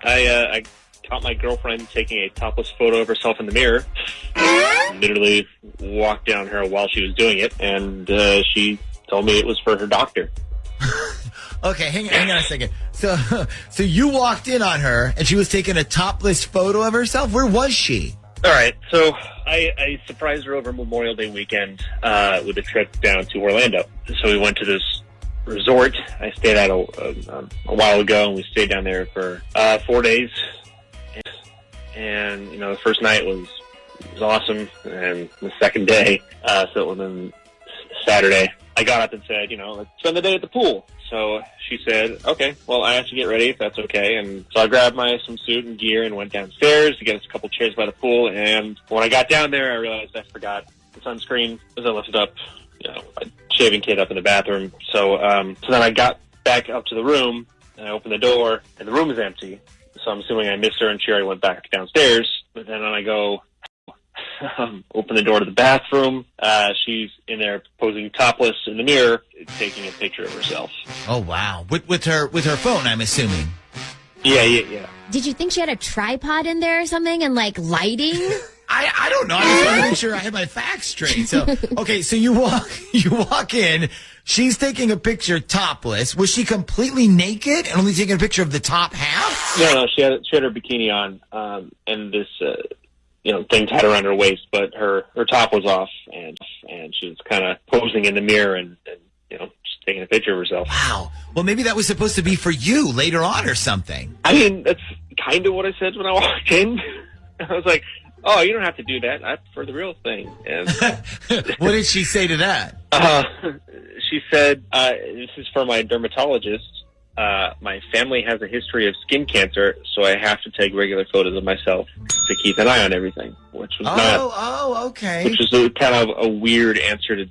I caught my girlfriend taking a topless photo of herself in the mirror. Literally walked down her while she was doing it, and she told me it was for her doctor. Okay, hang on a second. So you walked in on her, and she was taking a topless photo of herself? Where was she? All right, so I surprised her over Memorial Day weekend with a trip down to Orlando. So we went to this resort I stayed at a while ago, and we stayed down there for 4 days. And the first night was awesome, and the second day, so it was on Saturday, I got up and said, let's spend the day at the pool. So she said, okay, well, I have to get ready if that's okay. And so I grabbed my swimsuit and gear and went downstairs to get us a couple chairs by the pool. And when I got down there, I realized I forgot the sunscreen as I lifted up, a shaving kit up in the bathroom. So then I got back up to the room and I opened the door and the room is empty. So I'm assuming I missed her and she already went back downstairs. But then when I go open the door to the bathroom, she's in there posing topless in the mirror, taking a picture of herself. Oh, wow. With her phone, I'm assuming. Yeah. Did you think she had a tripod in there or something and lighting? I don't know. I just want to make sure I have my facts straight. So, okay, so you walk in. She's taking a picture topless. Was she completely naked and only taking a picture of the top half? No, she had her bikini on, and this thing tied around her waist, but her top was off, and she was kind of posing in the mirror and just taking a picture of herself. Wow. Well, maybe that was supposed to be for you later on or something. I mean, that's kind of what I said when I walked in. I was like, oh, you don't have to do that. I prefer the real thing. And what did she say to that? She said, this is for my dermatologist. My family has a history of skin cancer, so I have to take regular photos of myself to keep an eye on everything, which was okay. Which is kind of a weird answer to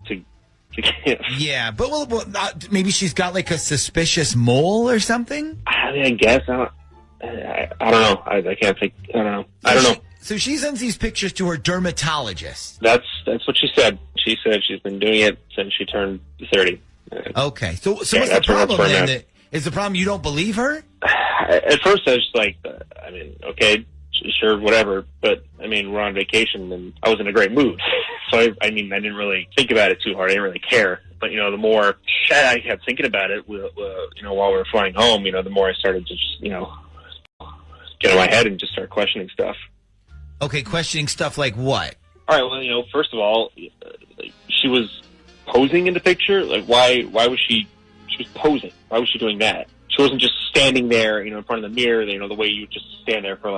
give. Yeah, but maybe she's got a suspicious mole or something. I mean, I guess I don't know. I can't think. I don't know. I don't know. So she sends these pictures to her dermatologist. That's what she said. She said she's been doing it since she turned 30. Okay. So what's the problem then? Is the problem you don't believe her? At first I was just like, okay, sure, whatever. But, we're on vacation and I was in a great mood. So, I didn't really think about it too hard. I didn't really care. But, the more I kept thinking about it, while we were flying home, the more I started to just, get in my head and just start questioning stuff. Okay, questioning stuff like what? All right, well, first of all, she was posing in the picture. Why was she was posing? Why was she doing that? She wasn't just standing there, in front of the mirror, the way you just stand there for,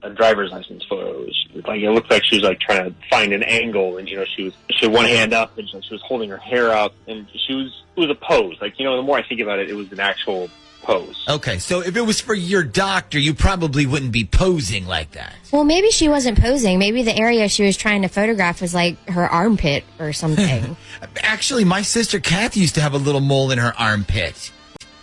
a driver's license photo. It looked like she was, trying to find an angle, and, she had one hand up, and she was holding her hair up, and it was a pose. The more I think about it, it was an actual pose. Okay, so if it was for your doctor, you probably wouldn't be posing like that. Well, maybe she wasn't posing. Maybe the area she was trying to photograph was her armpit or something. Actually, my sister Kathy used to have a little mole in her armpit.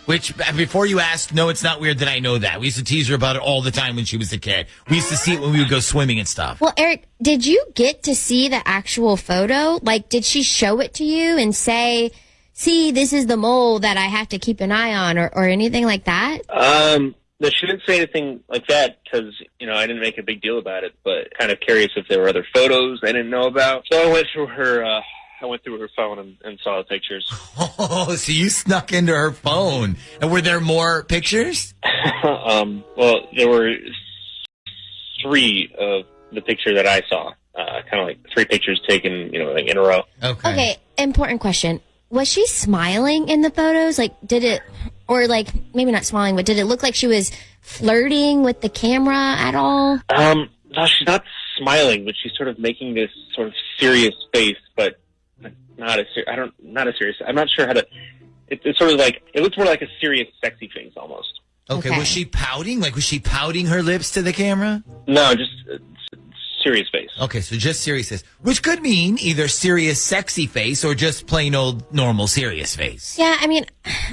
Which, before you ask, no, it's not weird that I know that. We used to tease her about it all the time when she was a kid. We used to see it when we would go swimming and stuff. Well, Eric, did you get to see the actual photo? Did she show it to you and say, see, this is the mole that I have to keep an eye on or anything like that? No, she didn't say anything like that because, I didn't make a big deal about it, but kind of curious if there were other photos I didn't know about. So I went through her phone and saw the pictures. Oh, so you snuck into her phone. And were there more pictures? Well, there were 3 of the picture that I saw. Kind of 3 pictures taken, in a row. Okay, important question. Was she smiling in the photos? Did it, or maybe not smiling, but did it look like she was flirting with the camera at all? No, she's not smiling, but she's sort of making this sort of serious face, but not a serious. I'm not sure how to. It's sort of it looks more like a serious, sexy face almost. Okay. Was she pouting? Was she pouting her lips to the camera? No, just serious face. Okay, so just serious face, which could mean either serious, sexy face or just plain old normal serious face. Yeah,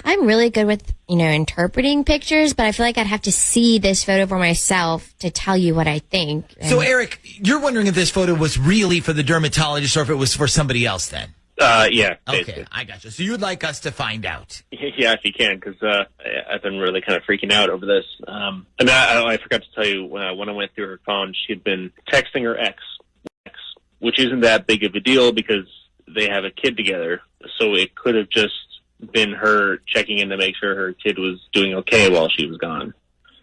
I'm really good with interpreting pictures, but I feel like I'd have to see this photo for myself to tell you what I think. So, Eric, you're wondering if this photo was really for the dermatologist or if it was for somebody else then? Yeah. Okay, Basically. I got you. So you would like us to find out? Yeah, if you can, because I've been really kind of freaking out over this. I forgot to tell you, when I went through her phone, she had been texting her ex, which isn't that big of a deal because they have a kid together. So it could have just been her checking in to make sure her kid was doing okay while she was gone.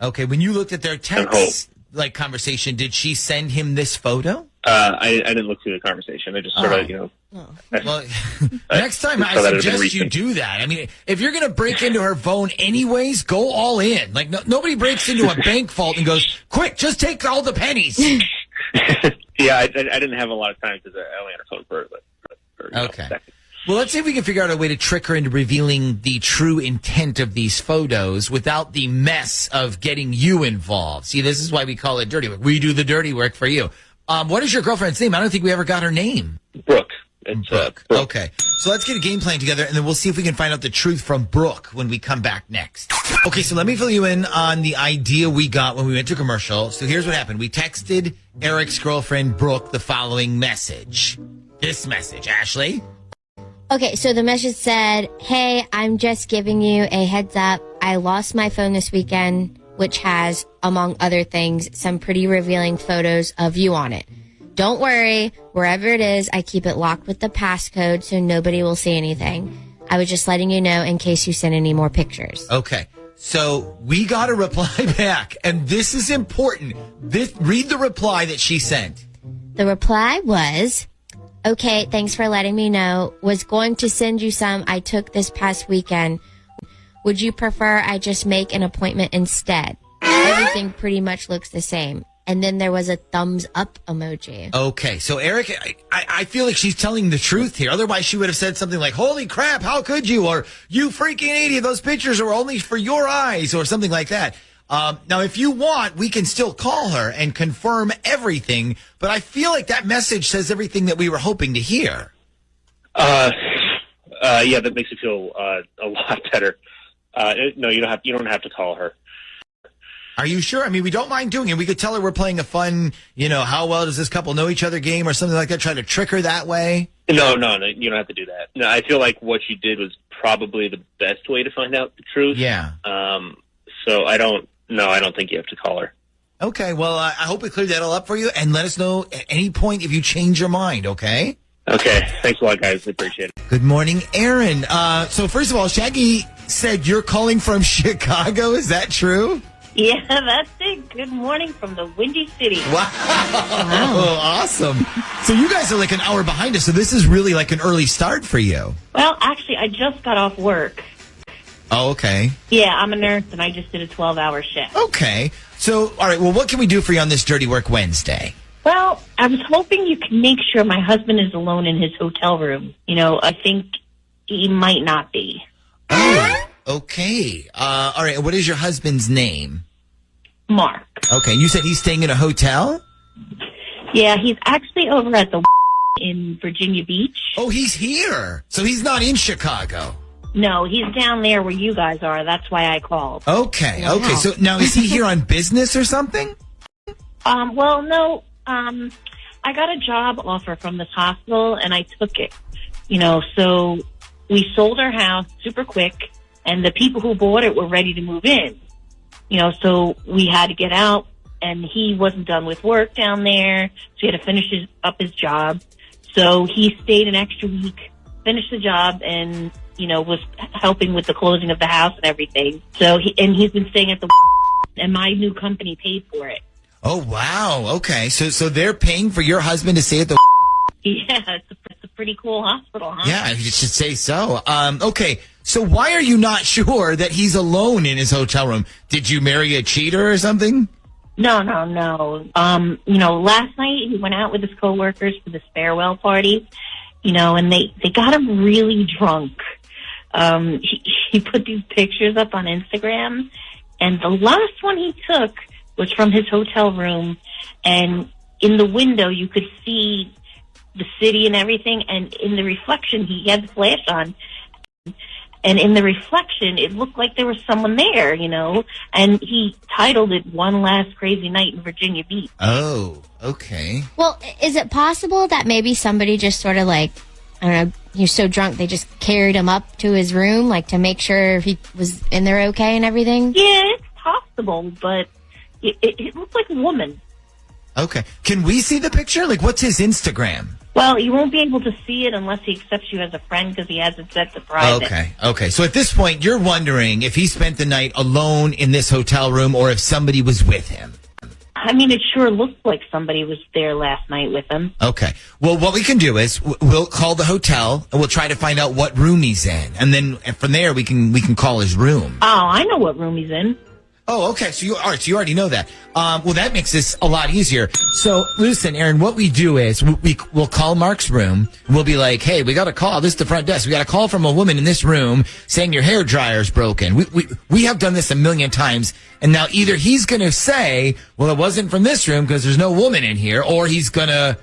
Okay, when you looked at their text conversation, did she send him this photo? I didn't look through the conversation. I just sort of, Well, next time I suggest you do that. I mean, if you're going to break into her phone anyways, go all in. Like, nobody breaks into a bank vault and goes, quick, just take all the pennies. Yeah, I didn't have a lot of time because I only had her phone for a second. Well, let's see if we can figure out a way to trick her into revealing the true intent of these photos without the mess of getting you involved. See, this is why we call it dirty work. We do the dirty work for you. What is your girlfriend's name? I don't think we ever got her name. Brooke. It's Brooke. Okay. So let's get a game plan together, and then we'll see if we can find out the truth from Brooke when we come back next. Okay, so let me fill you in on the idea we got when we went to commercial. So here's what happened. We texted Eric's girlfriend, Brooke, the following message. This message. Ashley? Okay, so the message said, hey, I'm just giving you a heads up. I lost my phone this weekend, which has, among other things, some pretty revealing photos of you on it. Don't worry, wherever it is, I keep it locked with the passcode so nobody will see anything. I was just letting you know in case you send any more pictures. Okay, so we got a reply back, and this is important. Read the reply that she sent. The reply was, okay, thanks for letting me know. Was going to send you some I took this past weekend. Would you prefer I just make an appointment instead? Everything pretty much looks the same. And then there was a thumbs up emoji. Okay, so Eric, I feel like she's telling the truth here. Otherwise, she would have said something like, holy crap, how could you? Or, you freaking idiot, those pictures are only for your eyes, or something like that. Now, if you want, we can still call her and confirm everything, but I feel like that message says everything that we were hoping to hear. Yeah, that makes it feel a lot better. No, you don't have to call her. Are you sure? I mean, we don't mind doing it. We could tell her we're playing a fun, how well does this couple know each other game or something like that, try to trick her that way. No, you don't have to do that. No, I feel like what you did was probably the best way to find out the truth. Yeah. So I don't think you have to call her. Okay, well, I hope we cleared that all up for you, and let us know at any point if you change your mind, okay? Okay, thanks a lot, guys. I appreciate it. Good morning, Aaron. So first of all, Shaggy said you're calling from Chicago. Is that true? Yeah, that's it. Good morning from the Windy City. Wow. Oh, awesome. So you guys are like an hour behind us, so this is really like an early start for you. Well, actually, I just got off work. Oh, okay. Yeah, I'm a nurse, and I just did a 12-hour shift. Okay. So, all right, well, what can we do for you on this Dirty Work Wednesday? Well, I was hoping you could make sure my husband is alone in his hotel room. I think he might not be. Oh, okay. All right, what is your husband's name? Mark. Okay, and you said he's staying in a hotel? Yeah, he's actually over at the in Virginia Beach. Oh, he's here. So he's not in Chicago. No, he's down there where you guys are. That's why I called. Okay, Wow. okay. So now is he here on business or something? Well, no. I got a job offer from this hospital, and I took it. So we sold our house super quick, and the people who bought it were ready to move in. So we had to get out, and he wasn't done with work down there, so he had to finish up his job. So he stayed an extra week, finished the job, and was helping with the closing of the house and everything. So he's been staying at the and my new company paid for it. Oh, wow. Okay. So they're paying for your husband to stay at the Yeah, it's a pretty cool hospital, huh? Yeah, you should say so. Okay. So why are you not sure that he's alone in his hotel room? Did you marry a cheater or something? No. Last night he went out with his coworkers for this farewell party, and they got him really drunk. He put these pictures up on Instagram, and the last one he took was from his hotel room, and in the window you could see the city and everything, and in the reflection he had the flash on, and in the reflection it looked like there was someone there, and he titled it "One Last Crazy Night in Virginia Beach." Oh, okay. Well, is it possible that maybe somebody just sort of I don't know, he was so drunk they just carried him up to his room, like to make sure he was in there okay and everything? Yeah, it's possible, but it looks like a woman. Okay. Can we see the picture? Like, what's his Instagram? Well, you won't be able to see it unless he accepts you as a friend because he has it set to private. Okay. So at this point, you're wondering if he spent the night alone in this hotel room or if somebody was with him. I mean, it sure looked like somebody was there last night with him. Okay. Well, what we can do is we'll call the hotel and we'll try to find out what room he's in, and then from there we can call his room. Oh, I know what room he's in. Oh, okay. So you already know that. Well, that makes this a lot easier. So listen, Aaron, what we do is we'll call Mark's room. We'll be like, hey, we got a call. This is the front desk. We got a call from a woman in this room saying your hair dryer's broken. We have done this a million times. And now either he's going to say, well, it wasn't from this room because there's no woman in here, or he's going to,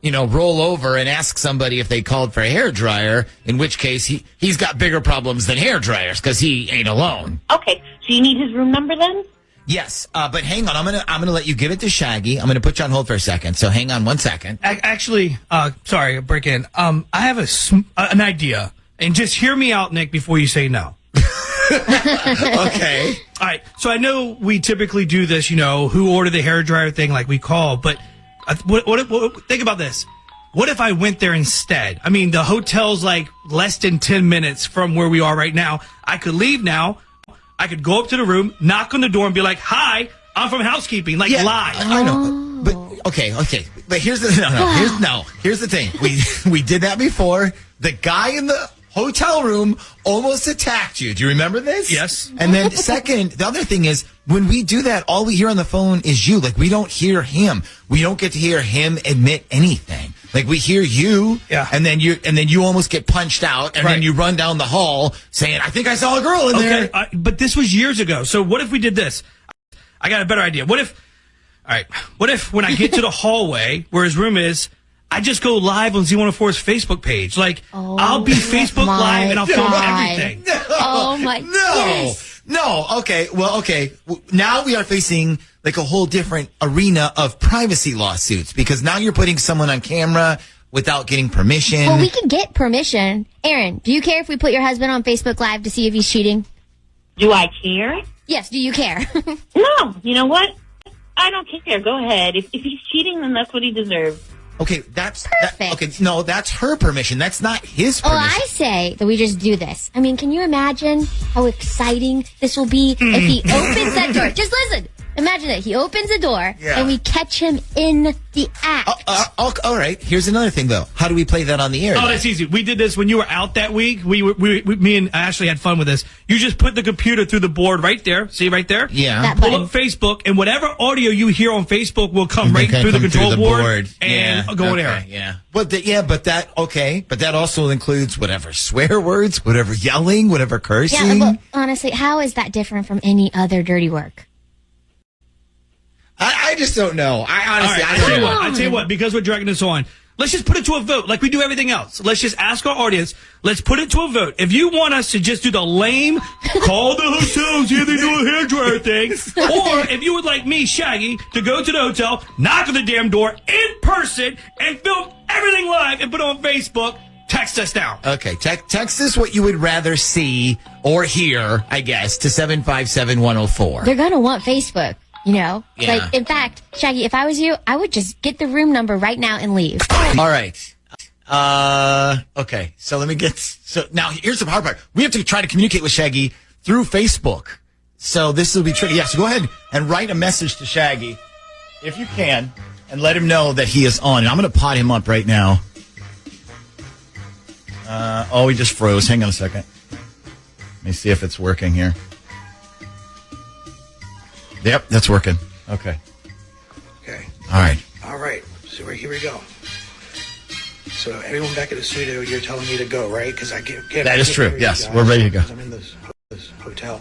roll over and ask somebody if they called for a hair dryer, in which case he's got bigger problems than hair dryers because he ain't alone. Okay, so you need his room number then? Yes, but hang on. I'm gonna let you give it to Shaggy. I'm gonna put you on hold for a second. So hang on 1 second. Actually, sorry, break in. I have an idea, and just hear me out, Nick, before you say no. Okay. All right. So I know we typically do this, who ordered the hair dryer thing, like we call, but what think about this. What if I went there instead? I mean, the hotel's like less than 10 minutes from where we are right now. I could leave now. I could go up to the room, knock on the door, and be like, "Hi, I'm from housekeeping." Like, lie. I know, but okay. But here's the here's the thing. We did that before. The guy in the hotel room almost attacked you. Do you remember this? Yes. And then second, the other thing is when we do that, all we hear on the phone is you. Like, we don't hear him. We don't get to hear him admit anything. Like, we hear you, and then you almost get punched out, and then you run down the hall saying, "I think I saw a girl in there." But this was years ago. So what if we did this? I got a better idea. What if when I get to the hallway where his room is, I just go live on Z104's Facebook page? Like, I'll be Facebook Live and I'll film everything. Oh my! No. Yes. No. Okay. Well, okay. Now we are facing like a whole different arena of privacy lawsuits because now you're putting someone on camera without getting permission. Well, we can get permission. Aaron, do you care if we put your husband on Facebook Live to see if he's cheating? Do I care? Yes, do you care? No. You know what? I don't care. Go ahead. If he's cheating, then that's what he deserves. Okay, that's perfect. No, that's her permission. That's not his permission. Oh, I say that we just do this. I mean, can you imagine how exciting this will be if he opens that door? Just listen. Imagine it. He opens the door and we catch him in the act. All right. Here's another thing, though. How do we play that on the air? Oh, that's easy. We did this when you were out that week. Me and Ashley had fun with this. You just put the computer through the board right there. See right there? Yeah. Pull up Facebook, and whatever audio you hear on Facebook will come right through the control board and go on air. Yeah. But that also includes whatever swear words, whatever yelling, whatever cursing. Yeah, but honestly, how is that different from any other dirty work? I just don't know. I tell you what, because we're dragging this on, let's just put it to a vote like we do everything else. Let's just ask our audience. Let's put it to a vote. If you want us to just do the lame, call the hotel, see if they do a hairdryer thing, or if you would like me, Shaggy, to go to the hotel, knock on the damn door in person, and film everything live and put it on Facebook, text us now. Okay, text us what you would rather see or hear, I guess, to 757-104. They're going to want Facebook. Yeah. Like, in fact, Shaggy, if I was you, I would just get the room number right now and leave. All right. Okay. So now here's the hard part. We have to try to communicate with Shaggy through Facebook. So this will be tricky. Yeah. So go ahead and write a message to Shaggy if you can and let him know that he is on. And I'm going to pot him up right now. He just froze. Hang on a second. Let me see if it's working here. Yep, that's working. Okay. All right. So here we go. So everyone back at the studio, you're telling me to go, right? Because I can't. That is true. Yes, we're ready to go. I'm in this hotel.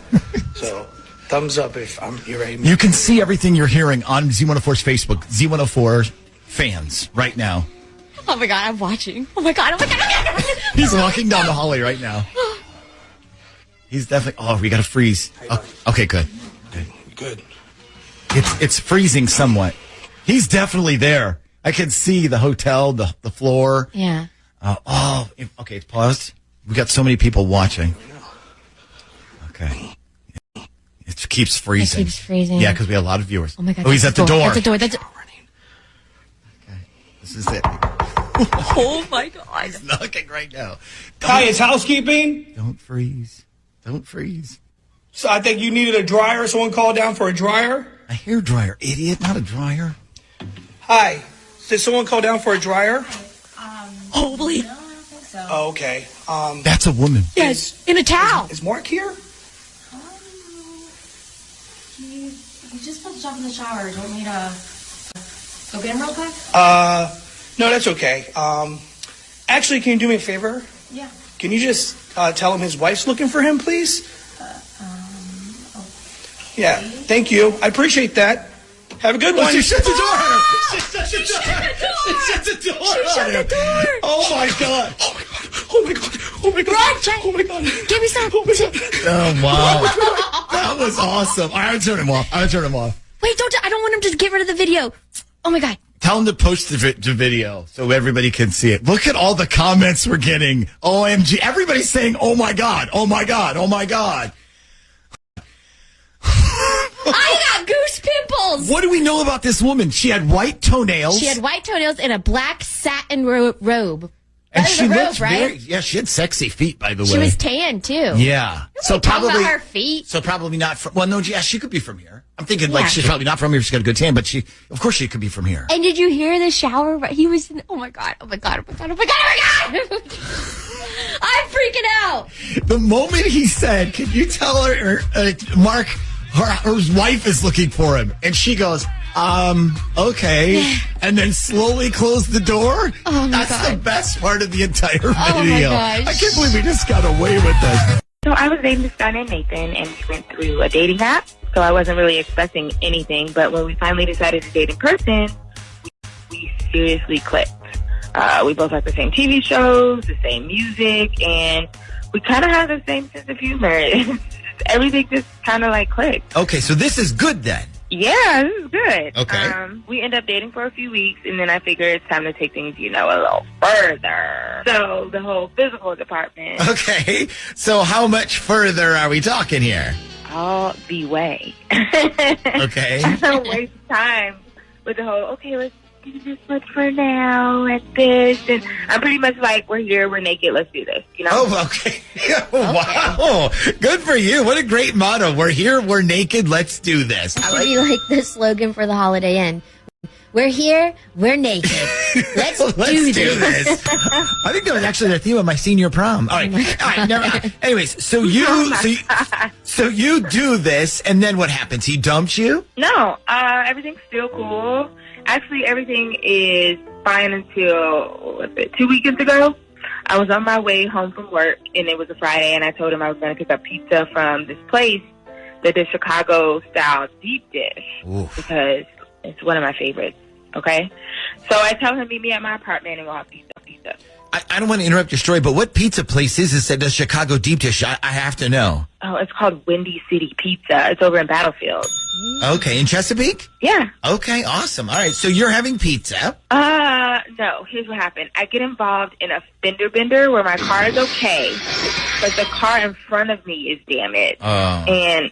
So thumbs up if you're ready. You can see everything you're hearing on Z104's Facebook, Z104 fans, right now. Oh my God, I'm watching. Oh my God. He's walking down the hallway right now. He's definitely. Oh, we got to freeze. Okay, good. Good. It's freezing somewhat. He's definitely there. I can see the hotel, the floor. Yeah. Okay, it's paused. We got so many people watching. Okay. It keeps freezing. It keeps freezing. Yeah, because we have a lot of viewers. Oh my God. Oh, he's at the door. At the door. Okay. This is it. Oh my God. He's knocking right now. Hi, it's housekeeping. Don't freeze. Don't freeze. So I think you needed a dryer. Someone called down for a dryer. A hair dryer, idiot, not a dryer. Hi. Did someone call down for a dryer? Holy. Oh, okay. That's a woman. Yes, in a towel. Is Mark here? He just put stuff in the shower. Do you want me to go get him real quick? No, that's okay. Actually, can you do me a favor? Yeah. Can you just tell him his wife's looking for him, please? Yeah, thank you. I appreciate that. Have a good one. She shut the door. She shut the door. She shut the door. She shut the door. Oh my God. Oh my God. Oh my God. Oh my God. Run, Jay. Oh my God. Give me some. Oh my God. Oh, wow. That was awesome. I would turn him off. Wait, I don't want him to get rid of the video. Oh my God. Tell him to post the video so everybody can see it. Look at all the comments we're getting. OMG. Everybody's saying, oh my God. Oh my God. Oh my God. I got goose pimples. What do we know about this woman? She had white toenails. She had white toenails and a black satin robe. And That was she a robe, looked right? she had sexy feet, by the way. She was tan too. Yeah. So Talking probably about her feet. So probably not from, well, no, yeah, she could be from here. I'm thinking like Yeah. she's probably not from here. She's got a good tan, but of course she could be from here. And did you hear the shower? He was in, oh my God. I'm freaking out. The moment he said, can you tell her, Mark, her wife is looking for him. And she goes, okay. And then slowly closed the door. Oh my That's God. the best part of the entire video. Oh my gosh. I can't believe we just got away with this. So I was dating this guy named Nathan, and we went through a dating app. So I wasn't really expecting anything. But when we finally decided to date in person, we seriously clicked. We both like the same TV shows, the same music, and we kind of have the same sense of humor. Everything just kind of like clicked. Okay, so this is good then. Yeah, this is good. Okay. We ended up dating for a few weeks, and then I figured it's time to take things, a little further. So the whole physical department. Okay, so how much further are we talking here? All the way. Okay. I don't waste time with the whole, okay, let's do this much for now and this. And I'm pretty much like, we're here, we're naked, let's do this, Oh, okay. Wow. Good for you. What a great motto. We're here, we're naked, let's do this. It should be like the slogan for the Holiday Inn. We're here, we're naked. Let's do this. I think that was actually the theme of my senior prom. All right. All right. Never, anyways, so you do this, and then what happens? He dumps you? No, everything's still cool. Actually, everything is fine until, 2 weekends ago. I was on my way home from work, and it was a Friday, and I told him I was going to pick up pizza from this place that did Chicago-style deep dish. Oof. Because it's one of my favorites, okay? So I tell him, meet me at my apartment, and we'll have pizza. I don't want to interrupt your story, but what pizza place is this that does Chicago deep dish? I have to know. Oh, it's called Windy City Pizza. It's over in Battlefield. Okay, in Chesapeake? Yeah. Okay, awesome. All right, so you're having pizza. No. Here's what happened. I get involved in a fender bender where my car is okay, but the car in front of me is damaged. Oh. And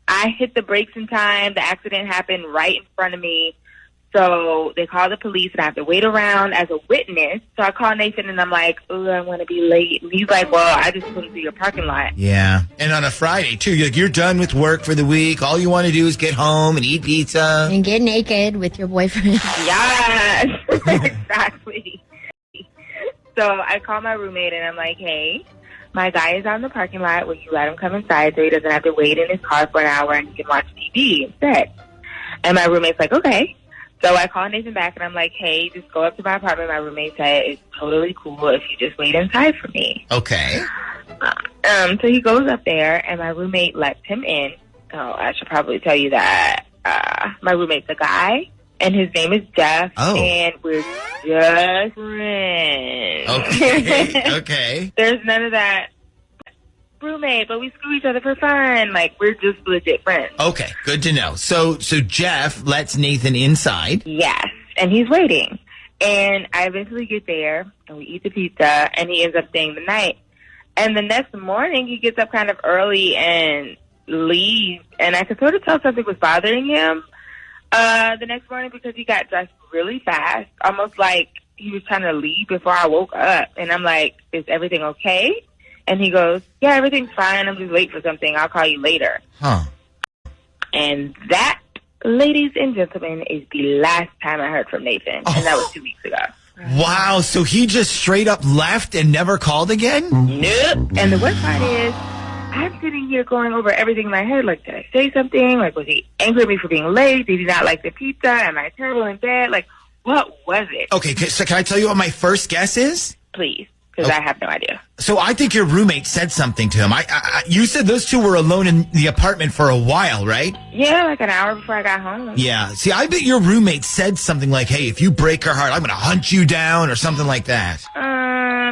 I hit the brakes in time. The accident happened right in front of me. So they call the police, and I have to wait around as a witness. So I call Nathan, and I'm like, oh, I'm going to be late. And he's like, well, I just went through your parking lot. Yeah. And on a Friday, too. You're done with work for the week. All you want to do is get home and eat pizza. And get naked with your boyfriend. Yes, exactly. So I call my roommate, and I'm like, hey, my guy is out in the parking lot. Will you let him come inside so he doesn't have to wait in his car for an hour and he can watch TV instead? And my roommate's like, okay. So I call Nathan back, and I'm like, hey, just go up to my apartment. My roommate said it's totally cool if you just wait inside for me. Okay. So he goes up there, and my roommate lets him in. Oh, I should probably tell you that my roommate's a guy, and his name is Jeff, and we're just friends. Okay. Okay. There's none of that roommate, but we screw each other for fun. Like, we're just legit friends. Okay, good to know. So Jeff lets Nathan inside. Yes, and he's waiting. And I eventually get there, and we eat the pizza, and he ends up staying the night. And the next morning, he gets up kind of early and leaves, and I could sort of tell something was bothering him the next morning because he got dressed really fast, almost like he was trying to leave before I woke up. And I'm like, is everything okay? And he goes, yeah, everything's fine. I'm just late for something. I'll call you later. Huh. And that, ladies and gentlemen, is the last time I heard from Nathan. And that was 2 weeks ago. Wow, so he just straight up left and never called again? Nope. And the worst part is, I'm sitting here going over everything in my head. Like, did I say something? Like, was he angry at me for being late? Did he not like the pizza? Am I terrible in bed? Like, what was it? Okay, so can I tell you what my first guess is? Please, because I have no idea. So I think your roommate said something to him. You said those two were alone in the apartment for a while, right? Yeah, like an hour before I got home. Yeah. See, I bet your roommate said something like, hey, if you break her heart, I'm going to hunt you down or something like that.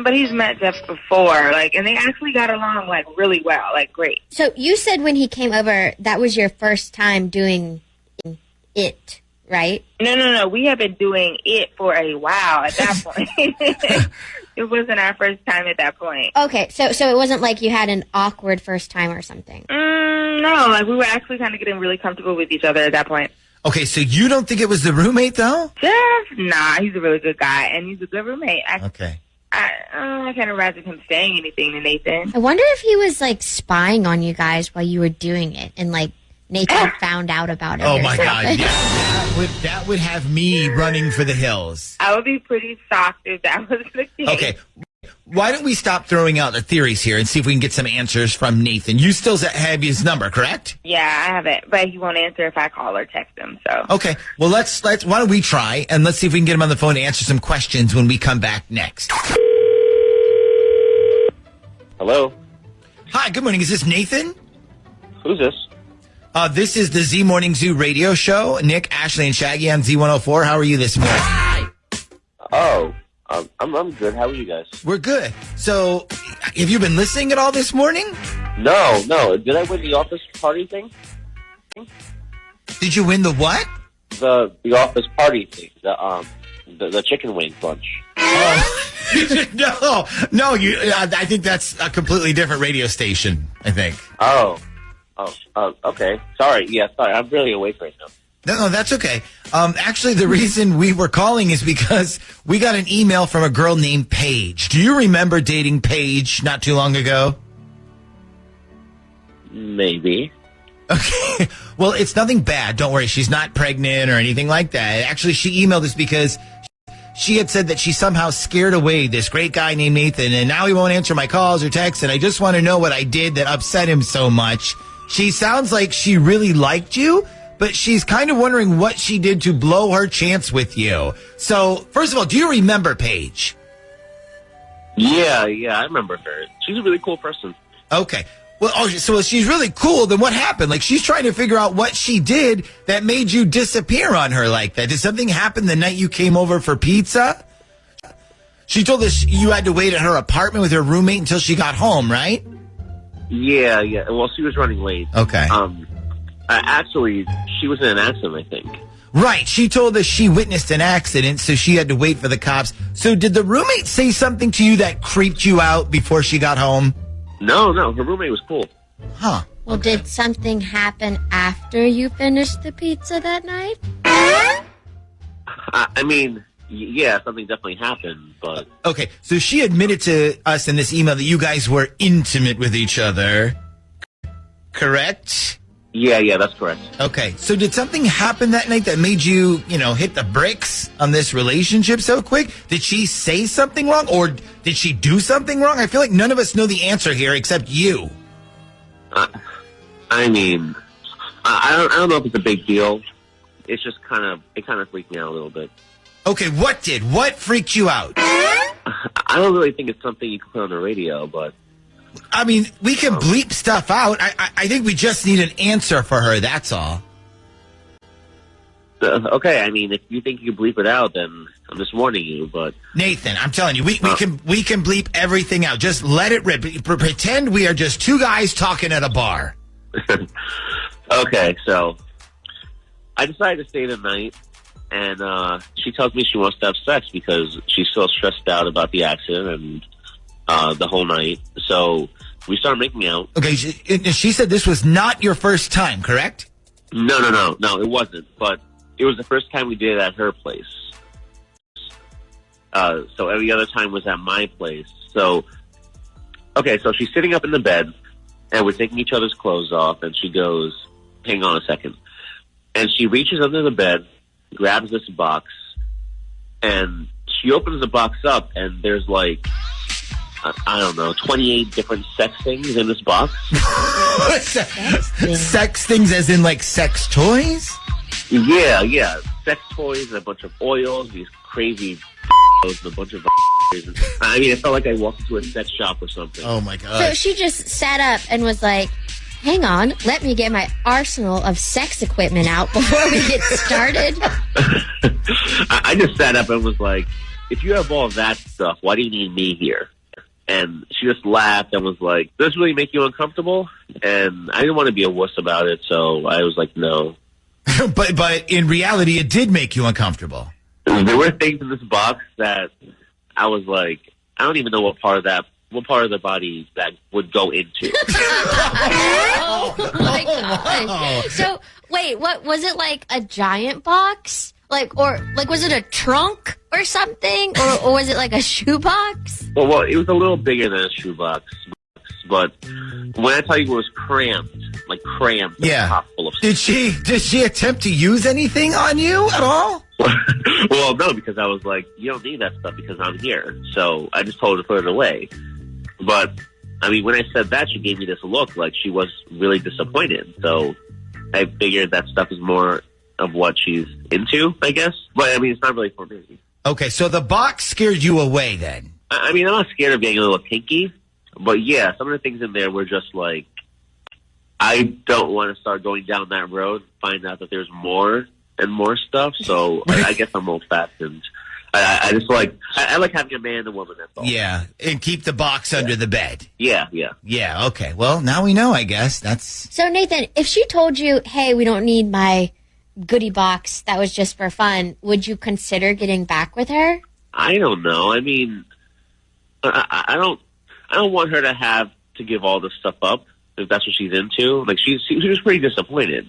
But he's met Jeff before, like, and they actually got along, like, really well, like, great. So you said when he came over, that was your first time doing it, right? No. We have been doing it for a while at that point. It wasn't our first time at that point. Okay, so it wasn't like you had an awkward first time or something? No, like, we were actually kind of getting really comfortable with each other at that point. Okay, so you don't think it was the roommate, though? Jeff? Nah, he's a really good guy, and he's a good roommate. Okay. I can't imagine him saying anything to Nathan. I wonder if he was, like, spying on you guys while you were doing it, and, like, Nathan found out about it. Oh, my God. Yeah, that would have me running for the hills. I would be pretty shocked if that was the case. Okay. Why don't we stop throwing out the theories here and see if we can get some answers from Nathan? You still have his number, correct? Yeah, I have it, but he won't answer if I call or text him, so. Okay. Well, let's why don't we try, and let's see if we can get him on the phone to answer some questions when we come back next. Hello? Hi, good morning. Is this Nathan? Who's this? This is the Z Morning Zoo radio show. Nick, Ashley, and Shaggy on Z104. How are you this morning? Oh, I'm good. How are you guys? We're good. So, have you been listening at all this morning? No. Did I win the office party thing? Did you win the what? The office party thing. The chicken wing bunch. Oh. No. I think that's a completely different radio station, I think. Oh, okay. Sorry. Yeah, sorry. I'm really awake right now. No, that's okay. Actually, the reason we were calling is because we got an email from a girl named Paige. Do you remember dating Paige not too long ago? Maybe. Okay. Well, it's nothing bad. Don't worry. She's not pregnant or anything like that. Actually, she emailed us because she had said that she somehow scared away this great guy named Nathan, and now he won't answer my calls or texts, and I just want to know what I did that upset him so much. She sounds like she really liked you, but she's kind of wondering what she did to blow her chance with you. So, first of all, do you remember Paige? Yeah, I remember her. She's a really cool person. Okay. Well, so she's really cool. Then what happened? Like, she's trying to figure out what she did that made you disappear on her like that. Did something happen the night you came over for pizza? She told us you had to wait at her apartment with her roommate until she got home, right? Yeah. Well, she was running late. Okay. Actually, she was in an accident, I think. Right. She told us she witnessed an accident, so she had to wait for the cops. So did the roommate say something to you that creeped you out before she got home? No. Her roommate was cool. Huh. Well, did something happen after you finished the pizza that night? I mean, yeah, something definitely happened, but... Okay, so she admitted to us in this email that you guys were intimate with each other. Correct? Yeah, that's correct. Okay, so did something happen that night that made you, hit the bricks on this relationship so quick? Did she say something wrong, or did she do something wrong? I feel like none of us know the answer here except you. I mean, I don't know if it's a big deal. It's just it kind of freaked me out a little bit. Okay, what freaked you out? I don't really think it's something you can put on the radio, but... I mean, we can bleep stuff out. I think we just need an answer for her, that's all. Okay, I mean, if you think you can bleep it out, then I'm just warning you, but... Nathan, I'm telling you, we can bleep everything out. Just let it rip. Pretend we are just two guys talking at a bar. Okay, so I decided to stay the night and she tells me she wants to have sex because she's so stressed out about the accident and the whole night. So we started making out. Okay, she said this was not your first time, correct? No, it wasn't. But it was the first time we did it at her place. So every other time was at my place. So, okay, so she's sitting up in the bed, and we're taking each other's clothes off, and she goes, hang on a second. And she reaches under the bed, grabs this box, and she opens the box up, and there's like, I don't know, 28 different sex things in this box. Sex things as in like sex toys? Yeah. Sex toys and a bunch of oils, these crazy and a bunch of I mean, it felt like I walked into a sex shop or something. Oh, my God. So she just sat up and was like, hang on, let me get my arsenal of sex equipment out before we get started. I just sat up and was like, if you have all that stuff, why do you need me here? And she just laughed and was like, does this really make you uncomfortable? And I didn't want to be a wuss about it, so I was like, no. But in reality, it did make you uncomfortable. There were things in this box that I was like, I don't even know what part of the body that would go into. Oh my gosh. So wait, what was it, like a giant box? Was it a trunk or something? Or was it like a shoebox? Well, it was a little bigger than a shoebox. But when I tell you it was cramped, yeah. Top full of stuff. Did she attempt to use anything on you at all? Well, no, because I was like, you don't need that stuff because I'm here. So I just told her to put it away. But, I mean, when I said that, she gave me this look like she was really disappointed. So I figured that stuff is more of what she's into, I guess. But, I mean, it's not really for me. Okay, so the box scared you away then? I mean, I'm not scared of getting a little kinky. But, yeah, some of the things in there were just like, I don't want to start going down that road, find out that there's more and more stuff. So I guess I'm old-fashioned. I just like, I like having a man and a woman, that's all. Yeah, and keep the box under the bed. Yeah. Yeah, okay. Well, now we know, I guess. So, Nathan, if she told you, hey, we don't need my goodie box, that was just for fun, would you consider getting back with her? I don't know. I mean, I don't want her to have to give all this stuff up if that's what she's into. Like, she was pretty disappointed.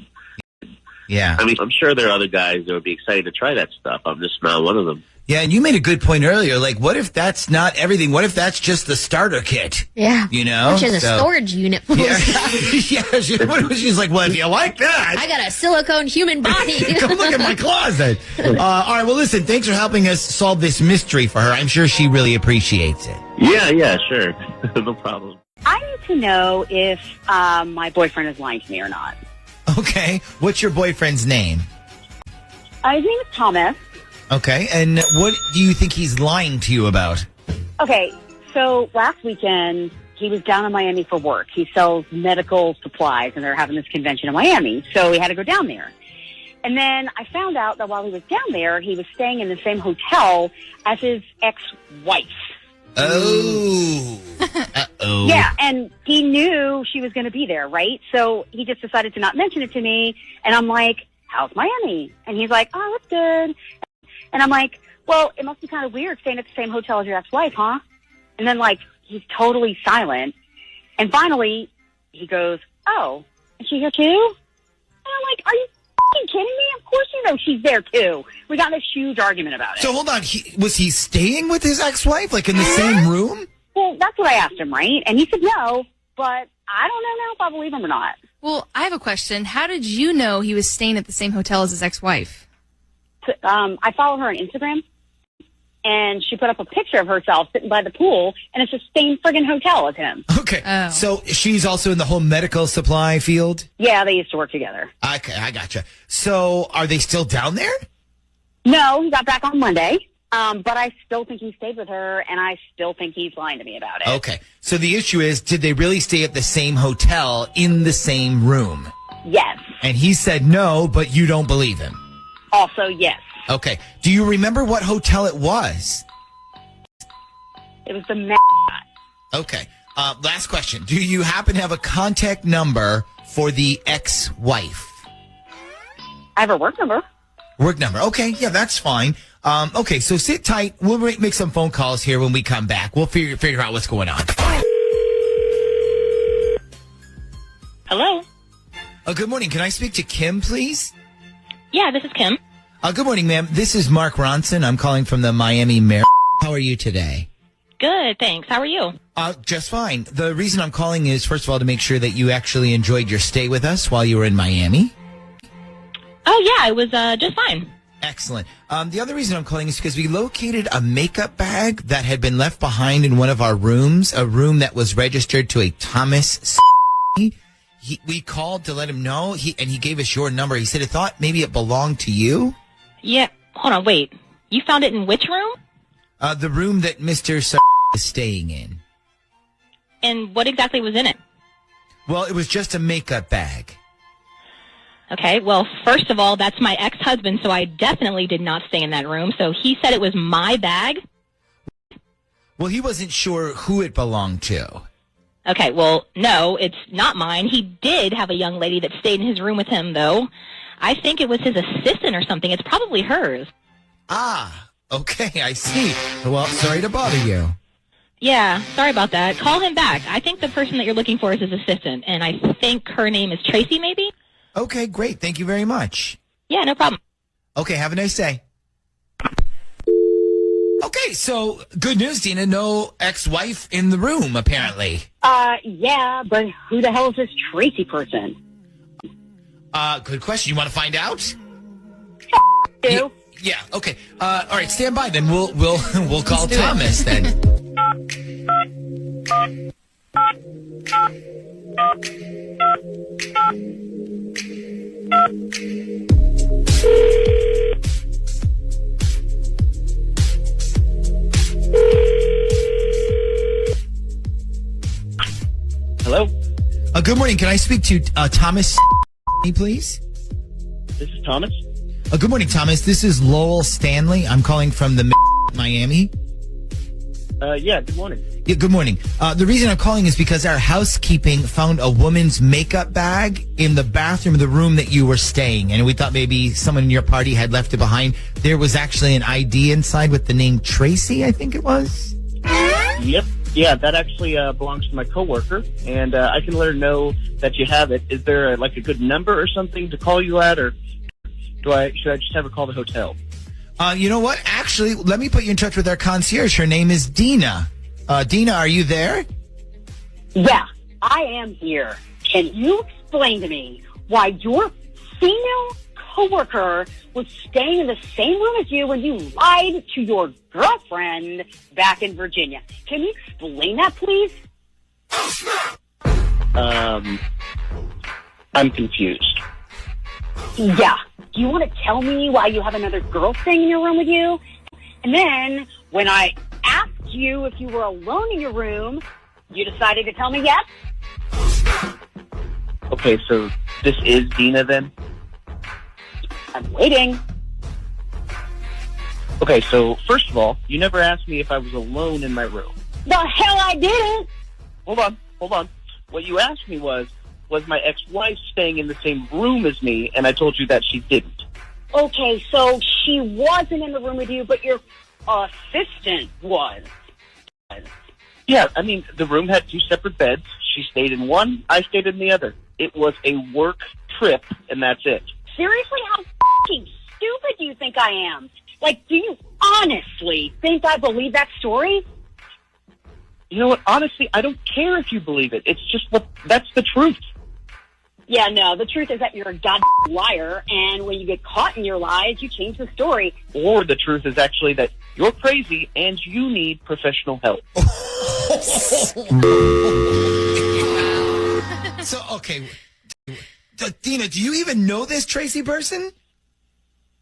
Yeah. I mean, I'm sure there are other guys that would be excited to try that stuff. I'm just not one of them. Yeah, and you made a good point earlier. Like, what if that's not everything? What if that's just the starter kit? Yeah. You know? Which is a storage unit full of stuff. Yeah, she's like, well, if you like that. I got a silicone human body. Come look at my closet. All right, well, listen, thanks for helping us solve this mystery for her. I'm sure she really appreciates it. Yeah, sure. No problem. I need to know if my boyfriend is lying to me or not. Okay. What's your boyfriend's name? His name is Thomas. Okay. And what do you think he's lying to you about? Okay. So last weekend, he was down in Miami for work. He sells medical supplies, and they're having this convention in Miami. So he had to go down there. And then I found out that while he was down there, he was staying in the same hotel as his ex-wife. Oh. Uh-oh. Yeah, and he knew she was going to be there, right? So he just decided to not mention it to me. And I'm like, how's Miami? And he's like, oh, it's good. And I'm like, well, it must be kind of weird staying at the same hotel as your ex-wife, huh? And then, like, he's totally silent. And finally, he goes, oh, is she here too? And I'm like, are you f***ing kidding me? Of course you know she's there too. We got this huge argument about it. So hold on. Was he staying with his ex-wife, like in the same room? Well, that's what I asked him, right? And he said no, but I don't know now if I believe him or not. Well, I have a question. How did you know he was staying at the same hotel as his ex-wife? I follow her on Instagram, and she put up a picture of herself sitting by the pool, and it's the same friggin' hotel as him. Okay. Oh. So she's also in the whole medical supply field? Yeah, they used to work together. Okay, I gotcha. So are they still down there? No, he got back on Monday, but I still think he stayed with her, and I still think he's lying to me about it. Okay. So the issue is, did they really stay at the same hotel in the same room? Yes. And he said no, but you don't believe him. Also, yes. Okay. Do you remember what hotel it was? It was the Marriott. Okay. Last question. Do you happen to have a contact number for the ex-wife? I have her work number. Work number. Okay, yeah, that's fine. Okay, so sit tight. We'll make some phone calls here when we come back. We'll figure out what's going on. Hello? Good morning. Can I speak to Kim, please? Yeah, this is Kim. Good morning, ma'am. This is Mark Ronson. I'm calling from the Miami Mayor. How are you today? Good, thanks. How are you? Just fine. The reason I'm calling is, first of all, to make sure that you actually enjoyed your stay with us while you were in Miami. Oh, yeah, it was just fine. Excellent. The other reason I'm calling is because we located a makeup bag that had been left behind in one of our rooms, a room that was registered to a Thomas. We called to let him know, and he gave us your number. He said he thought maybe it belonged to you. Yeah, hold on, wait. You found it in which room? The room that Mr. is staying in. And what exactly was in it? Well, it was just a makeup bag. Okay, well, first of all, that's my ex-husband, so I definitely did not stay in that room. So he said it was my bag? Well, he wasn't sure who it belonged to. Okay, well, no, it's not mine. He did have a young lady that stayed in his room with him, though. I think it was his assistant or something. It's probably hers. Ah, okay, I see. Well, sorry to bother you. Yeah, sorry about that. Call him back. I think the person that you're looking for is his assistant, and I think her name is Tracy, maybe? Okay, great. Thank you very much. Yeah, no problem. Okay, have a nice day. Okay, so good news, Dina. No ex-wife in the room, apparently. Yeah, but who the hell is this Tracy person? Good question. You want to find out? You? Yeah, okay. All right, stand by then. We'll call Thomas then. Hello? Good morning. Can I speak to Thomas, please? This is Thomas. Good morning, Thomas. This is Lowell Stanley. I'm calling from the Miami. Yeah, good morning. Yeah, good morning. The reason I'm calling is because our housekeeping found a woman's makeup bag in the bathroom of the room that you were staying, and we thought maybe someone in your party had left it behind. There was actually an ID inside with the name Tracy, I think it was. Yep. Yeah, that actually belongs to my coworker, and I can let her know that you have it. Is there a good number or something to call you at, or should I just have her call the hotel? You know what? Actually, let me put you in touch with our concierge. Her name is Dina. Dina, are you there? Yeah, I am here. Can you explain to me why your female coworker was staying in the same room as you when you lied to your girlfriend back in Virginia? Can you explain that, please? I'm confused. Yeah. Do you want to tell me why you have another girl staying in your room with you? And then, when I asked you if you were alone in your room, you decided to tell me yes? Okay, so this is Dina then? I'm waiting. Okay, so first of all, you never asked me if I was alone in my room. The hell I didn't! Hold on. What you asked me was my ex-wife staying in the same room as me, and I told you that she didn't. Okay, so she wasn't in the room with you, but your assistant was. Yeah, I mean, the room had 2 separate beds. She stayed in one, I stayed in the other. It was a work trip, and that's it. Seriously? How f***ing stupid do you think I am? Do you honestly think I believe that story? You know what? Honestly, I don't care if you believe it. It's just that's the truth. Yeah, no, the truth is that you're a goddamn liar, and when you get caught in your lies, you change the story. Or the truth is actually that you're crazy and you need professional help. So, okay. Dina, do you even know this Tracy person?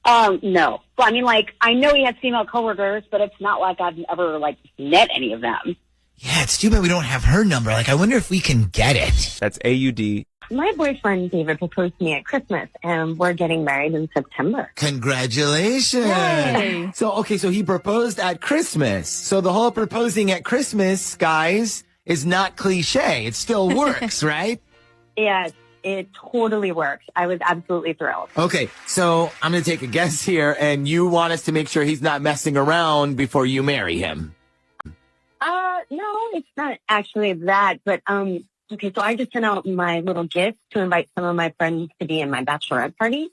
No. Well, I mean, I know he has female coworkers, but it's not like I've ever, met any of them. Yeah, it's too bad we don't have her number. I wonder if we can get it. That's AUD. My boyfriend David proposed to me at Christmas, and we're getting married in September. Congratulations. Yay. So he proposed at Christmas. So the whole proposing at Christmas, guys, is not cliche. It still works, right? Yeah, it totally works. I was absolutely thrilled. Okay, so I'm going to take a guess here, and you want us to make sure he's not messing around before you marry him. No, it's not actually that, but, okay, so I just sent out my little gift to invite some of my friends to be in my bachelorette party.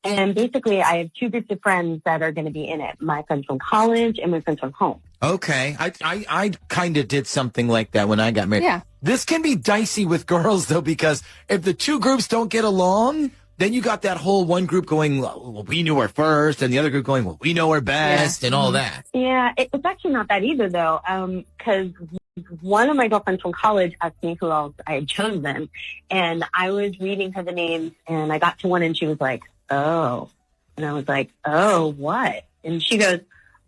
And basically, I have two groups of friends that are going to be in it. My friends from college and my friends from home. Okay. I kind of did something like that when I got married. Yeah. This can be dicey with girls, though, because if the two groups don't get along, then you got that whole one group going, well, we knew her first, and the other group going, well, we know her best, and all that. Yeah, it's actually not that either, though, because one of my girlfriends from college asked me who else I had chosen, and I was reading her the names, and I got to one, and she was like, oh. And I was like, oh, what? And she goes,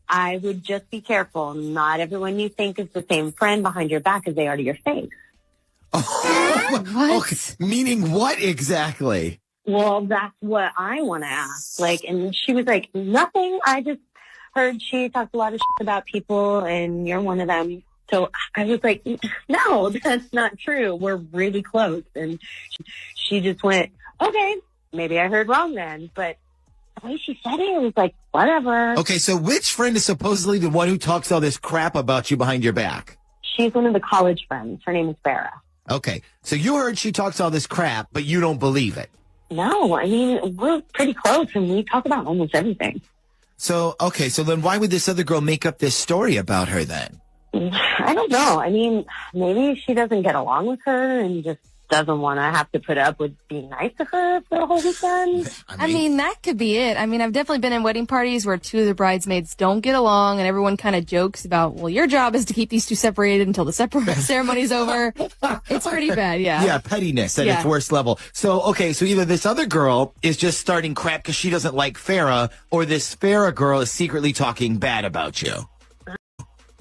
I would just be careful. Not everyone you think is the same friend behind your back as they are to your face. What? Okay. Meaning what exactly? Well, that's what I want to ask. Like, and she was like, nothing. I just heard she talked a lot of shit about people, and you're one of them. So I was like, no, that's not true. We're really close. And she just went, okay, maybe I heard wrong then. But the way she said it was like, whatever. Okay, so which friend is supposedly the one who talks all this crap about you behind your back? She's one of the college friends. Her name is Farrah. Okay, so you heard she talks all this crap, but you don't believe it. No, I mean, we're pretty close, and we talk about almost everything. So, okay, so then why would this other girl make up this story about her then? I don't know. I mean, maybe she doesn't get along with her and just doesn't want to have to put up with being nice to her for the whole weekend. I mean, that could be it. I mean, I've definitely been in wedding parties where two of the bridesmaids don't get along, and everyone kind of jokes about, well, your job is to keep these two separated until the ceremony's over. It's pretty bad, yeah. Yeah, pettiness at its worst level. So, okay, so either this other girl is just starting crap because she doesn't like Farrah, or this Farrah girl is secretly talking bad about you.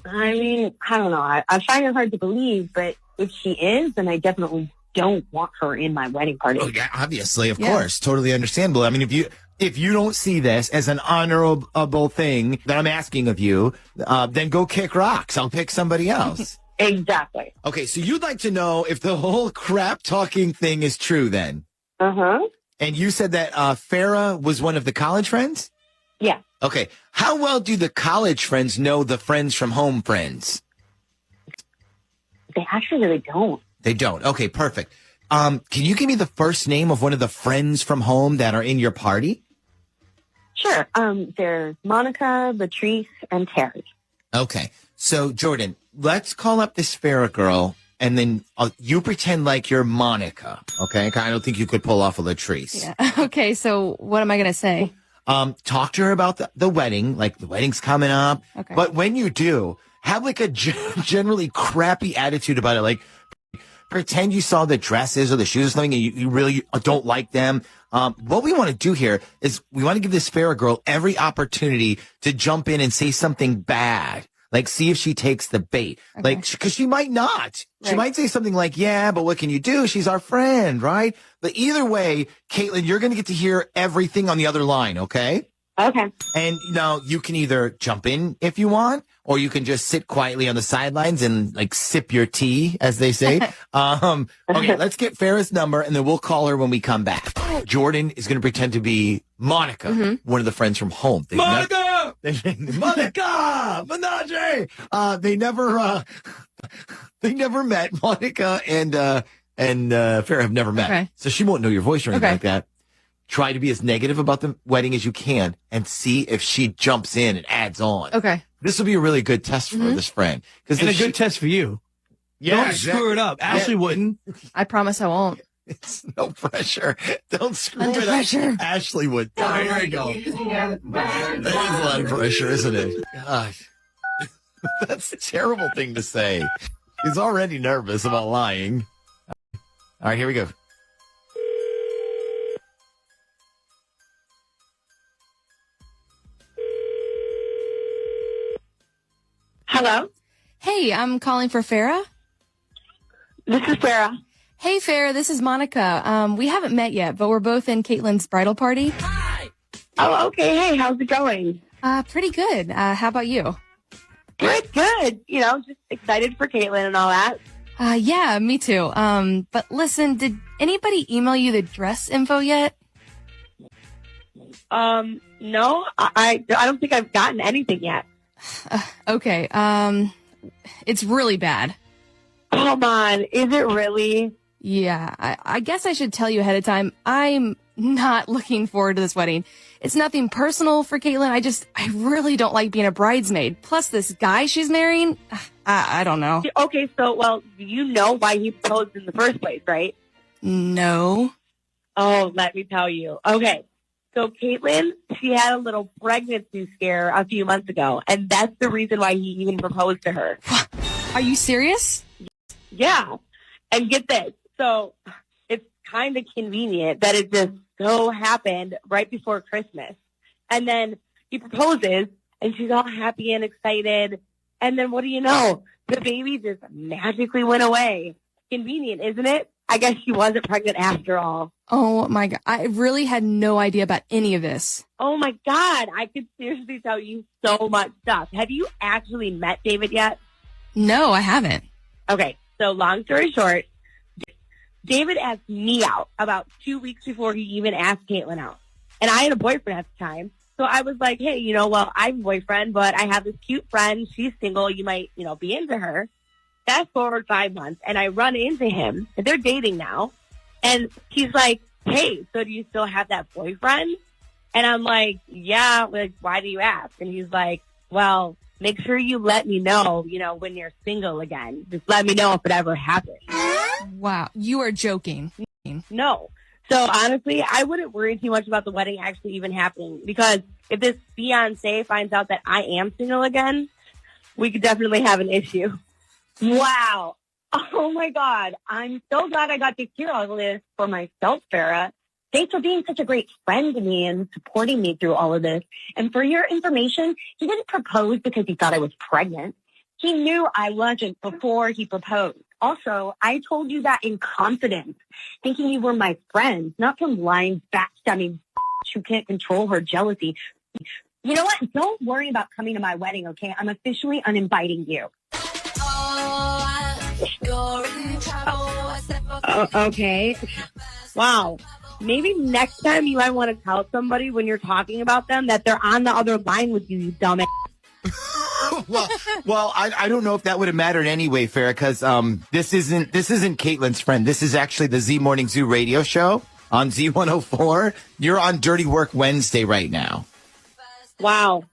I mean, I don't know. I find it hard to believe, but if she is, then I definitely don't want her in my wedding party. Oh, yeah, obviously, of course. Totally understandable. I mean, if you don't see this as an honorable thing that I'm asking of you, then go kick rocks. I'll pick somebody else. Exactly. Okay, so you'd like to know if the whole crap talking thing is true then? Uh-huh. And you said that Farrah was one of the college friends? Yeah. Okay. How well do the college friends know the friends from home friends? They actually really don't. They don't. Okay, perfect. Can you give me the first name of one of the friends from home that are in your party? Sure. There's Monica, Latrice, and Terry. Okay. So, Jordan, let's call up this Farrah girl, and then you pretend like you're Monica, okay? I don't think you could pull off a Latrice. Yeah. Okay, so what am I going to say? Talk to her about the wedding, like the wedding's coming up. Okay. But when you do, have like a generally crappy attitude about it. Like, pretend you saw the dresses or the shoes or something and you really don't like them. What we want to do here is we want to give this Farrah girl every opportunity to jump in and say something bad. Like, see if she takes the bait. Okay. Like, because she might not. She Right. might say something like, yeah, but what can you do? She's our friend, right? But either way, Caitlin, you're going to get to hear everything on the other line, okay? Okay. And now you can either jump in if you want, or you can just sit quietly on the sidelines and like sip your tea, as they say. Okay, let's get Farrah's number and then we'll call her when we come back. Jordan is going to pretend to be Monica, one of the friends from home. Monica! Monica! Menage! They never met. Monica and Farrah have never met. Okay. So she won't know your voice or anything Okay. like that. Try to be as negative about the wedding as you can and see if she jumps in and adds on. Okay. This will be a really good test for this friend. And a good test for you. Yeah, Don't screw it up. Ashley wouldn't. I promise I won't. It's no pressure. Don't screw Under it pressure. up. Ashley would. Oh, here we go. That is a lot of pressure, isn't it? Gosh. That's a terrible thing to say. He's already nervous about lying. All right, here we go. Hello? Hey, I'm calling for Farrah. This is Farrah. Hey, Farrah, this is Monica. We haven't met yet, but we're both in Caitlin's bridal party. Oh, okay. Hey, how's it going? Pretty good. How about you? Good. You know, just excited for Caitlin and all that. Yeah, me too. But listen, did anybody email you the dress info yet? No, I don't think I've gotten anything yet. Okay. It's really bad. Come on. Is it really? Yeah, I guess I should tell you ahead of time. I'm not looking forward to this wedding. It's nothing personal for Caitlin. I really don't like being a bridesmaid. Plus, this guy she's marrying, I don't know. Okay, so, well, you know why he proposed in the first place, right? No. Oh, let me tell you. Okay, so Caitlin, she had a little pregnancy scare a few months ago, and that's the reason why he even proposed to her. Are you serious? Yeah, and get this. So it's kind of convenient that it just so happened right before Christmas. And then he proposes, and she's all happy and excited. And then what do you know? The baby just magically went away. Convenient, isn't it? I guess she wasn't pregnant after all. Oh, my God. I really had no idea about any of this. Oh, my God. I could seriously tell you so much stuff. Have you actually met David yet? No, I haven't. Okay, so long story short, David asked me out about 2 weeks before he even asked Caitlin out. And I had a boyfriend at the time. So I was like, hey, I have a boyfriend, but I have this cute friend. She's single. You might, be into her. Fast forward 5 months, and I run into him. And they're dating now. And he's like, hey, so do you still have that boyfriend? And I'm like, yeah. Like, why do you ask? And he's like, well, make sure you let me know, when you're single again. Just let me know if it ever happens. Wow. You are joking. No. So honestly, I wouldn't worry too much about the wedding actually even happening, because if this fiance finds out that I am single again, we could definitely have an issue. Wow. Oh my God. I'm so glad I got to hear all of this for myself, Farrah. Thanks for being such a great friend to me and supporting me through all of this. And for your information, he didn't propose because he thought I was pregnant. He knew I wasn't before he proposed. Also, I told you that in confidence, thinking you were my friend, not some lying, backstabbing who can't control her jealousy. You know what? Don't worry about coming to my wedding, okay? I'm officially uninviting you. Okay. Wow. Maybe next time you might want to tell somebody when you're talking about them that they're on the other line with you, you dumbass. well, I don't know if that would have mattered anyway, Farrah, because this isn't Caitlin's friend. This is actually the Z Morning Zoo radio show on Z104. You're on Dirty Work Wednesday right now. Wow.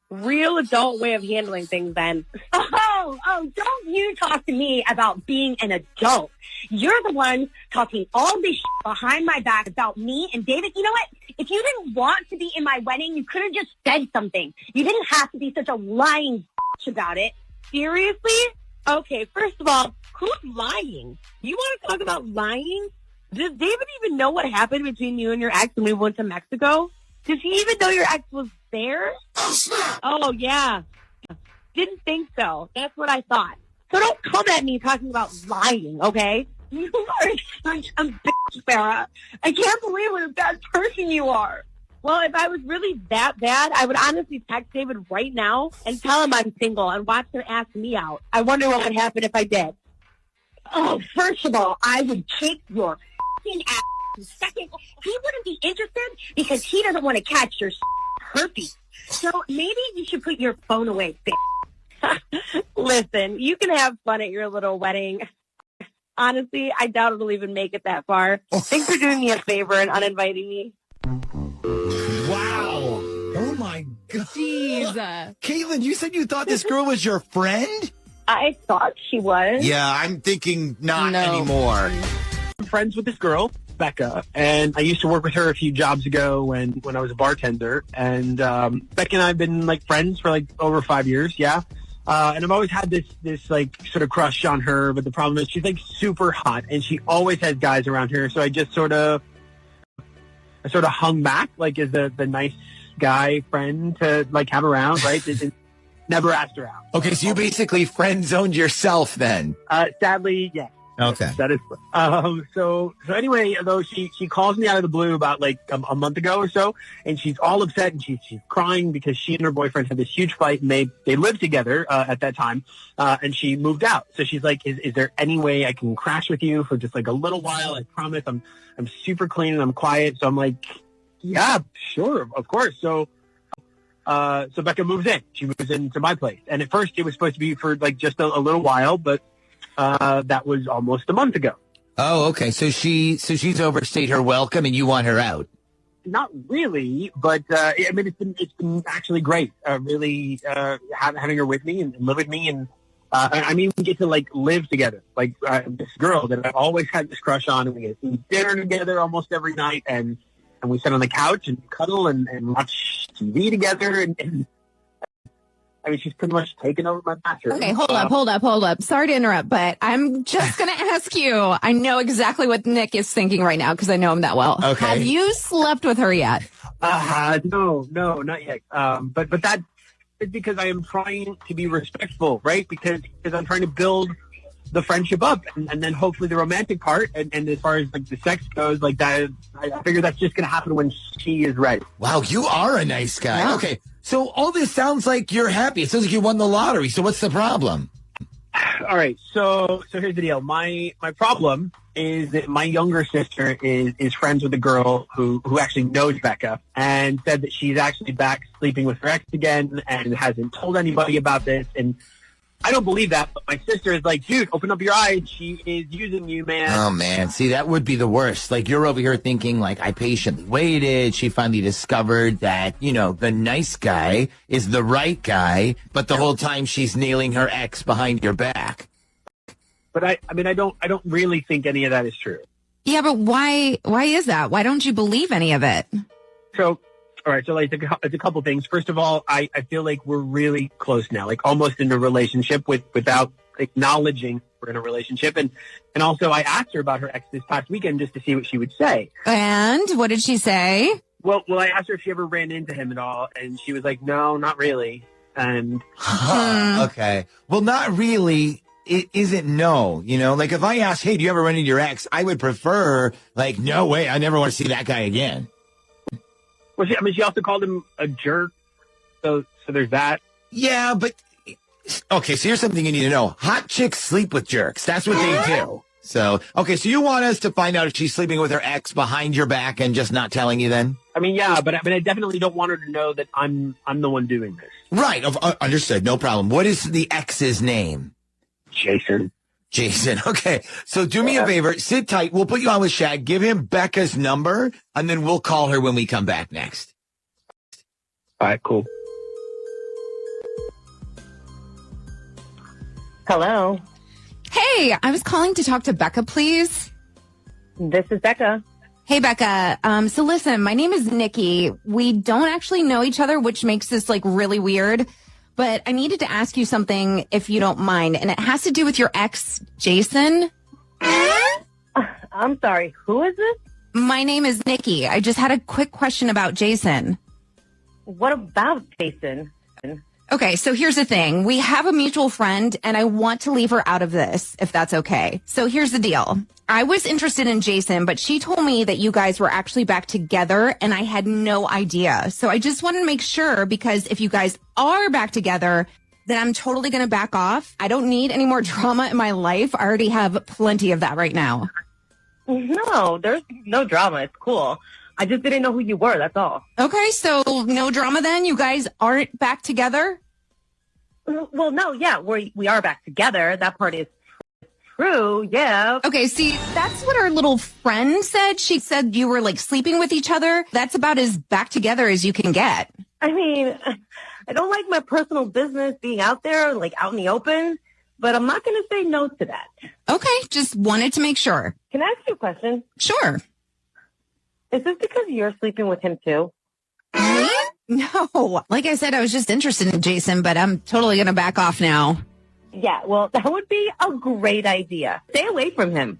Real adult way of handling things, then. Oh, don't you talk to me about being an adult. You're the one talking all this shit behind my back about me and David. You know what? If you didn't want to be in my wedding, you could have just said something. You didn't have to be such a lying about it. Seriously? Okay, first of all, who's lying? You want to talk about lying? Does David even know what happened between you and your ex when we went to Mexico? Does he even know your ex was there? Oh, yeah. Didn't think so. That's what I thought. So don't come at me talking about lying, okay? You are such a bitch, Farrah. I can't believe what a bad person you are. Well, if I was really that bad, I would honestly text David right now and tell him I'm single and watch him ask me out. I wonder what would happen if I did. Oh, first of all, I would kick your f***ing ass. Second, he wouldn't be interested because he doesn't want to catch your herpes. So maybe you should put your phone away, bitch. Listen, you can have fun at your little wedding. Honestly, I doubt it'll even make it that far. Thanks for doing me a favor and uninviting me. Wow. Oh, my God. Jeez. Caitlin, you said you thought this girl was your friend? I thought she was. Yeah, I'm thinking not anymore. I'm friends with this girl, Becca, and I used to work with her a few jobs ago when I was a bartender. And Becca and I have been like friends for like over 5 years, yeah. And I've always had this like sort of crush on her, but the problem is she's like super hot and she always has guys around her. So I just sort of hung back, like as the nice guy friend to like have around, right? Never asked her out. Okay, so you basically friend zoned yourself then. Sadly, yes. Okay. That is. So anyway, though she calls me out of the blue about like a month ago or so, and she's all upset and she's crying because she and her boyfriend had this huge fight, and they lived together at that time, and she moved out. So she's like, is there any way I can crash with you for just like a little while? I promise. I'm super clean and I'm quiet. So I'm like, yeah, sure, of course. So Becca moves in. She moves into my place, and at first it was supposed to be for like just a little while, but that was almost a month ago. Oh, okay. So she's overstayed her welcome, and you want her out? Not really, but I mean, it's been actually great. Really having her with me and live with me, and I mean, we get to like live together. Like this girl that I've always had this crush on, and we get to eat dinner together almost every night, and we sit on the couch and cuddle and watch TV together, and I mean, she's pretty much taken over my bathroom. Okay, hold up. Sorry to interrupt, but I'm just going to ask you. I know exactly what Nick is thinking right now because I know him that well. Okay. Have you slept with her yet? No, not yet. But that is because I am trying to be respectful, right? Because I'm trying to build the friendship up, and then hopefully the romantic part, and as far as like the sex goes, like that, I figure that's just going to happen when she is ready. Wow, you are a nice guy. Yeah. Okay. So all this sounds like you're happy. It sounds like you won the lottery. So what's the problem? All right. So here's the deal. My problem is that my younger sister is friends with a girl who actually knows Becca and said that she's actually back sleeping with her ex again and hasn't told anybody about this. And I don't believe that, but my sister is like, dude, open up your eyes. She is using you, man. Oh, man. See, that would be the worst. Like, you're over here thinking, like, I patiently waited. She finally discovered that, you know, the nice guy is the right guy, but the whole time she's nailing her ex behind your back. But I mean, I don't really think any of that is true. Yeah, but why is that? Why don't you believe any of it? So, all right. So like, it's a couple things. First of all, I feel like we're really close now, like almost in a relationship without acknowledging we're in a relationship. And also I asked her about her ex this past weekend just to see what she would say. And what did she say? Well, I asked her if she ever ran into him at all. And she was like, no, not really. And Okay. Well, not really. It isn't no, you know, like if I asked, hey, do you ever run into your ex? I would prefer like, no way. I never want to see that guy again. Well, she also called him a jerk. So there's that. Yeah, but okay. So here's something you need to know. Hot chicks sleep with jerks. That's what they do. So, okay. So you want us to find out if she's sleeping with her ex behind your back and just not telling you then? I mean, yeah, but I definitely don't want her to know that I'm the one doing this. Right. Understood. No problem. What is the ex's name? Jason. Okay. So do me a favor. Sit tight. We'll put you on with Shag. Give him Becca's number, and then we'll call her when we come back next. All right, cool. Hello. Hey, I was calling to talk to Becca, please. This is Becca. Hey, Becca. So listen, my name is Nikki. We don't actually know each other, which makes this like really weird. But I needed to ask you something, if you don't mind, and it has to do with your ex, Jason. I'm sorry, who is this? My name is Nikki. I just had a quick question about Jason. What about Jason? Okay, so here's the thing. We have a mutual friend, and I want to leave her out of this, if that's okay. So here's the deal. I was interested in Jason, but she told me that you guys were actually back together, and I had no idea. So I just wanted to make sure, because if you guys are back together, then I'm totally going to back off. I don't need any more drama in my life. I already have plenty of that right now. No, there's no drama. It's cool. I just didn't know who you were. That's all. Okay, so no drama then? You guys aren't back together? Well, no, yeah, we are back together. That part is true, yeah. Okay, see, that's what our little friend said. She said you were like sleeping with each other. That's about as back together as you can get. I mean, I don't like my personal business being out there, like out in the open, but I'm not going to say no to that. Okay, just wanted to make sure. Can I ask you a question? Sure. Is this because you're sleeping with him too? Me? No. Like I said, I was just interested in Jason, but I'm totally going to back off now. Yeah, well, that would be a great idea. Stay away from him,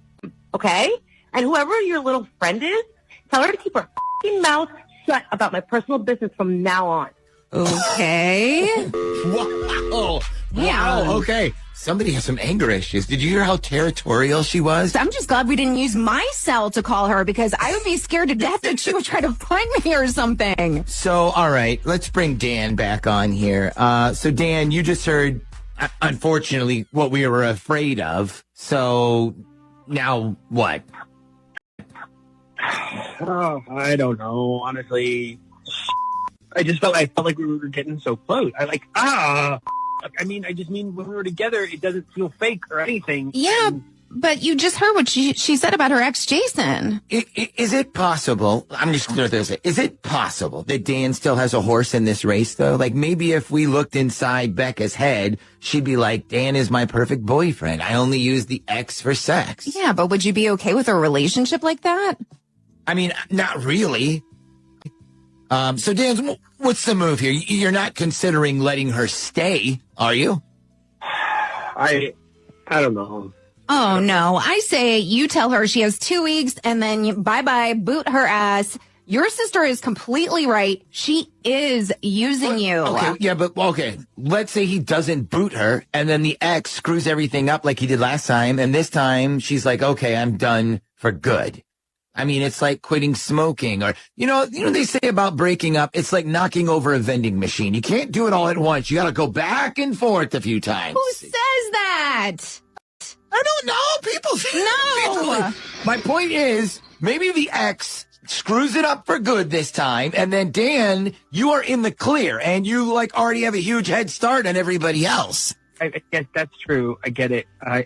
okay? And whoever your little friend is, tell her to keep her f***ing mouth shut about my personal business from now on. Okay. Wow. Yeah. Okay. Somebody has some anger issues. Did you hear how territorial she was? I'm just glad we didn't use my cell to call her because I would be scared to death that she would try to find me or something. So, all right, let's bring Dan back on here. So, Dan, you just heard, unfortunately, what we were afraid of. So, now what? Oh, I don't know. Honestly, I felt like we were getting so close. I mean, when we were together, it doesn't feel fake or anything. Yeah, but you just heard what she said about her ex, Jason. Is it possible? I'm just going to throw this. Is it possible that Dan still has a horse in this race, though? Like, maybe if we looked inside Becca's head, she'd be like, Dan is my perfect boyfriend. I only use the X for sex. Yeah, but would you be okay with a relationship like that? I mean, not really. So, Dan, what's the move here? You're not considering letting her stay, are you? I don't know. Oh, no. I say you tell her she has 2 weeks and then bye-bye, boot her ass. Your sister is completely right. She is using you. Okay. Let's say he doesn't boot her and then the ex screws everything up like he did last time. And this time she's like, okay, I'm done for good. I mean, it's like quitting smoking or, you know, they say about breaking up, it's like knocking over a vending machine. You can't do it all at once. You got to go back and forth a few times. Who says that? I don't know. People. My point is, maybe the ex screws it up for good this time. And then, Dan, you are in the clear and you like already have a huge head start on everybody else. I guess that's true. I get it. I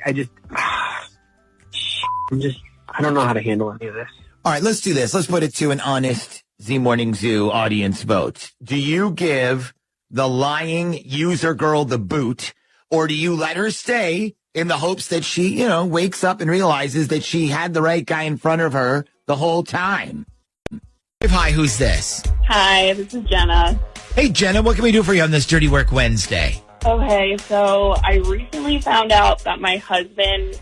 don't know how to handle any of this. All right, let's do this. Let's put it to an honest Z Morning Zoo audience vote. Do you give the lying user girl the boot, or do you let her stay in the hopes that she, wakes up and realizes that she had the right guy in front of her the whole time? Hi, who's this? Hi, this is Jenna. Hey, Jenna, what can we do for you on this Dirty Work Wednesday? Okay, so I recently found out that my husband,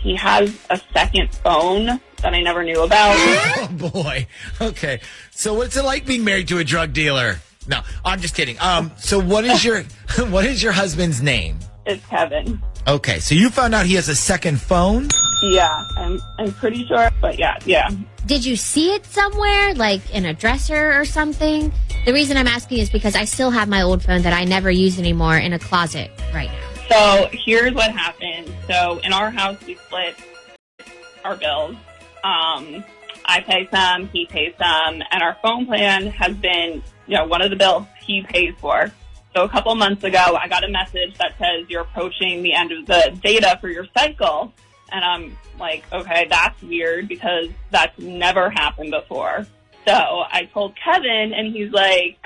he has a second phone that I never knew about. Oh, boy. Okay. So what's it like being married to a drug dealer? No, I'm just kidding. So what is your husband's name? It's Kevin. Okay, so you found out he has a second phone? Yeah, I'm pretty sure, but yeah. Did you see it somewhere, like in a dresser or something? The reason I'm asking is because I still have my old phone that I never use anymore in a closet right now. So here's what happened. So in our house, we split our bills. I pay some, he pays some, and our phone plan has been, one of the bills he pays for. So a couple months ago, I got a message that says you're approaching the end of the data for your cycle. And I'm like, okay, that's weird because that's never happened before. So I told Kevin and he's like,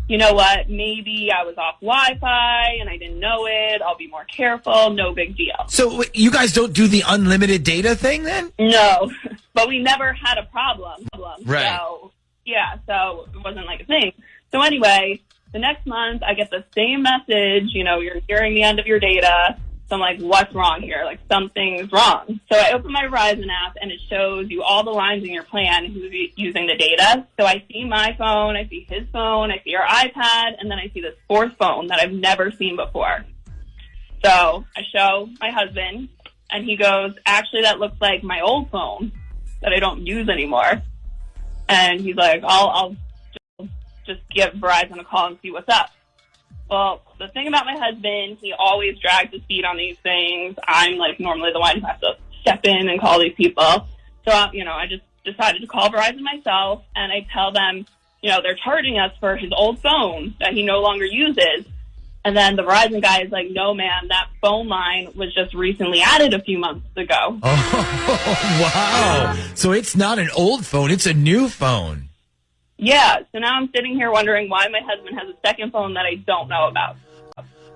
you know what, maybe I was off Wi-Fi and I didn't know it. I'll be more careful. No big deal. So you guys don't do the unlimited data thing then? No, but we never had a problem. Right. So, so it wasn't like a thing. So anyway, the next month I get the same message, you're nearing the end of your data. So I'm like, what's wrong here? Like, something's wrong. So I open my Verizon app, and it shows you all the lines in your plan, who's using the data. So I see my phone, I see his phone, I see our iPad, and then I see this fourth phone that I've never seen before. So I show my husband, and he goes, actually, that looks like my old phone that I don't use anymore. And he's like, I'll just give Verizon a call and see what's up. Well, the thing about my husband, he always drags his feet on these things. I'm like normally the one who has to step in and call these people. So, I just decided to call Verizon myself and I tell them, they're charging us for his old phone that he no longer uses. And then the Verizon guy is like, no, man, that phone line was just recently added a few months ago. Oh, wow. So it's not an old phone, it's a new phone. Yeah, so now I'm sitting here wondering why my husband has a second phone that I don't know about.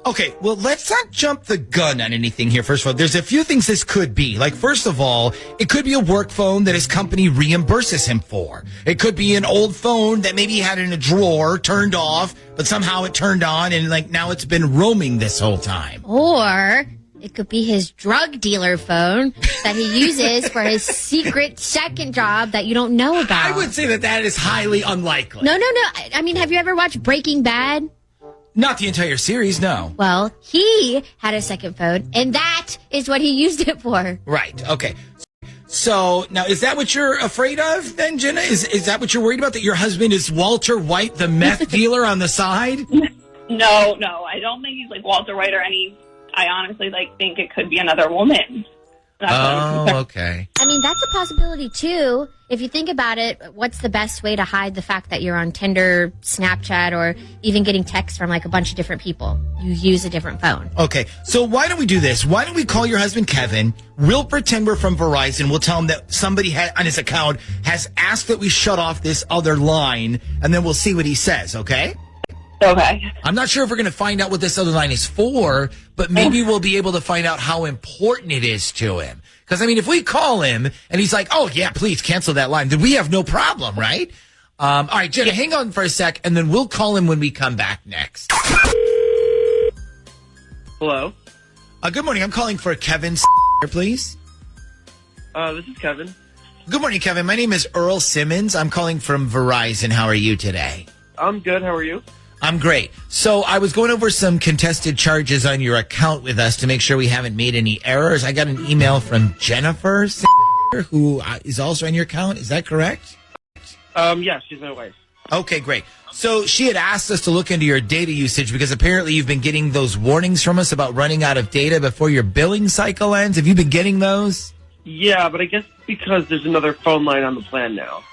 Okay, well, let's not jump the gun on anything here. First of all, there's a few things this could be. Like, first of all, it could be a work phone that his company reimburses him for. It could be an old phone that maybe he had in a drawer, turned off, but somehow it turned on, and, now it's been roaming this whole time. Or it could be his drug dealer phone that he uses for his secret second job that you don't know about. I would say that is highly unlikely. No. I mean, have you ever watched Breaking Bad? Not the entire series, no. Well, he had a second phone, and that is what he used it for. Right. Okay. So now, is that what you're afraid of then, Jenna? Is that what you're worried about? That your husband is Walter White, the meth dealer on the side? No, I don't think he's like Walter White or any. I honestly think it could be another woman. Okay. I mean, that's a possibility too. If you think about it, what's the best way to hide the fact that you're on Tinder, Snapchat, or even getting texts from like a bunch of different people? You use a different phone. Okay, so why don't we do this? Why don't we call your husband Kevin? We'll pretend we're from Verizon. We'll tell him that somebody on his account has asked that we shut off this other line, and then we'll see what he says, okay? Okay. I'm not sure if we're going to find out what this other line is for, but maybe we'll be able to find out how important it is to him. Because, I mean, if we call him and he's like, oh, yeah, please cancel that line, then we have no problem, right? All right, Jenna, hang on for a sec, and then we'll call him when we come back next. Hello? Good morning. I'm calling for Kevin, please. This is Kevin. Good morning, Kevin. My name is Earl Simmons. I'm calling from Verizon. How are you today? I'm good. How are you? I'm great. So I was going over some contested charges on your account with us to make sure we haven't made any errors. I got an email from Jennifer, who is also on your account. Is that correct? Yeah, she's my wife. Okay, great. So she had asked us to look into your data usage because apparently you've been getting those warnings from us about running out of data before your billing cycle ends. Have you been getting those? Yeah, but I guess because there's another phone line on the plan now.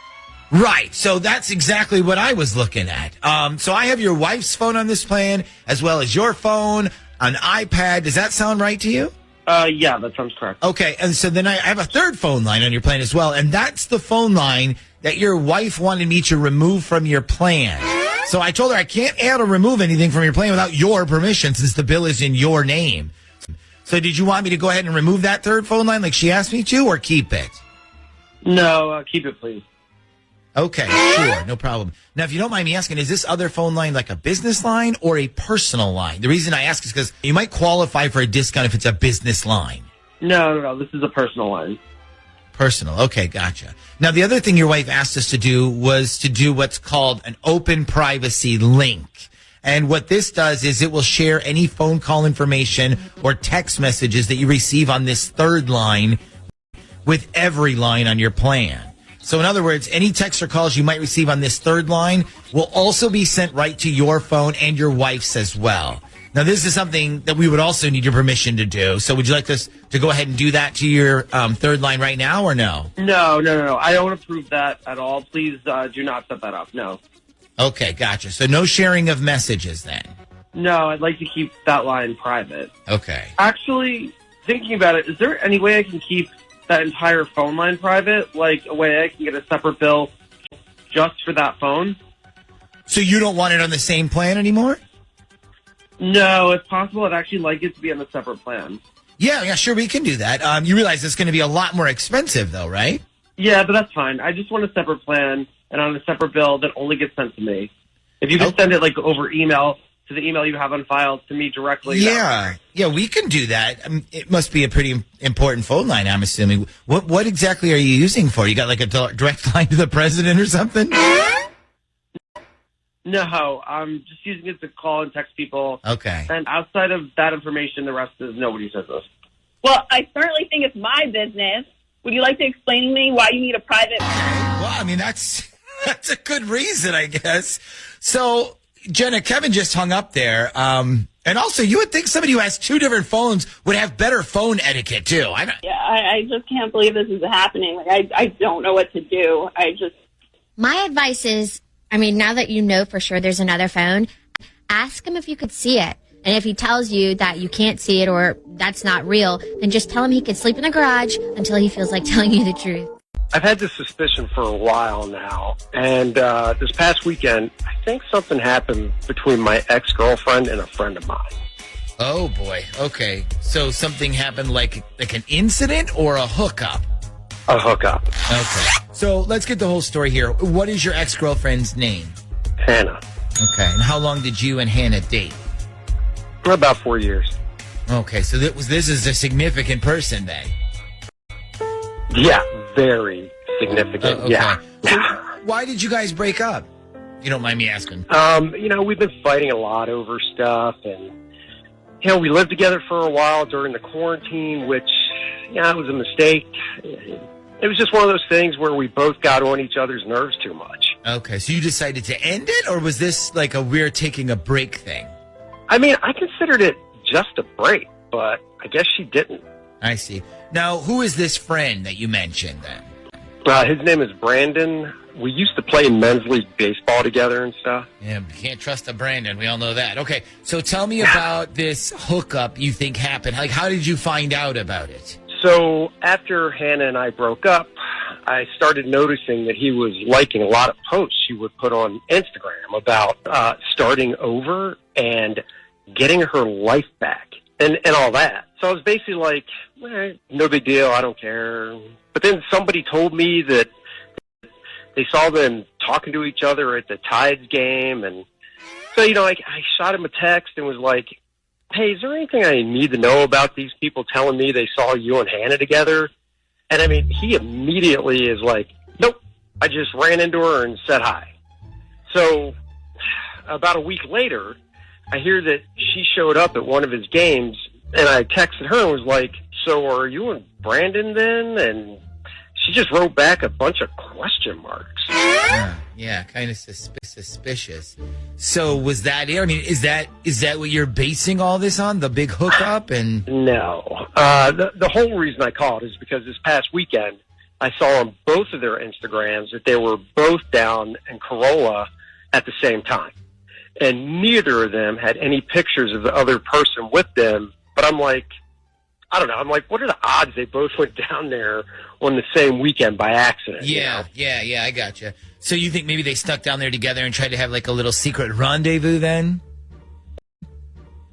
Right. So that's exactly what I was looking at. So I have your wife's phone on this plan, as well as your phone, an iPad. Does that sound right to you? Yeah, that sounds correct. Okay. And so then I have a third phone line on your plan as well. And that's the phone line that your wife wanted me to remove from your plan. So I told her I can't add or remove anything from your plan without your permission since the bill is in your name. So did you want me to go ahead and remove that third phone line like she asked me to, or keep it? No, keep it, please. Okay, sure, no problem. Now, if you don't mind me asking, is this other phone line like a business line or a personal line? The reason I ask is because you might qualify for a discount if it's a business line. No, this is a personal line. Personal, okay, gotcha. Now, the other thing your wife asked us to do was to do what's called an open privacy link. And what this does is it will share any phone call information or text messages that you receive on this third line with every line on your plan. So in other words, any texts or calls you might receive on this third line will also be sent right to your phone and your wife's as well. Now, this is something that we would also need your permission to do. So would you like us to go ahead and do that to your third line right now or no? No. I don't approve that at all. Please do not set that up. No. Okay, gotcha. So no sharing of messages then? No, I'd like to keep that line private. Okay. Actually, thinking about it, is there any way I can keep that entire phone line private? Like a way I can get a separate bill just for that phone? So you don't want it on the same plan anymore? No, if possible, I'd actually like it to be on a separate plan. Yeah, sure, we can do that. You realize it's going to be a lot more expensive, though, right? Yeah, but that's fine. I just want a separate plan and on a separate bill that only gets sent to me. If you could send it like over email to the email you have on file to me directly. Yeah, we can do that. It must be a pretty important phone line, I'm assuming. What exactly are you using for? You got like a direct line to the president or something? No, I'm just using it to call and text people. Okay. And outside of that information, the rest is nobody's business. Well, I certainly think it's my business. Would you like to explain to me why you need a private? Well, I mean, that's a good reason, I guess. So, Jenna, Kevin just hung up there. And also, you would think somebody who has two different phones would have better phone etiquette, too. I just can't believe this is happening. Like, I don't know what to do. My advice is, now that you know for sure there's another phone, ask him if you could see it. And if he tells you that you can't see it or that's not real, then just tell him he could sleep in the garage until he feels like telling you the truth. I've had this suspicion for a while now, and this past weekend, I think something happened between my ex-girlfriend and a friend of mine. Oh, boy. Okay. So something happened like an incident or a hookup? A hookup. Okay. So let's get the whole story here. What is your ex-girlfriend's name? Hannah. Okay. And how long did you and Hannah date? For about 4 years. Okay. So this is a significant person then? Yeah. Very significant. Okay. Yeah. So why did you guys break up? You don't mind me asking. We've been fighting a lot over stuff, and we lived together for a while during the quarantine, which it was a mistake. It was just one of those things where we both got on each other's nerves too much. Okay, so you decided to end it, or was this like a we're taking a break thing? I mean, I considered it just a break, but I guess she didn't. I see. Now, who is this friend that you mentioned then? His name is Brandon. We used to play men's league baseball together and stuff. Yeah, you can't trust a Brandon. We all know that. Okay, so tell me about this hookup you think happened. Like, how did you find out about it? So after Hannah and I broke up, I started noticing that he was liking a lot of posts she would put on Instagram about starting over and getting her life back and all that. So I was basically like, no big deal, I don't care. But then somebody told me that they saw them talking to each other at the Tides game. And so, I shot him a text and was like, hey, is there anything I need to know about these people telling me they saw you and Hannah together? And I mean, he immediately is like, nope, I just ran into her and said hi. So about a week later, I hear that she showed up at one of his games, and I texted her and was like, so are you and Brandon then? And she just wrote back a bunch of question marks. Yeah, kind of suspicious. So was that it? I mean, is that what you're basing all this on? The big hookup? And no, the whole reason I called is because this past weekend I saw on both of their Instagrams that they were both down in Corolla at the same time, and neither of them had any pictures of the other person with them. But I'm like, I don't know. I'm like, what are the odds they both went down there on the same weekend by accident? Yeah, I gotcha. So you think maybe they stuck down there together and tried to have like a little secret rendezvous then?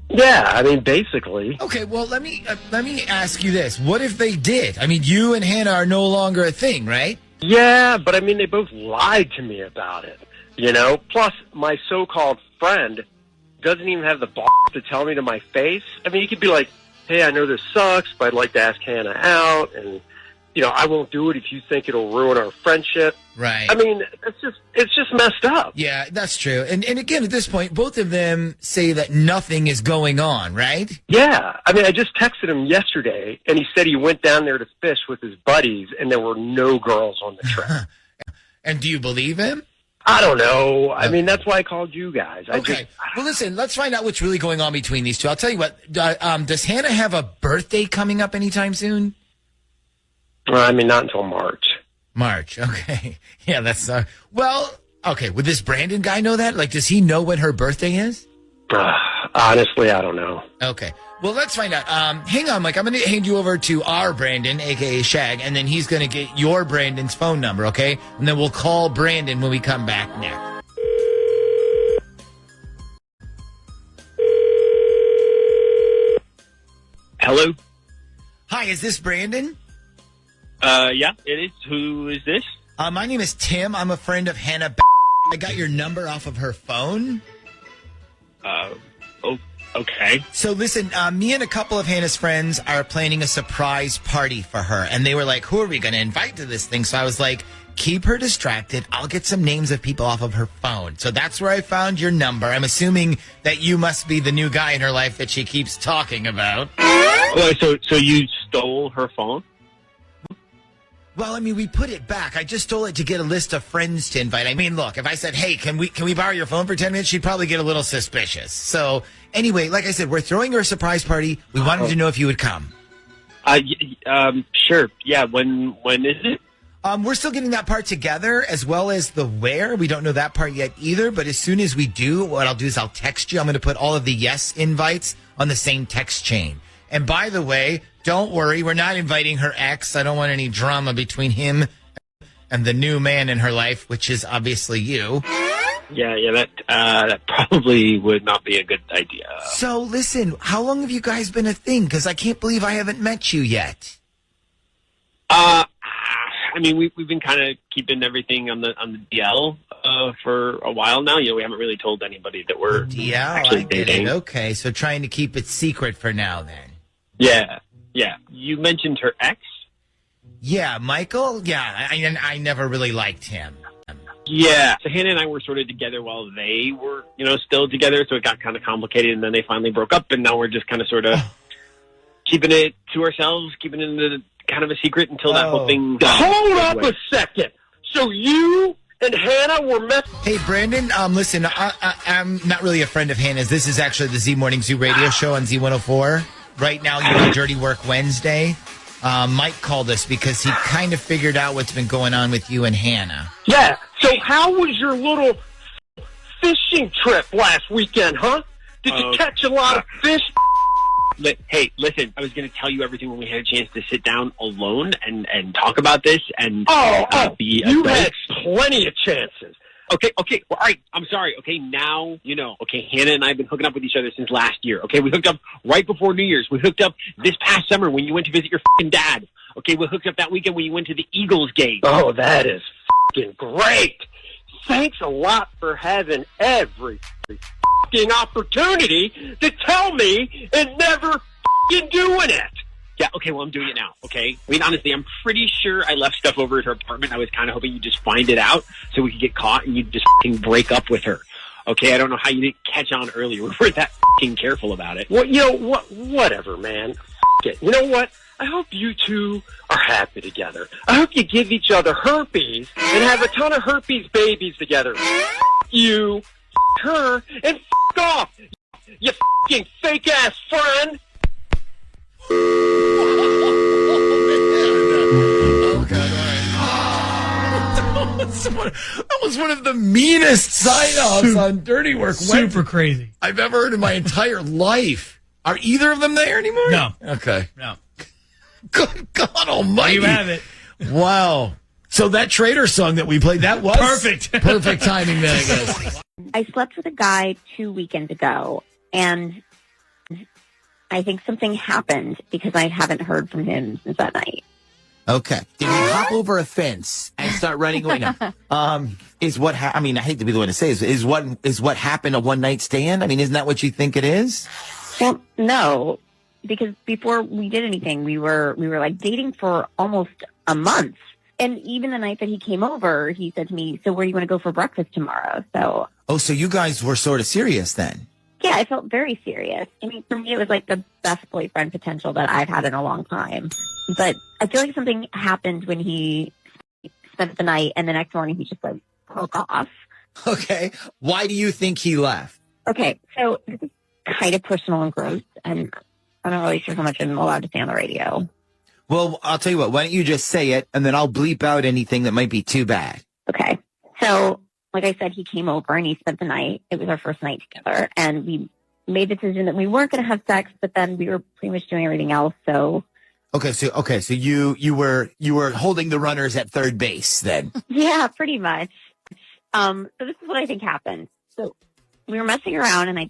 Yeah, I mean, basically. Okay, well, let me ask you this. What if they did? I mean, you and Hannah are no longer a thing, right? Yeah, but I mean, they both lied to me about it, Plus, my so-called friend doesn't even have the balls to tell me to my face. I mean, he could be like, hey, I know this sucks, but I'd like to ask Hannah out, and, I won't do it if you think it'll ruin our friendship. Right. I mean, it's just messed up. Yeah, that's true. And again, at this point, both of them say that nothing is going on, right? Yeah. I mean, I just texted him yesterday, and he said he went down there to fish with his buddies, and there were no girls on the trip. And do you believe him? I don't know. I mean, that's why I called you guys. Okay. Well, listen, let's find out what's really going on between these two. I'll tell you what, does Hannah have a birthday coming up anytime soon? I mean, not until March. March, okay. Yeah, that's, okay. Would this Brandon guy know that? Like, does he know when her birthday is? Honestly, I don't know. Okay. Well, let's find out. Hang on, Mike. I'm going to hand you over to our Brandon, a.k.a. Shag, and then he's going to get your Brandon's phone number, okay? And then we'll call Brandon when we come back next. Hello? Hi, is this Brandon? Yeah, it is. Who is this? My name is Tim. I'm a friend of Hannah. I got your number off of her phone. Okay. So listen, me and a couple of Hannah's friends are planning a surprise party for her. And they were like, who are we going to invite to this thing? So I was like, keep her distracted. I'll get some names of people off of her phone. So that's where I found your number. I'm assuming that you must be the new guy in her life that she keeps talking about. Oh, so you stole her phone? Well, I mean, we put it back. I just stole it to get a list of friends to invite. I mean, look, if I said, hey, can we borrow your phone for 10 minutes? She'd probably get a little suspicious. So anyway, like I said, we're throwing her a surprise party. We wanted to know if you would come. Sure. Yeah. When is it? We're still getting that part together as well as the where. We don't know that part yet either. But as soon as we do, what I'll do is I'll text you. I'm going to put all of the yes invites on the same text chain. And by the way, don't worry, we're not inviting her ex. I don't want any drama between him and the new man in her life, which is obviously you. Yeah, that probably would not be a good idea. So listen, how long have you guys been a thing? Because I can't believe I haven't met you yet. I mean, we've been kind of keeping everything on the DL for a while now. We haven't really told anybody that we're actually dating. Okay, so trying to keep it secret for now then. Yeah. You mentioned her ex? Yeah, Michael? Yeah, I never really liked him. Yeah. So Hannah and I were sort of together while they were, still together. So it got kind of complicated, and then they finally broke up, and now we're just kind of sort of keeping it to ourselves, keeping it in the kind of a secret until that whole thing. Hold up a second. So you and Hannah were Hey, Brandon, listen, I'm not really a friend of Hannah's. This is actually the Z Morning Zoo radio show on Z104. Right now, you're on Dirty Work Wednesday. Mike called us because he kind of figured out what's been going on with you and Hannah. Yeah. So how was your little fishing trip last weekend, huh? Did you catch a lot of fish? Hey, listen, I was going to tell you everything when we had a chance to sit down alone and talk about this and be you adults. had plenty of chances. Okay, well, all right, I'm sorry. Okay, now you know. Okay, Hannah and I have been hooking up with each other since last year. Okay, we hooked up right before New Year's. We hooked up this past summer when you went to visit your fucking dad. Okay, we hooked up that weekend when you went to the Eagles game. Oh, that is fucking great. Thanks a lot for having every fucking opportunity to tell me and never fucking doing it. Yeah, okay, well, I'm doing it now, okay? I mean, honestly, I'm pretty sure I left stuff over at her apartment. I was kind of hoping you'd just find it out so we could get caught and you'd just fucking break up with her. Okay, I don't know how you didn't catch on earlier. We weren't that fucking careful about it. Well, whatever, man. It. You know what? I hope you two are happy together. I hope you give each other herpes and have a ton of herpes babies together. You, her, and off. You fucking fake-ass friend. That was one of the meanest sign-offs on Dirty Work Wednesday Super crazy I've ever heard in my entire life. Are either of them there anymore? No. Okay. No. Good God Almighty! You have it. Wow. So that Trader song that we played, that was perfect timing. Then I guess. I slept with a guy 2 weekends ago, and I think something happened because I haven't heard from him since that night. Okay. Did he hop over a fence and start running away? No. Is what I mean, I hate to be the one to say, is what happened a one night stand? I mean, isn't that what you think it is? Well, no, because before we did anything, we were like dating for almost a month. And even the night that he came over, he said to me, "So where do you want to go for breakfast tomorrow?" So. Oh, so you guys were sort of serious then? Yeah, I felt very serious. I mean, for me, it was like the best boyfriend potential that I've had in a long time. But I feel like something happened when he spent the night, and the next morning he just like broke off. Okay. Why do you think he left? Okay, so this is kind of personal and gross, and I'm not really sure how much I'm allowed to say on the radio. Well, I'll tell you what. Why don't you just say it, and then I'll bleep out anything that might be too bad. Okay. So, like I said, he came over and he spent the night. It was our first night together, and we made the decision that we weren't going to have sex, but then we were pretty much doing everything else. So. Okay. So you were holding the runners at third base then. Yeah, pretty much. So this is what I think happened. So we were messing around, and I,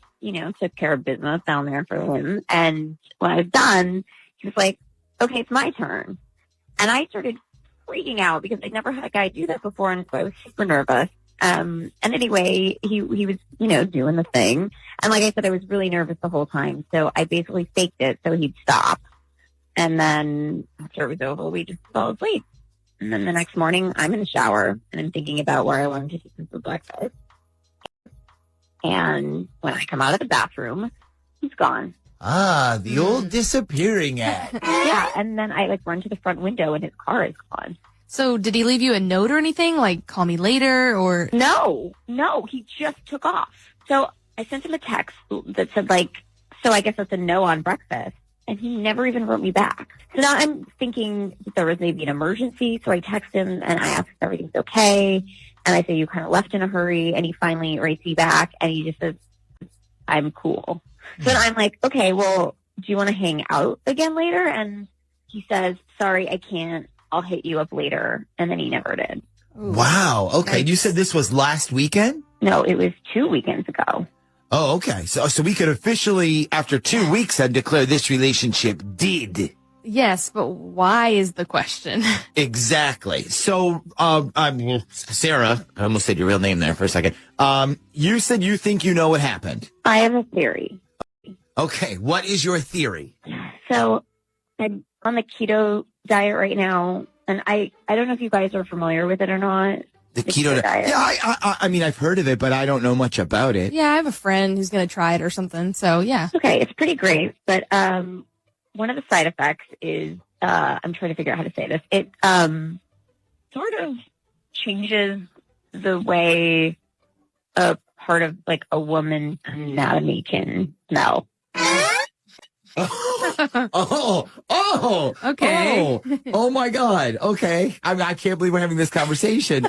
took care of business down there for him. And when I was done, he was like, "Okay, it's my turn." And I started freaking out because I'd never had a guy do that before, and so I was super nervous. And anyway, he was, doing the thing. And like I said, I was really nervous the whole time. So I basically faked it so he'd stop. And then after it was over, we just fell asleep. And then the next morning, I'm in the shower and I'm thinking about where I wanted to take him for breakfast. And when I come out of the bathroom, he's gone. Ah, the old disappearing act. Yeah, and then I run to the front window and his car is gone. So did he leave you a note or anything? Like, call me later or? No, he just took off. So I sent him a text that said so I guess that's a no on breakfast. And he never even wrote me back. So now I'm thinking that there was maybe an emergency. So I text him and I ask if everything's okay. And I say, "You kind of left in a hurry." And he finally writes me back and he just says, "I'm cool." So then I'm like, "Okay, well, do you want to hang out again later?" And he says, "Sorry, I can't. I'll hit you up later." And then he never did. Wow. Okay. You said this was last weekend? No, it was 2 weekends ago. Oh, okay. So we could officially, after 2 weeks, declare this relationship dead. Yes, but why is the question? Exactly. So, Sarah, I almost said your real name there for a second. You said you think you know what happened. I have a theory. Okay. What is your theory? So I'm on the keto diet right now. And I don't know if you guys are familiar with it or not. The keto diet. Yeah, I mean, I've heard of it, but I don't know much about it. Yeah, I have a friend who's going to try it or something. So, yeah. Okay, it's pretty great, but one of the side effects is I'm trying to figure out how to say this. It sort of changes the way a part of like a woman's anatomy can smell. Okay. Oh my God. Okay. I can't believe we're having this conversation.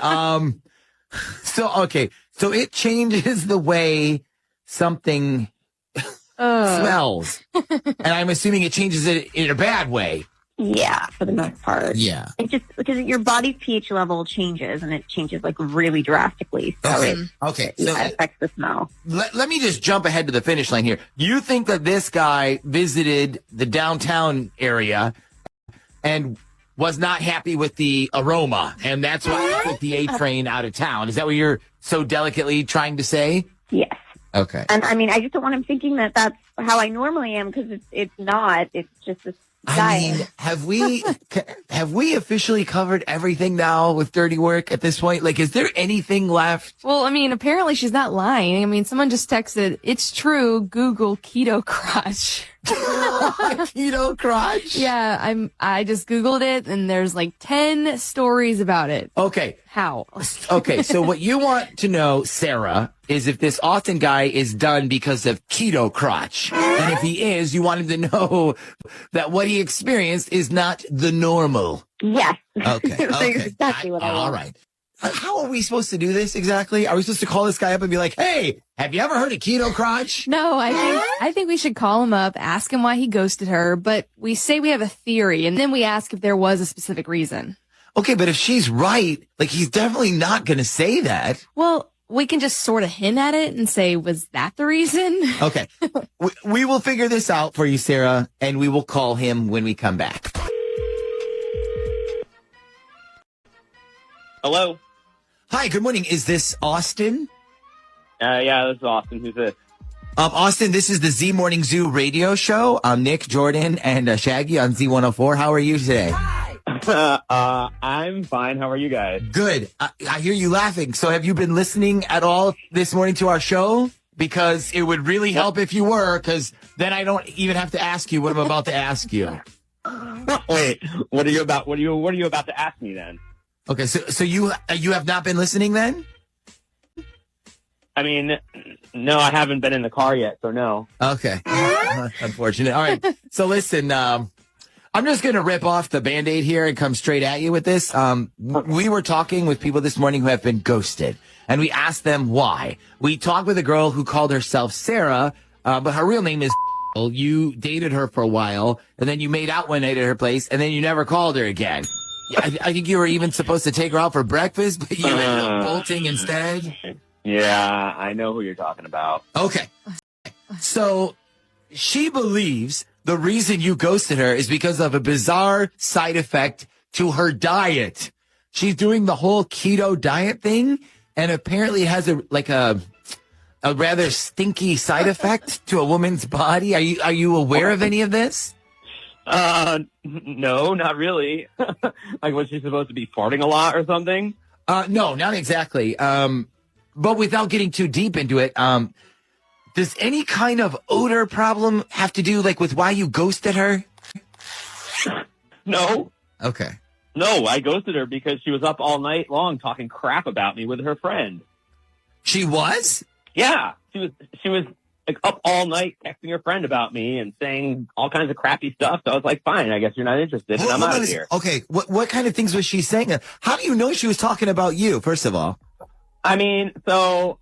So it changes the way something smells. And I'm assuming it changes it in a bad way. Yeah, for the most part. Yeah. It just because your body's pH level changes and it changes like really drastically. So it affects the smell. Let me just jump ahead to the finish line here. You think that this guy visited the downtown area and was not happy with the aroma, and that's why he took the A train out of town. Is that what you're so delicately trying to say? Yes. Okay. And I mean, I just don't want him thinking that that's how I normally am because it's not. It's just this I diet. mean, have we officially covered everything now with dirty work at this point? Like, is there anything left? Well, I mean, apparently she's not lying. I mean, someone just texted, "It's true, Google keto crotch." Keto crotch? Yeah, I just Googled it and there's like 10 stories about it. Okay. How? Okay, so what you want to know, Sarah, is if this Austin guy is done because of keto crotch. And if he is, you want him to know that what he experienced is not the normal. Yes. Okay. That's exactly what I want. All right. How are we supposed to do this exactly? Are we supposed to call this guy up and be like, "Hey, have you ever heard of keto crotch?" No, I think we should call him up, ask him why he ghosted her, but we say we have a theory and then we ask if there was a specific reason. Okay, but if she's right, like, he's definitely not going to say that. Well, we can just sort of hint at it and say, was that the reason? Okay. we will figure this out for you, Sarah, and we will call him when we come back. Hello? Hi, good morning. Is this Austin? Yeah, this is Austin. Who's this? Austin, this is the Z Morning Zoo radio show. I'm Nick, Jordan, and Shaggy on Z104. How are you today? I'm fine. How are you guys? Good. I hear you laughing. So have you been listening at all this morning to our show? Because it would really help if you were, because then I don't even have to ask you what I'm about to ask you. Wait, what are you about to ask me then? Okay, so you have not been listening then? I mean, no, I haven't been in the car yet, so no. Okay. Unfortunate. All right. So listen, I'm just going to rip off the Band-Aid here and come straight at you with this. We were talking with people this morning who have been ghosted, and we asked them why. We talked with a girl who called herself Sarah, but her real name is You dated her for a while, and then you made out one night at her place, and then you never called her again. I think you were even supposed to take her out for breakfast, but you ended up bolting instead. Yeah, I know who you're talking about. Okay. So she believes the reason you ghosted her is because of a bizarre side effect to her diet. She's doing the whole keto diet thing, and apparently it has a rather stinky side effect to a woman's body. Are you aware of any of this? No, not really. Like, was she supposed to be farting a lot or something? No, not exactly. But without getting too deep into it, does any kind of odor problem have to do, like, with why you ghosted her? No. Okay. No, I ghosted her because she was up all night long talking crap about me with her friend. She was? Yeah. She was like up all night texting her friend about me and saying all kinds of crappy stuff. So I was like, fine, I guess you're not interested, and I'm out of here. Okay, what kind of things was she saying? How do you know she was talking about you, first of all? I mean, so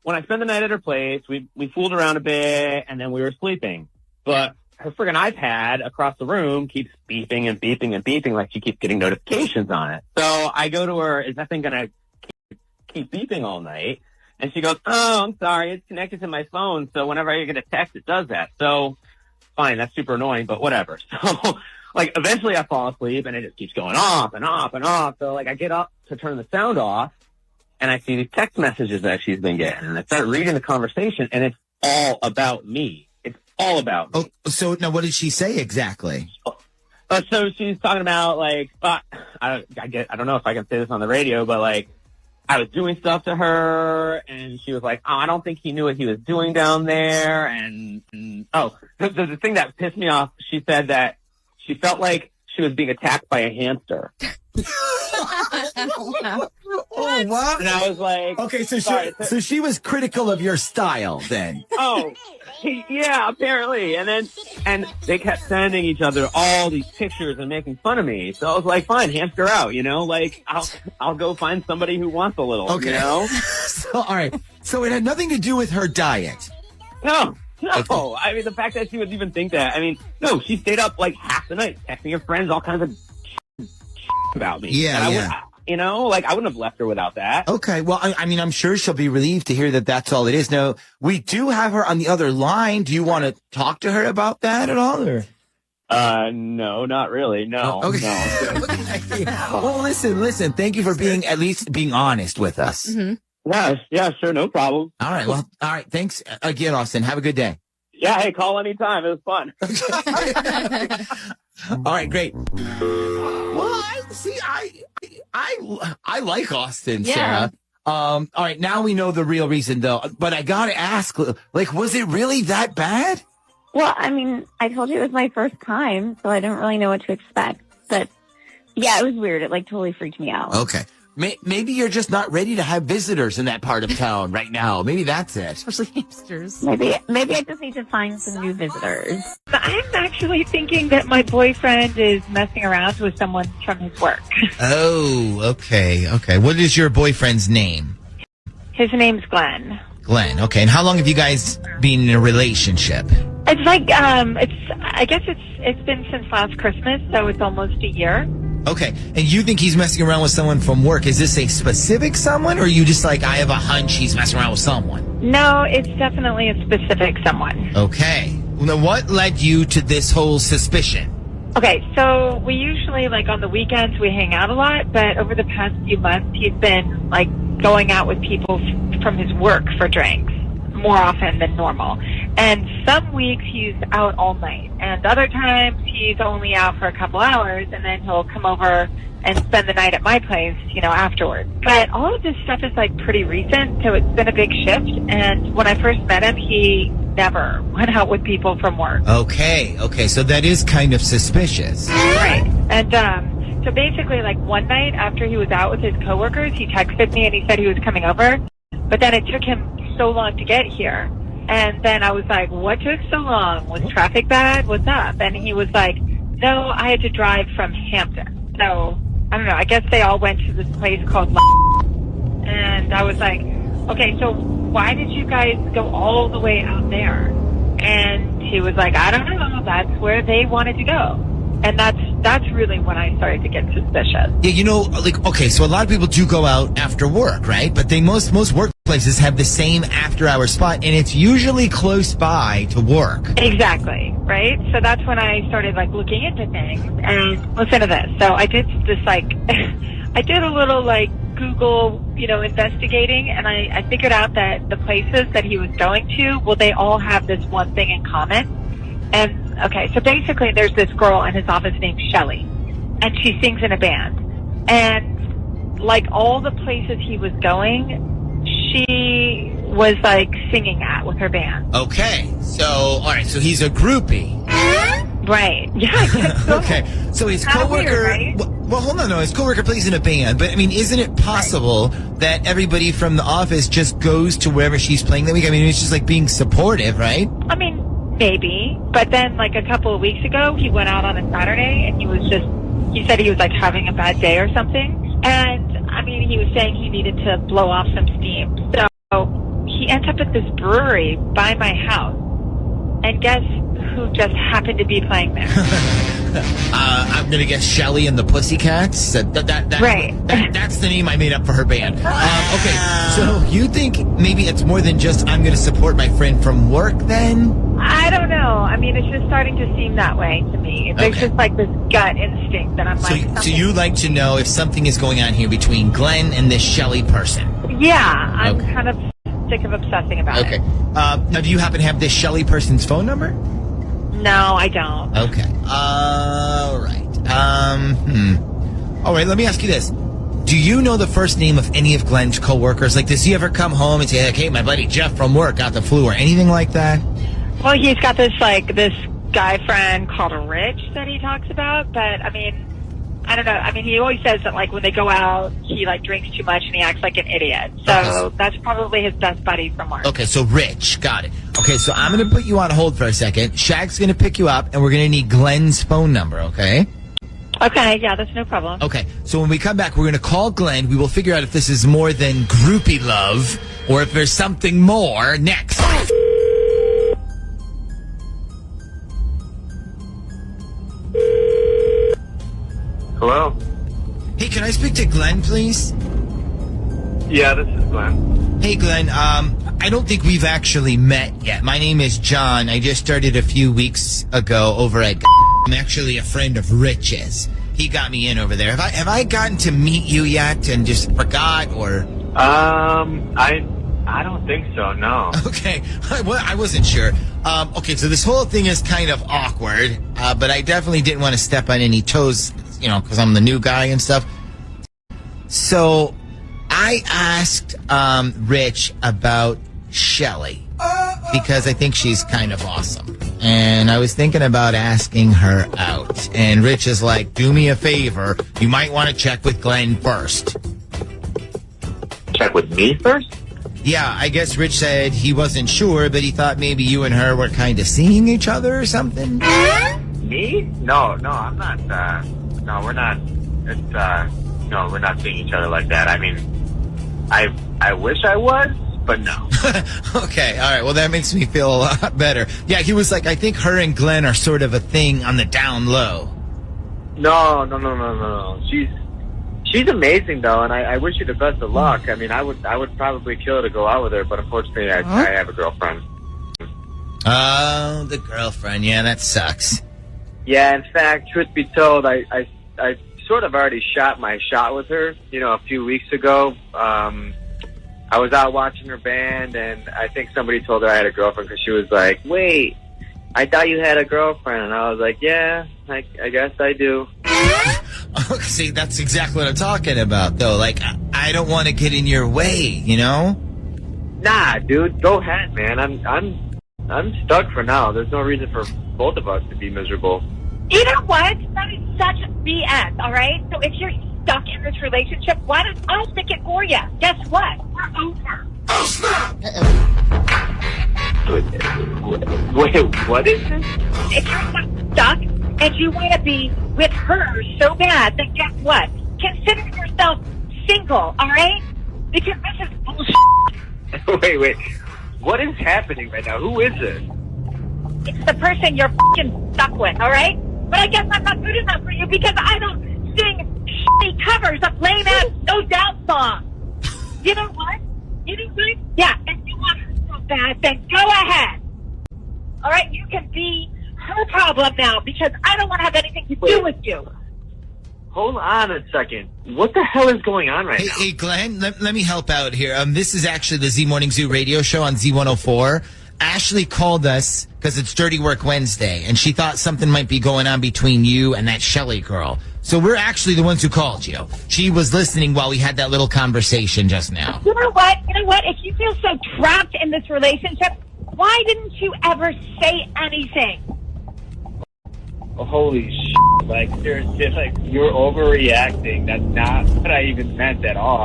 when I spent the night at her place, we fooled around a bit, and then we were sleeping. But her friggin' iPad across the room keeps beeping and beeping and beeping, like she keeps getting notifications on it. So I go to her, is that thing going to keep beeping all night? And she goes, oh, I'm sorry, it's connected to my phone, so whenever I get a text, it does that. So, fine, that's super annoying, but whatever. So, like, eventually I fall asleep, and it just keeps going off and off and off. So, like, I get up to turn the sound off, and I see these text messages that she's been getting. And I start reading the conversation, and it's all about me. It's all about me. Oh, so now what did she say exactly? So she's talking about, like, I don't know if I can say this on the radio, but, like, I was doing stuff to her, and she was like, "Oh, I don't think he knew what he was doing down there." And the thing that pissed me off, she said that she felt like she was being attacked by a hamster. Oh, wow. And I was like, okay, so sorry. so she was critical of your style then. Oh, yeah, apparently. And they kept sending each other all these pictures and making fun of me. So I was like, fine, hamster out, like I'll go find somebody who wants a little, So, all right. So it had nothing to do with her diet. No. Okay. I mean, the fact that she would even think that, no, she stayed up like half the night texting her friends all kinds of about me. Yeah, I wouldn't have left her without that. Okay, well, I'm sure she'll be relieved to hear that that's all it is. Now, we do have her on the other line. Do you want to talk to her about that at all? Or? No, not really. No. Okay. No. Okay. Well, listen. Thank you for at least being honest with us. Mm-hmm. Yeah, sure, no problem. All right, well, all right. Thanks again, Austin. Have a good day. Yeah, hey, call anytime. It was fun. All right, great. Well, I like Austin, Sarah. All right, now we know the real reason, though. But I gotta ask, was it really that bad? Well, I told you it was my first time, so I don't really know what to expect. But yeah, it was weird. It totally freaked me out. Okay. Maybe you're just not ready to have visitors in that part of town right now. Maybe that's it. Especially hamsters. Maybe I just need to find some new visitors. I'm actually thinking that my boyfriend is messing around with someone from his work. Oh, okay. What is your boyfriend's name? His name's Glenn. Glenn. Okay. And how long have you guys been in a relationship? It's I guess it's been since last Christmas, so it's almost a year. Okay. And you think he's messing around with someone from work. Is this a specific someone, or are you just I have a hunch he's messing around with someone? No, it's definitely a specific someone. Okay. Now, what led you to this whole suspicion? Okay, so we usually, on the weekends, we hang out a lot, but over the past few months, he's been, going out with people from his work for drinks more often than normal. And some weeks he's out all night, and other times he's only out for a couple hours, and then he'll come over and spend the night at my place, afterwards. But all of this stuff is pretty recent, so it's been a big shift. And when I first met him, he never went out with people from work. Okay, so that is kind of suspicious. Right. And so basically, one night after he was out with his coworkers, he texted me and he said he was coming over, but then it took him so long to get here. And then I was like, what took so long? Was traffic bad? What's up? And he was like, no, I had to drive from Hampton. So, I don't know, I guess they all went to this place called and I was like, okay, so why did you guys go all the way out there? And he was like, I don't know, that's where they wanted to go. And that's really when I started to get suspicious. Yeah, okay, so a lot of people do go out after work, right? But most workplaces have the same after-hour spot, and it's usually close by to work. Exactly, right? So that's when I started, looking into things. And listen to this. So I did this, I did a little, Google, investigating, and I figured out that the places that he was going to, they all have this one thing in common. And, okay, so basically there's this girl in his office named Shelly, and she sings in a band. And, all the places he was going, she was, singing at with her band. Okay, so, all right, so he's a groupie. Right. Yeah, I guess so. Okay, so his coworker... Weird, right? Well, hold on, no, his coworker plays in a band, but, isn't it possible that everybody from the office just goes to wherever she's playing that week? It's just, being supportive, right? Maybe, but then a couple of weeks ago, he went out on a Saturday and he said he was having a bad day or something. And he was saying he needed to blow off some steam. So he ends up at this brewery by my house. And guess who just happened to be playing there? I'm going to guess Shelly and the Pussycats. Right. That's the name I made up for her band. Okay, so you think maybe it's more than just I'm going to support my friend from work then? I don't know. It's just starting to seem that way to me. There's just this gut instinct that I'm So you like to know if something is going on here between Glenn and this Shelly person? Yeah, I'm kind of sick of obsessing about it. Okay. Now, do you happen to have this Shelly person's phone number? No, I don't. Okay. All right. All right, let me ask you this. do you know the first name of any of Glenn's coworkers? Like, does he ever come home and say, like, hey, my buddy Jeff from work got the flu or anything like that? Well, he's got this guy friend called Rich that he talks about, but I mean, I don't know. I mean, he always says that like when they go out, he like drinks too much and he acts like an idiot. So that's probably his best buddy from work. Okay, so Rich, got it. Okay, so I'm going to put you on hold for a second. Shag's going to pick you up, and we're going to need Glenn's phone number, okay? Okay, yeah, that's no problem. Okay, so when we come back, we're going to call Glenn. We will figure out if this is more than groupie love or if there's something more next. Hello? Hey, can I speak to Glenn, please? Yeah, this is Glenn. Hey, Glenn, I don't think we've actually met yet. My name is John. I just started a few weeks ago over at... I'm actually a friend of Rich's. He got me in over there. Have I gotten to meet you yet and just forgot, or... I don't think so, no. Okay, I wasn't sure. Okay, so this whole thing is kind of awkward, but I definitely didn't want to step on any toes, you know, because I'm the new guy and stuff. So I asked Rich about Shelly because I think she's kind of awesome. And I was thinking about asking her out. And Rich is like, do me a favor. You might want to check with Glenn first. Check with me first? Yeah, I guess Rich said he wasn't sure, but he thought maybe you and her were kind of seeing each other or something. Me? No, I'm not, no, we're not, no, we're not seeing each other like that. I mean, I wish I was, but no. Okay, all right, well, that makes me feel a lot better. Yeah, he was like, I think her and Glenn are sort of a thing on the down low. No. She's amazing, though, and I wish you the best of luck. I mean, I would probably kill to go out with her, but unfortunately, I have a girlfriend. Oh, the girlfriend. Yeah, that sucks. Yeah, in fact, truth be told, I sort of already shot my shot with her, you know, a few weeks ago. I was out watching her band, and I think somebody told her I had a girlfriend because she was like, wait, I thought you had a girlfriend. And I was like, yeah, I guess I do. See, that's exactly what I'm talking about, though. Like, I don't want to get in your way, you know? Nah, dude, go ahead, man. I'm stuck for now. There's no reason for both of us to be miserable. You know what? That is such BS, all right? So if you're stuck in this relationship, why don't I stick it for you? Guess what? We're over. Oh, snap! Wait, what is this? If you're stuck and you want to be with her so bad, then guess what? Consider yourself single, all right? Because this is bullshit. Wait. What is happening right now? Who is this? It's the person you're fucking stuck with, all right? But I guess I'm not good enough for you because I don't sing shitty covers of lame-ass No Doubt songs. You know what? Yeah, if you want her so bad, then go ahead. All right? You can be her problem now because I don't want to have anything to do with you. Hold on a second. What the hell is going on right now? Hey, Glenn, let me help out here. This is actually the Z Morning Zoo radio show on Z104. Ashley called us because it's Dirty Work Wednesday, and she thought something might be going on between you and that Shelly girl. So we're actually the ones who called you. She was listening while we had that little conversation just now. You know what? If you feel so trapped in this relationship, why didn't you ever say anything? Oh, holy shit. Like, seriously, like, you're overreacting. That's not what I even meant at all.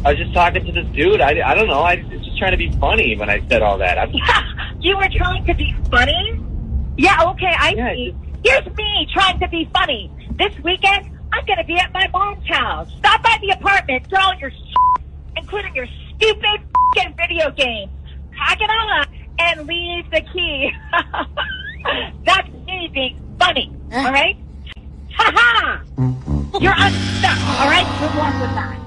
I was just talking to this dude. I don't know. I was just trying to be funny when I said all that. You were trying to be funny? Yeah, okay, I see. Here's me trying to be funny. This weekend, I'm going to be at my mom's house. Stop by the apartment, throw all your shit, including your stupid fucking video game. Pack it all up and leave the key. That's me being funny, all right? Ha-ha! You're unstuck, all right? Good luck with that.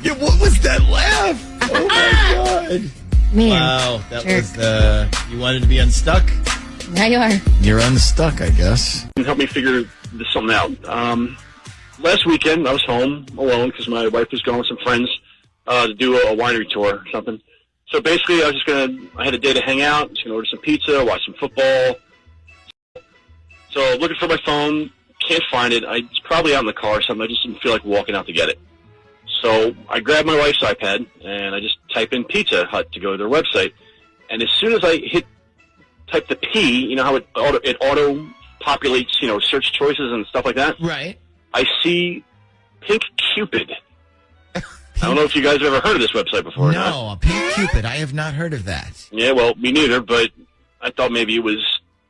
Yeah, what was that laugh? Oh my god. Man, wow, that was you wanted to be unstuck? Now you are. You're unstuck, I guess. Help me figure this something out. Last weekend I was home alone because my wife was going with some friends to do a winery tour or something. So basically I had a day to hang out, just gonna order some pizza, watch some football, So looking for my phone, can't find it. It's probably out in the car or something. I just didn't feel like walking out to get it. So I grabbed my wife's iPad and I just type in Pizza Hut to go to their website. And as soon as I type the P, you know how it auto populates, you know, search choices and stuff like that? Right. I see Pink Cupid. I don't know if you guys have ever heard of this website before. No, Pink Cupid. I have not heard of that. Yeah, well, me neither, but I thought maybe it was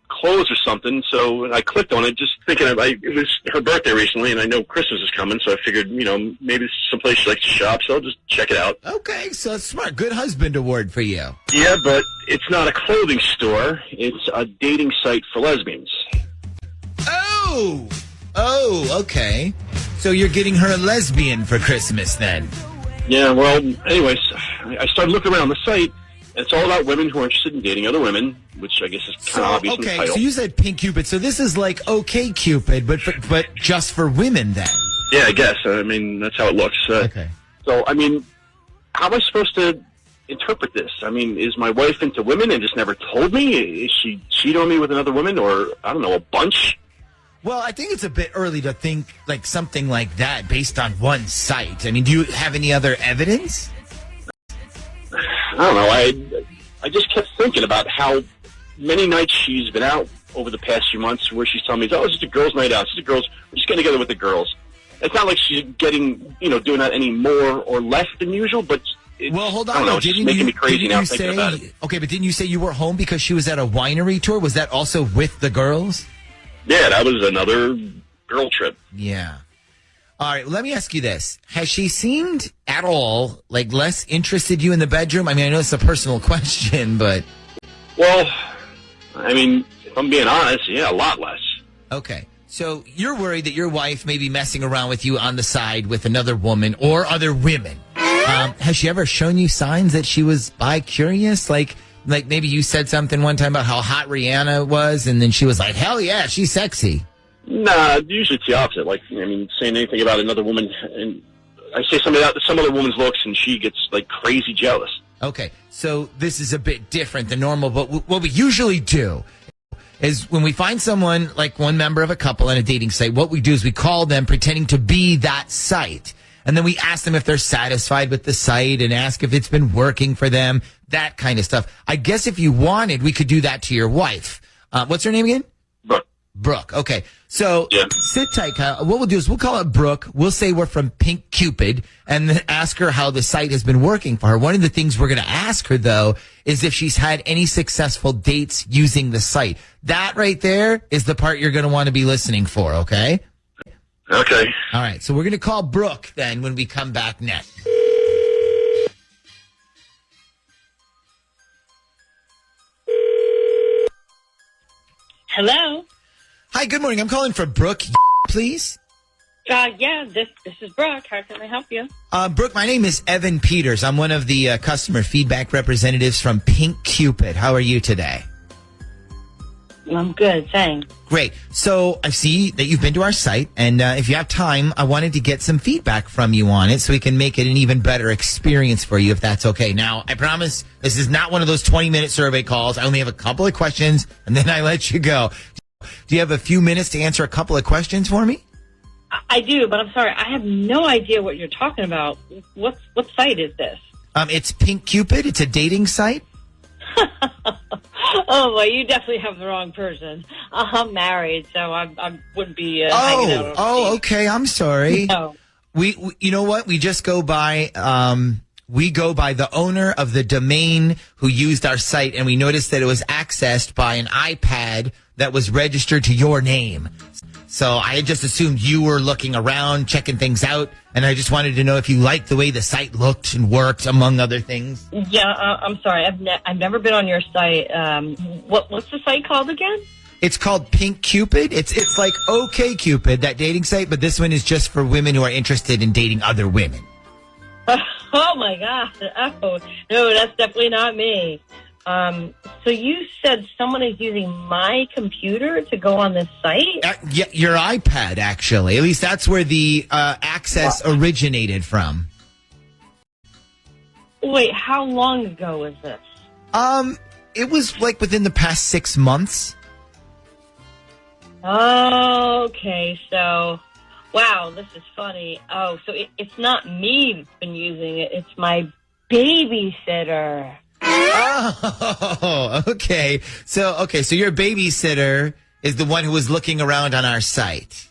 clothes or something, so I clicked on it just thinking it was her birthday recently, and I know Christmas is coming, so I figured, you know, maybe it's someplace she likes to shop, so I'll just check it out. Okay, so that's smart. Good husband award for you. Yeah, but it's not a clothing store. It's a dating site for lesbians. Oh, okay. So you're getting her a lesbian for Christmas then? Yeah, well, anyways, I started looking around the site, and it's all about women who are interested in dating other women, which I guess is kind of obvious in the title. So you said Pink Cupid. So this is like OK Cupid, but just for women then? Yeah, I guess. I mean, that's how it looks. Okay. So, I mean, how am I supposed to interpret this? I mean, is my wife into women and just never told me? Is she cheating on me with another woman, or, I don't know, a bunch? Well, I think it's a bit early to think like something like that based on one site. I mean, do you have any other evidence? I don't know. I just kept thinking about how many nights she's been out over the past few months where she's telling me, oh, it's just a girls' night out. It's just a girls. We're just getting together with the girls. It's not like she's getting, you know, doing that any more or less than usual, but well, hold on. I don't know, it's just making me crazy now thinking about it. Okay, but didn't you say you were home because she was at a winery tour? Was that also with the girls? Yeah, that was another girl trip. Yeah. All right, let me ask you this. Has she seemed at all, like, less interested you in the bedroom? I mean, I know it's a personal question, but... Well, I mean, if I'm being honest, yeah, a lot less. Okay. So you're worried that your wife may be messing around with you on the side with another woman or other women. Has she ever shown you signs that she was bi-curious? Like maybe you said something one time about how hot Rihanna was, and then she was like, hell yeah, she's sexy. Nah, usually it's the opposite. Like, I mean, saying anything about another woman, and I say something about some other woman's looks, and she gets, like, crazy jealous. Okay, so this is a bit different than normal, but what we usually do is when we find someone, like one member of a couple on a dating site, what we do is we call them pretending to be that site. And then we ask them if they're satisfied with the site and ask if it's been working for them, that kind of stuff. I guess if you wanted, we could do that to your wife. What's her name again? Brooke. Okay. So sit tight, Kyle. What we'll do is we'll call it Brooke. We'll say we're from Pink Cupid and then ask her how the site has been working for her. One of the things we're going to ask her, though, is if she's had any successful dates using the site. That right there is the part you're going to want to be listening for, okay? Okay. All right. So we're going to call Brooke then when we come back next. Hello. Hi, good morning. I'm calling for Brooke, please. Yeah, this is Brooke. How can I help you? Brooke, my name is Evan Peters. I'm one of the customer feedback representatives from Pink Cupid. How are you today? I'm good, thanks. Great. So I see that you've been to our site, and if you have time, I wanted to get some feedback from you on it so we can make it an even better experience for you, if that's okay. Now, I promise this is not one of those 20-minute survey calls. I only have a couple of questions, and then I let you go. Do you have a few minutes to answer a couple of questions for me? I do, but I'm sorry. I have no idea what you're talking about. What site is this? It's Pink Cupid. It's a dating site. Oh, well, you definitely have the wrong person. I'm married, so I wouldn't be hanging out. Okay. I'm sorry. No. We you know what? We just go by we go by the owner of the domain who used our site, and we noticed that it was accessed by an iPad that was registered to your name. So I had just assumed you were looking around, checking things out, and I just wanted to know if you liked the way the site looked and worked, among other things. Yeah, I'm sorry. I've never been on your site. What's the site called again? It's called Pink Cupid. It's like OK Cupid, that dating site, but this one is just for women who are interested in dating other women. Oh my God! Oh no, that's definitely not me. So you said someone is using my computer to go on this site? Yeah, your iPad, actually. At least that's where the access originated from. Wait, how long ago was this? It was like within the past 6 months. Okay, so, wow, this is funny. Oh, so it's not me that's been using it. It's my babysitter. Oh, okay. So your babysitter is the one who was looking around on our site.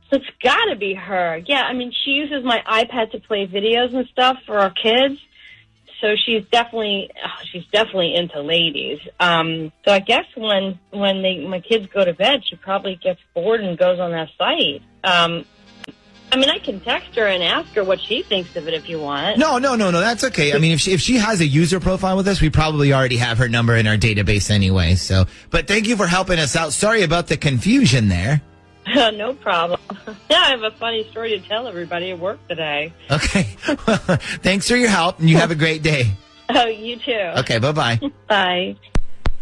So it's got to be her. Yeah, I mean, she uses my iPad to play videos and stuff for our kids. So she's definitely into ladies. So I guess when my kids go to bed, she probably gets bored and goes on that site. I mean, I can text her and ask her what she thinks of it if you want. No, that's okay. I mean, if she has a user profile with us, we probably already have her number in our database anyway. So, but thank you for helping us out. Sorry about the confusion there. No problem. Yeah, I have a funny story to tell everybody at work today. Okay. Well, thanks for your help, and you have a great day. Oh, you too. Okay, bye-bye. Bye.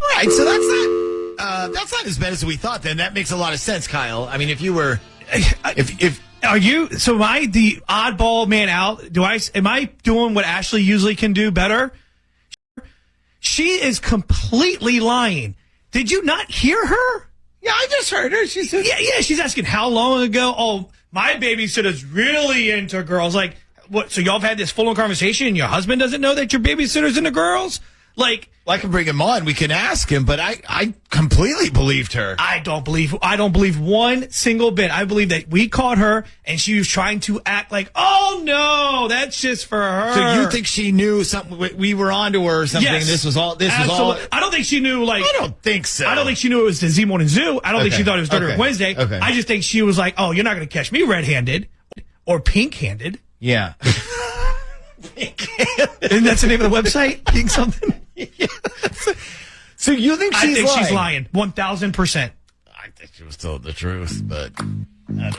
All right, so that's not as bad as we thought. Then that makes a lot of sense, Kyle. I mean, if you were, Are you? So am I the oddball man out? Am I doing what Ashley usually can do better? She is completely lying. Did you not hear her? Yeah, I just heard her. She said, yeah. She's asking how long ago. Oh, my babysitter's really into girls. Like, what? So y'all have had this full-on conversation, and your husband doesn't know that your babysitter's into girls? Like, well, I can bring him on. We can ask him, but I completely believed her. I don't believe one single bit. I believe that we caught her and she was trying to act like, oh no, that's just for her. So you think she knew something? We were onto her or something. Yes. This was all. I don't think she knew. Like, I don't think so. I don't think she knew it was the Z Morning Zoo. I don't think she thought it was Dirty Okay. Wednesday. Okay. I just think she was like, oh, you're not going to catch me red-handed or pink-handed. Yeah. Isn't that the name of the website? Pink something. So you think she's lying? She's lying. 1,000%. I think she was told the truth, but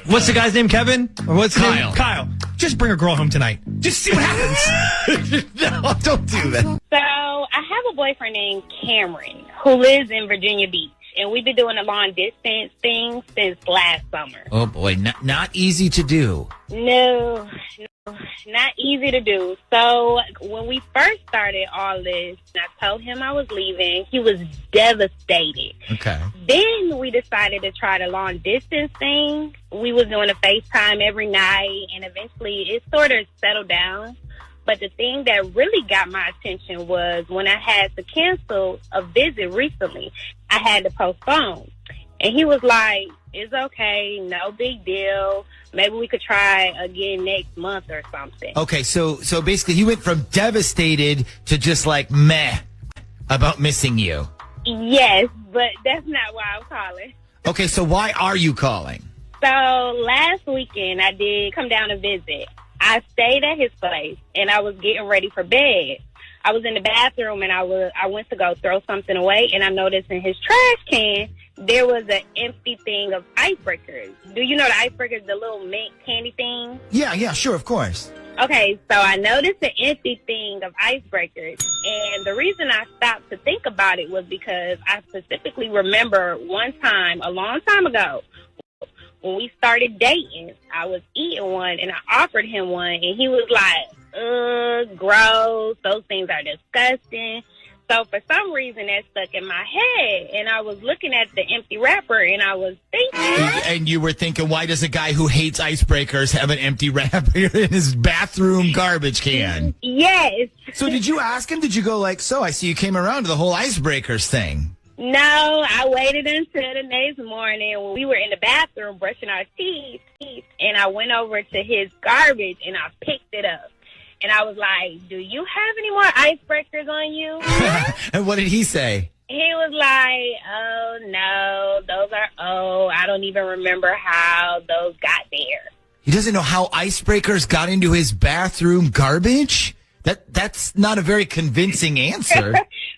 what's the guy's name? Kevin? Or what's his Kyle? name? Kyle. Just bring a girl home tonight. Just see what happens. No, don't do that. So I have a boyfriend named Cameron who lives in Virginia Beach, and we've been doing a long distance thing since last summer. Oh boy, not easy to do. No, not easy to do. So when we first started all this, I told him I was leaving. He was devastated. Okay. Then we decided to try the long distance thing. We was doing a FaceTime every night, and eventually it sort of settled down. But the thing that really got my attention was when I had to cancel a visit recently. I had to postpone. And he was like, it's okay, no big deal. Maybe we could try again next month or something. Okay, so basically he went from devastated to just like meh about missing you. Yes, but that's not why I'm calling. Okay, so why are you calling? So last weekend I did come down to visit. I stayed at his place and I was getting ready for bed. I was in the bathroom and I went to go throw something away, and I noticed in his trash can there was an empty thing of icebreakers. Do you know the icebreakers, the little mint candy thing? Yeah, sure, of course. Okay, so I noticed the empty thing of icebreakers, and the reason I stopped to think about it was because I specifically remember one time, a long time ago, when we started dating, I was eating one and I offered him one, and he was like, ugh, gross, those things are disgusting. So for some reason that stuck in my head, and I was looking at the empty wrapper and I was thinking. And you were thinking, why does a guy who hates icebreakers have an empty wrapper in his bathroom garbage can? Yes. So did you ask him? Did you go like, so I see you came around to the whole icebreakers thing? No, I waited until the next morning when we were in the bathroom brushing our teeth, and I went over to his garbage and I picked it up. And I was like, do you have any more icebreakers on you? And what did he say? He was like, oh, no, those are old. I don't even remember how those got there. He doesn't know how icebreakers got into his bathroom garbage? That's not a very convincing answer.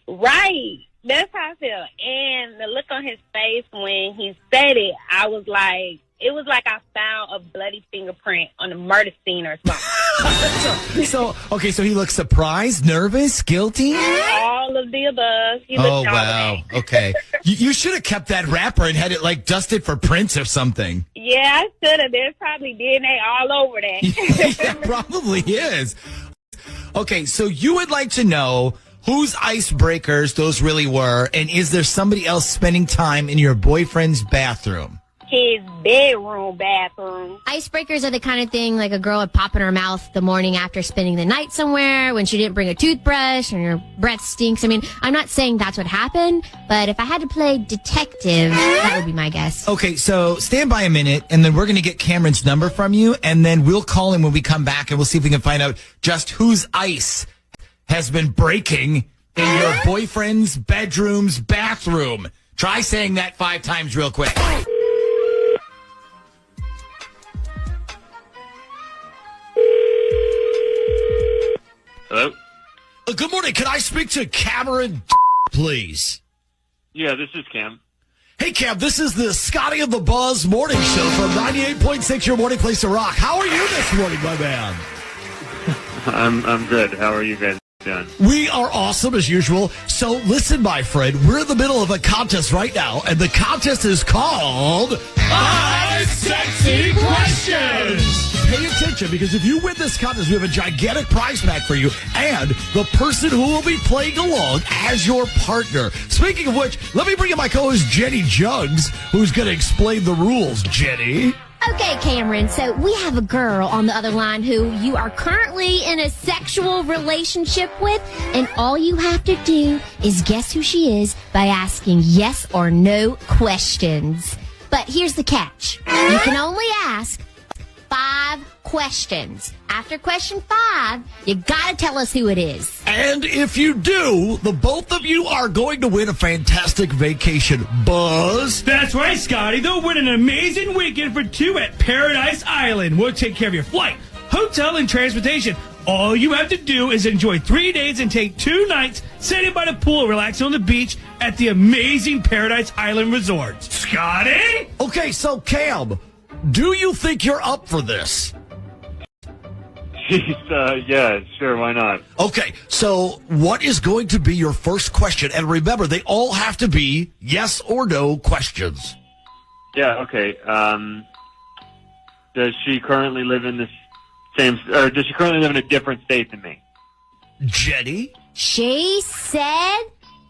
Right. That's how I feel. And the look on his face when he said it, I was like, it was like I found a bloody fingerprint on a murder scene or something. So he looks surprised, nervous, guilty? All of the above. He looked Oh, wow. Okay. You should have kept that wrapper and had it, like, dusted for prints or something. Yeah, I should have. There's probably DNA all over that. Yeah, probably is. Okay, so you would like to know whose icebreakers those really were, and is there somebody else spending time in your boyfriend's bathroom? his bedroom bathroom. Icebreakers are the kind of thing like a girl would pop in her mouth the morning after spending the night somewhere when she didn't bring a toothbrush and her breath stinks. I mean, I'm not saying that's what happened, but if I had to play detective, that would be my guess. Okay, so stand by a minute, and then we're going to get Cameron's number from you, and then we'll call him when we come back, and we'll see if we can find out just whose ice has been breaking in your boyfriend's bedroom's bathroom. Try saying that 5 times real quick. Hello? Good morning. Can I speak to Cameron, please? Yeah, this is Cam. Hey, Cam, this is the Scotty and the Buzz morning show from 98.6, your morning place to rock. How are you this morning, my man? I'm good. How are you guys doing? We are awesome as usual. So listen, my friend, we're in the middle of a contest right now, and the contest is called Five Sexy Questions. Pay attention, because if you win this contest, we have a gigantic prize pack for you and the person who will be playing along as your partner. Speaking of which, let me bring in my co-host Jenny Jugs, who's going to explain the rules. Jenny? Okay, Cameron, so we have a girl on the other line who you are currently in a sexual relationship with, and all you have to do is guess who she is by asking yes or no questions. But here's the catch. You can only ask 5 questions. After question 5, you gotta tell us who it is. And if you do, the both of you are going to win a fantastic vacation. Buzz? That's right, Scotty. They'll win an amazing weekend for 2 at Paradise Island. We'll take care of your flight, hotel, and transportation. All you have to do is enjoy 3 days and take 2 nights sitting by the pool, relaxing on the beach at the amazing Paradise Island Resort. Scotty? Okay, so Cam, do you think you're up for this? Yeah, sure, why not? Okay, so what is going to be your first question? And remember, they all have to be yes or no questions. Yeah, okay. Does she currently live in the same, or does she currently live in a different state than me? Jenny? She said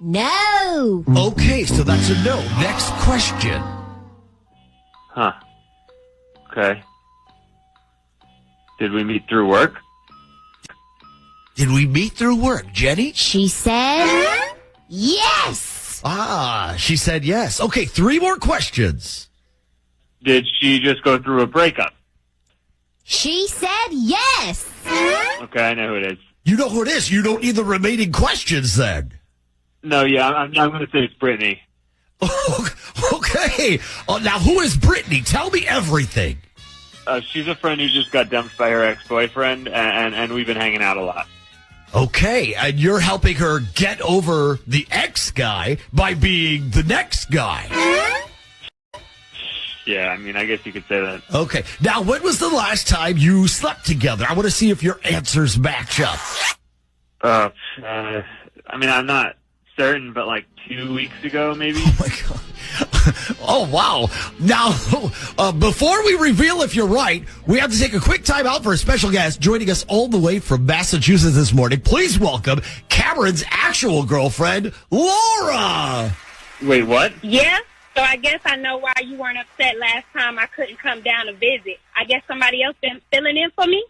no. Okay, so that's a no. Next question. Huh. Okay. Did we meet through work? Did we meet through work, Jenny? She said yes. Ah, she said yes. Okay, 3 more questions. Did she just go through a breakup? She said yes. Okay, I know who it is. You know who it is. You don't need the remaining questions then. No, yeah, I'm going to say it's Brittany. Okay. Now, who is Brittany? Tell me everything. She's a friend who just got dumped by her ex-boyfriend, and we've been hanging out a lot. Okay, and you're helping her get over the ex guy by being the next guy. Yeah, I mean, I guess you could say that. Okay, now when was the last time you slept together? I want to see if your answers match up. I mean, I'm not certain, but like 2 weeks ago, maybe. Oh my God. Oh, wow. Now, before we reveal if you're right, we have to take a quick time out for a special guest joining us all the way from Massachusetts this morning. Please welcome Cameron's actual girlfriend, Laura. Wait, what? Yeah? So I guess I know why you weren't upset last time I couldn't come down to visit. I guess somebody else been filling in for me?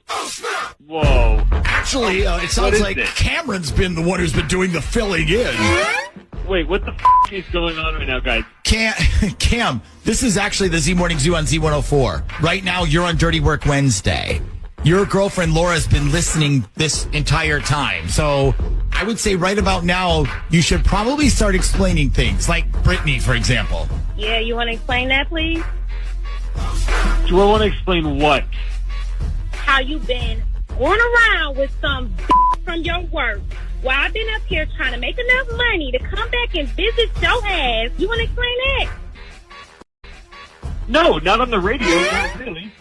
Whoa. Actually, it sounds like Cameron's been the one who's been doing the filling in. Wait, what the is going on right now, guys? Cam, this is actually the Z Morning Zoo on Z104. Right now, you're on Dirty Work Wednesday. Your girlfriend, Laura, has been listening this entire time. So I would say right about now, you should probably start explaining things, like Brittany, for example. Yeah, you want to explain that, please? Do I want to explain what? How you been going around with some from your work while I've been up here trying to make enough money to come back and visit your ass. You want to explain that? No, not on the radio, not really.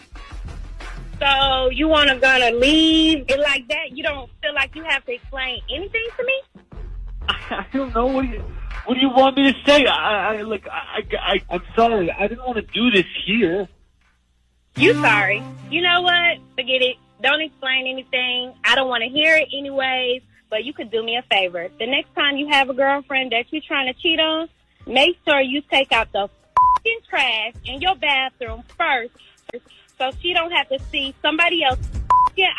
So you want to gonna leave it like that? You don't feel like you have to explain anything to me? I don't know. What do you want me to say? I'm sorry. I didn't want to do this here. You sorry. You know what? Forget it. Don't explain anything. I don't want to hear it anyways, but you could do me a favor. The next time you have a girlfriend that you're trying to cheat on, make sure you take out the fucking trash in your bathroom first, so she don't have to see somebody else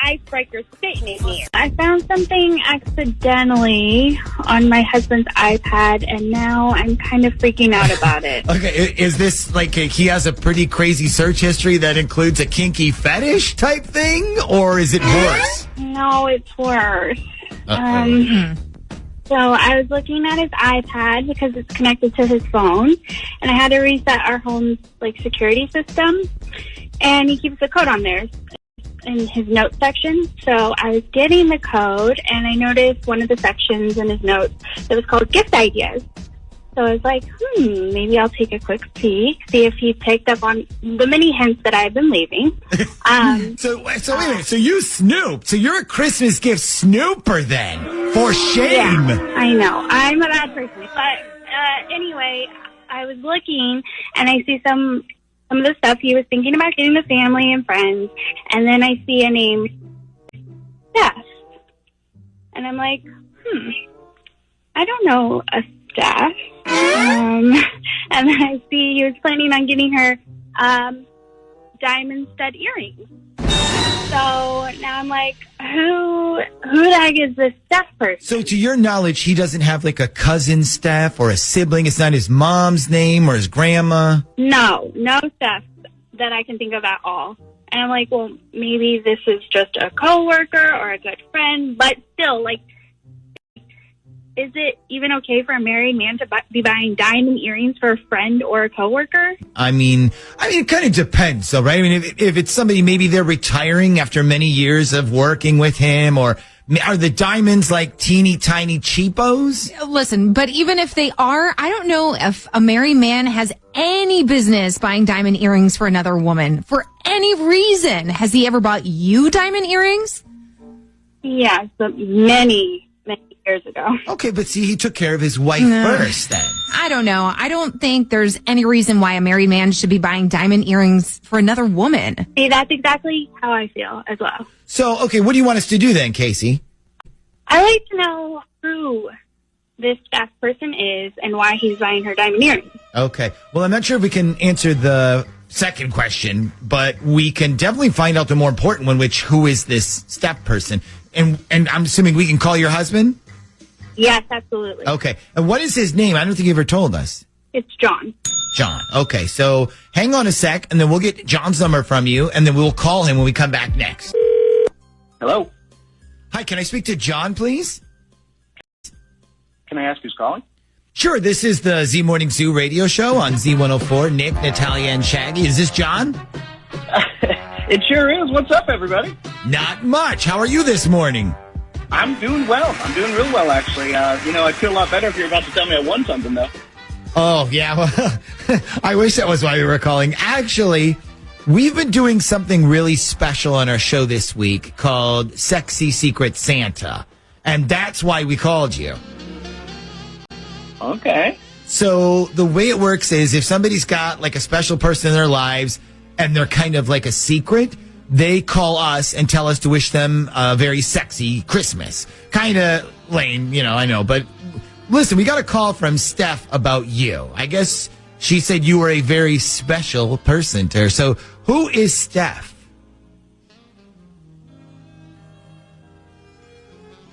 icebreaker sitting in here. I found something accidentally on my husband's iPad, and now I'm kind of freaking out about it. Okay, is this like he has a pretty crazy search history that includes a kinky fetish type thing, or is it worse? No, it's worse. Uh-oh. So I was looking at his iPad because it's connected to his phone, and I had to reset our home's security system, and he keeps the code on there in his notes section. So I was getting the code, and I noticed one of the sections in his notes that was called gift ideas. So I was like, maybe I'll take a quick peek, see if he picked up on the many hints that I've been leaving. So wait a minute. So you snooped. So you're a Christmas gift snooper then. For shame. Yeah, I know. I'm a bad person. But anyway, I was looking, and I see some of the stuff he was thinking about getting the family and friends. And then I see a name, Steph. And I'm like, I don't know a Steph. And then I see he was planning on getting her diamond stud earrings. So now I'm like, who the heck is this Steph person? So to your knowledge, he doesn't have like a cousin Steph or a sibling? It's not his mom's name or his grandma? No Steph that I can think of at all. And I'm like, well, maybe this is just a coworker or a good friend, but still, is it even okay for a married man to be buying diamond earrings for a friend or a coworker? I mean, it kind of depends, though, right? I mean, if it's somebody, maybe they're retiring after many years of working with him, or are the diamonds like teeny tiny cheapos? Listen, but even if they are, I don't know if a married man has any business buying diamond earrings for another woman for any reason. Has he ever bought you diamond earrings? Yes, many years ago. Okay, but see, he took care of his wife first then. I don't know. I don't think there's any reason why a married man should be buying diamond earrings for another woman. See, that's exactly how I feel as well. So, okay, what do you want us to do then, Casey? I like to know who this Steph person is and why he's buying her diamond earrings. Okay. Well, I'm not sure if we can answer the second question, but we can definitely find out the more important one, which who is this Steph person? And I'm assuming we can call your husband? Yes, absolutely. Okay. And what is his name? I don't think you ever told us. It's John. John. Okay. So hang on a sec, and then we'll get John's number from you, and then we'll call him when we come back next. Hello. Hi, can I speak to John, please? Can I ask who's calling? Sure. This is the Z Morning Zoo radio show on Z104. Nick, Natalia, and Shaggy. Is this John? It sure is. What's up, everybody? Not much. How are you this morning? I'm doing well. I'm doing real well, actually. I'd feel a lot better if you were about to tell me I won something, though. Oh, yeah. Well, I wish that was why we were calling. Actually, we've been doing something really special on our show this week called Sexy Secret Santa. And that's why we called you. Okay. So the way it works is if somebody's got like a special person in their lives and they're kind of like a secret, they call us and tell us to wish them a very sexy Christmas. Kind of lame, I know. But listen, we got a call from Steph about you. I guess she said you were a very special person to her. So who is Steph?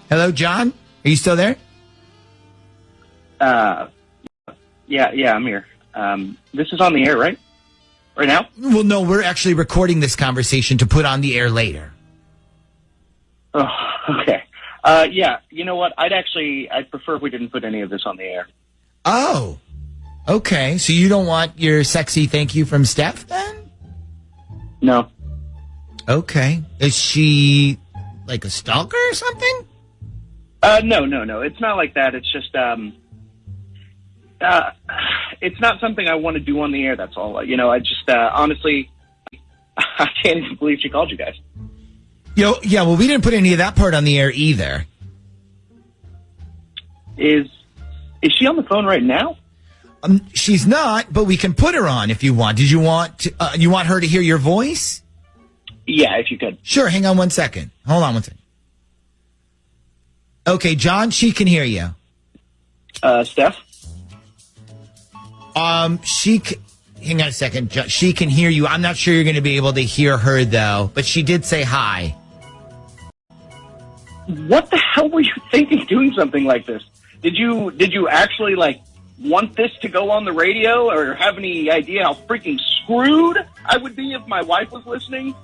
Hello, John? Are you still there? Yeah, I'm here. This is on the air, right? Right now? Well, no, we're actually recording this conversation to put on the air later. Oh, okay. Yeah, you know what? I'd prefer if we didn't put any of this on the air. Oh, okay. So you don't want your sexy thank you from Steph then? No. Okay. Is she like a stalker or something? No. It's not like that. It's just, it's not something I want to do on the air. That's all. I just, honestly, I can't even believe she called you guys. Yeah, well, we didn't put any of that part on the air either. Is she on the phone right now? She's not, but we can put her on if you want. Did you want to, you want her to hear your voice? Yeah, if you could. Sure. Hang on one second. Hold on one second. Okay, John, she can hear you. Steph? hang on a second. She can hear you. I'm not sure you're going to be able to hear her, though. But she did say hi. What the hell were you thinking doing something like this? Did you actually, like, want this to go on the radio or have any idea how freaking screwed I would be if my wife was listening?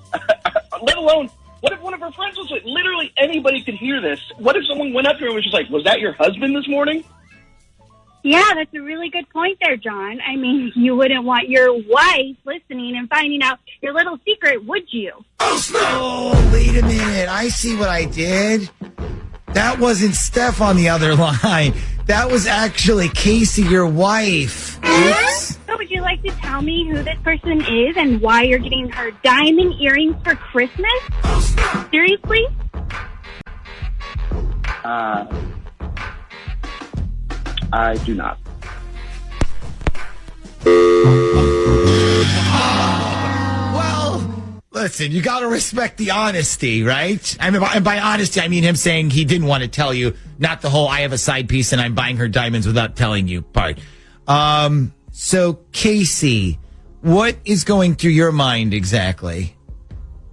Let alone, what if one of her friends was listening? Literally anybody could hear this. What if someone went up to her and was just like, was that your husband this morning? Yeah, that's a really good point there, John. I mean, you wouldn't want your wife listening and finding out your little secret, would you? Oh, wait a minute. I see what I did. That wasn't Steph on the other line. That was actually Casey, your wife. Oops. So would you like to tell me who this person is and why you're getting her diamond earrings for Christmas? Seriously? I do not. Well, listen, you got to respect the honesty, right? I mean, by honesty, I mean him saying he didn't want to tell you, not the whole I have a side piece and I'm buying her diamonds without telling you part. So, Casey, what is going through your mind exactly?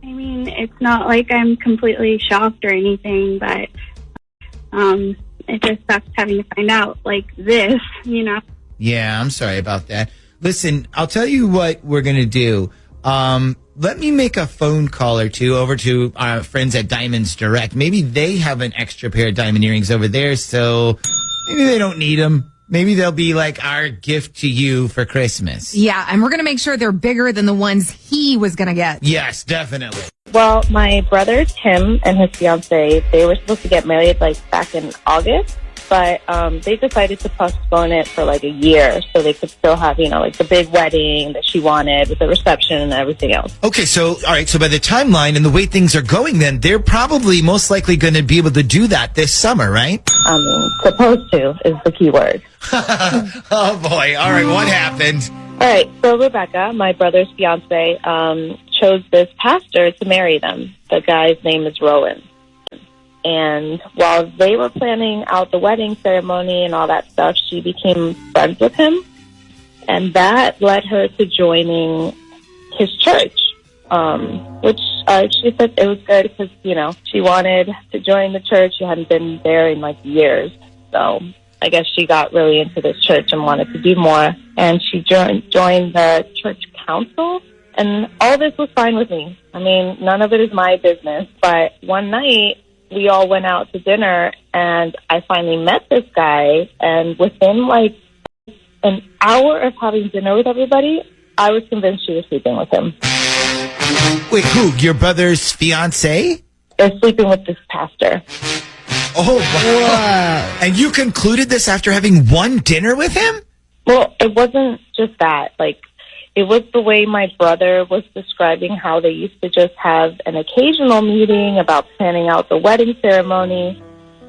I mean, it's not like I'm completely shocked or anything, but it just sucks having to find out like this, you know? Yeah, I'm sorry about that. Listen, I'll tell you what we're going to do. Let me make a phone call or two over to our friends at Diamonds Direct. Maybe they have an extra pair of diamond earrings over there, so maybe they don't need them. Maybe they'll be like our gift to you for Christmas. Yeah, and we're going to make sure they're bigger than the ones he was going to get. Yes, definitely. Well, my brother Tim and his fiance, they were supposed to get married like back in August, but they decided to postpone it for like a year so they could still have, you know, like the big wedding that she wanted with the reception and everything else. Okay, so, all right, so by the timeline and the way things are going then, they're probably most likely going to be able to do that this summer, right? Supposed to is the key word. Oh, boy. All right, what happened? All right, so Rebecca, my brother's fiance, chose this pastor to marry them. The guy's name is Rowan. And while they were planning out the wedding ceremony and all that stuff, she became friends with him. And that led her to joining his church, which she said it was good because, you know, she wanted to join the church. She hadn't been there in like years. So I guess she got really into this church and wanted to do more. And she joined the church council. And all this was fine with me. I mean, none of it is my business. But one night, we all went out to dinner, and I finally met this guy. And within, like, an hour of having dinner with everybody, I was convinced she was sleeping with him. Wait, who? Your brother's fiance? Is sleeping with this pastor. Oh, wow. And you concluded this after having one dinner with him? Well, it wasn't just that. Like, it was the way my brother was describing how they used to just have an occasional meeting about planning out the wedding ceremony.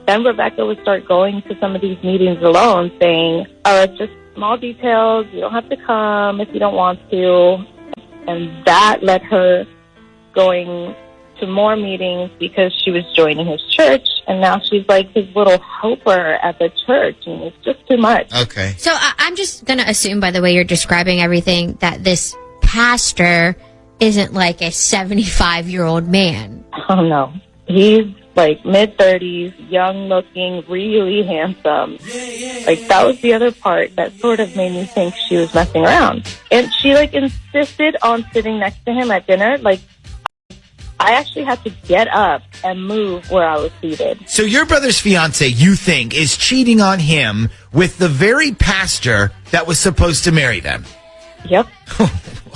Then Rebecca would start going to some of these meetings alone saying, oh, it's just small details. You don't have to come if you don't want to. And that led her going to more meetings because she was joining his church. And now she's like his little helper at the church. And it's just too much. Okay. So I'm just going to assume, by the way you're describing everything, that this pastor isn't like a 75-year-old man. Oh, no. He's like mid-30s, young-looking, really handsome. Like, that was the other part that sort of made me think she was messing around. And she, like, insisted on sitting next to him at dinner. Like, I actually had to get up and move where I was seated. So your brother's fiance, you think, is cheating on him with the very pastor that was supposed to marry them? Yep.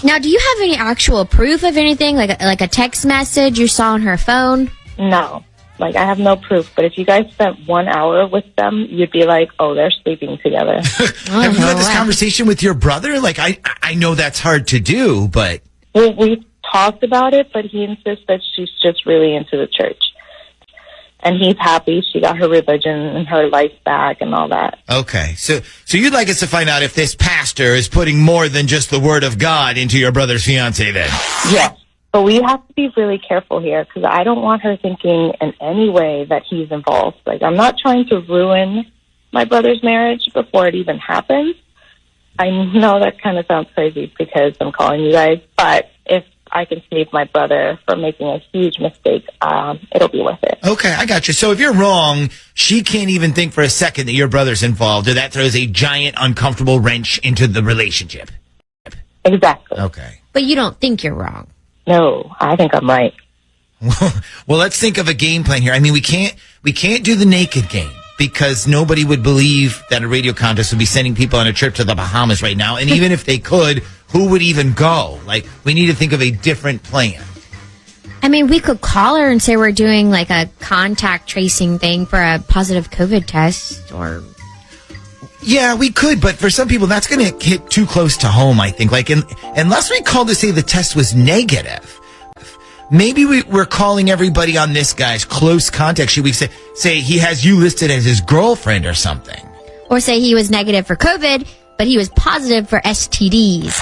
Now, do you have any actual proof of anything, like a text message you saw on her phone? No. Like, I have no proof. But if you guys spent 1 hour with them, you'd be like, oh, they're sleeping together. Have you had this conversation with your brother? Like, I know that's hard to do, but... Well, we talked about it, but he insists that she's just really into the church. And he's happy she got her religion and her life back and all that. Okay. So you'd like us to find out if this pastor is putting more than just the word of God into your brother's fiance then? Yes. But we have to be really careful here because I don't want her thinking in any way that he's involved. Like, I'm not trying to ruin my brother's marriage before it even happens. I know that kind of sounds crazy because I'm calling you guys, but if I can save my brother from making a huge mistake, it'll be worth it. Okay, I got you. So if you're wrong, she can't even think for a second that your brother's involved, or that throws a giant uncomfortable wrench into the relationship. Exactly. Okay. But you don't think you're wrong. No, I think I'm right. Well, let's think of a game plan here. I mean, we can't do the naked game because nobody would believe that a radio contest would be sending people on a trip to the Bahamas right now. And even if they could, who would even go? Like, we need to think of a different plan. I mean, we could call her and say we're doing like a contact tracing thing for a positive COVID test or... Yeah, we could, but for some people, that's going to hit too close to home, I think. Like, unless we called to say the test was negative, maybe we're calling everybody on this guy's close contact sheet. We say he has you listed as his girlfriend or something. Or say he was negative for COVID, but he was positive for STDs.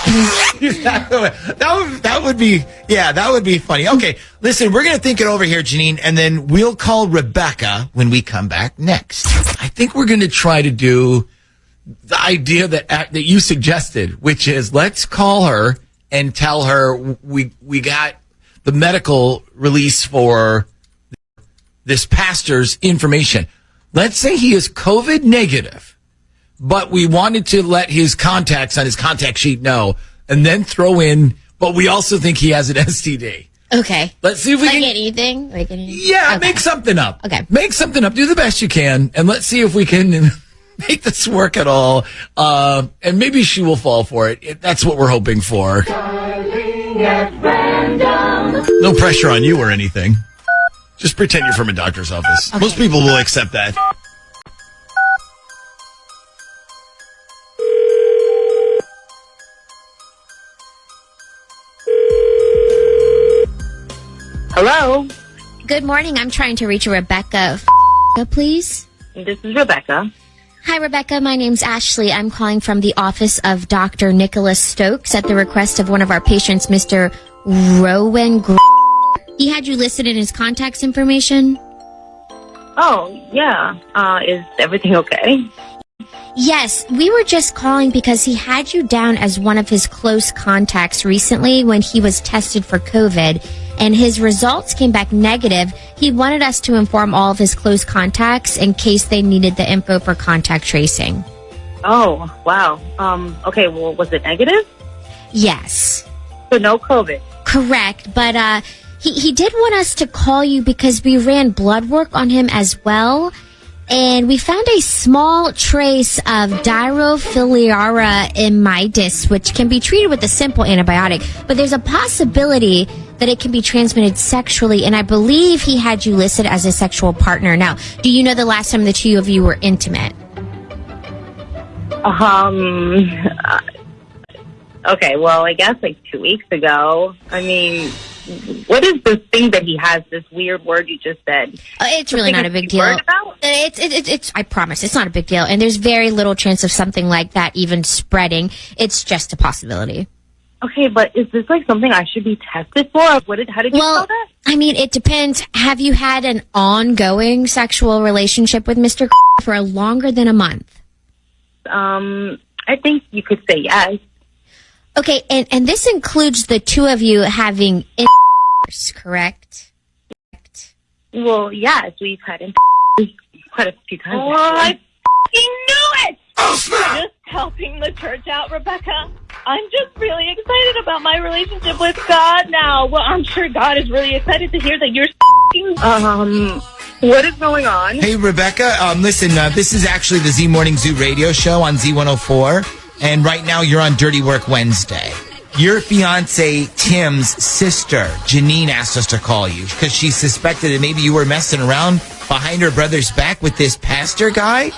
that would be funny. Okay, listen, we're going to think it over here, Janine, and then we'll call Rebecca when we come back next. I think we're going to try to do the idea that you suggested, which is let's call her and tell her we got the medical release for this pastor's information. Let's say he is COVID negative, but we wanted to let his contacts on his contact sheet know, and then throw in, but we also think he has an STD. Okay. Let's see if we like can... anything? Like anything? Yeah, okay. Make something up. Okay. Make something up. Do the best you can, and let's see if we can make this work at all. And maybe she will fall for it. That's what we're hoping for. No pressure on you or anything. Just pretend you're from a doctor's office. Okay. Most people will accept that. Hello? Good morning. I'm trying to reach a Rebecca, please. This is Rebecca. Hi, Rebecca. My name's Ashley. I'm calling from the office of Dr. Nicholas Stokes at the request of one of our patients, Mr. Rowan. He had you listed in his contacts information. Oh, yeah. Is everything okay? Yes, we were just calling because he had you down as one of his close contacts recently when he was tested for COVID, and his results came back negative. He wanted us to inform all of his close contacts in case they needed the info for contact tracing. Oh, wow. Okay, well, was it negative? Yes. So no COVID? Correct, but he did want us to call you because we ran blood work on him as well, and we found a small trace of Dirofilaria imidis, which can be treated with a simple antibiotic, but there's a possibility that it can be transmitted sexually, and I believe he had you listed as a sexual partner. Now, do you know the last time the two of you were intimate? Okay, well, I guess like 2 weeks ago. I mean, what is this thing that he has, this weird word you just said? It's really not a big deal. It's I promise, it's not a big deal. And there's very little chance of something like that even spreading. It's just a possibility. Okay, but is this like something I should be tested for? How did you spell that? I mean, it depends. Have you had an ongoing sexual relationship with Mr. for longer than a month? I think you could say yes. Okay, and this includes the two of you having intercourse, correct? Well, yes, we've had quite a few times. Oh, I fucking knew it! Oh, snap! Just helping the church out, Rebecca. I'm just really excited about my relationship with God now. Well, I'm sure God is really excited to hear that you're what is going on? Hey, Rebecca, listen, this is actually the Z Morning Zoo radio show on Z104. And right now you're on Dirty Work Wednesday. Your fiance, Tim's sister, Janine, asked us to call you because she suspected that maybe you were messing around behind her brother's back with this pastor guy.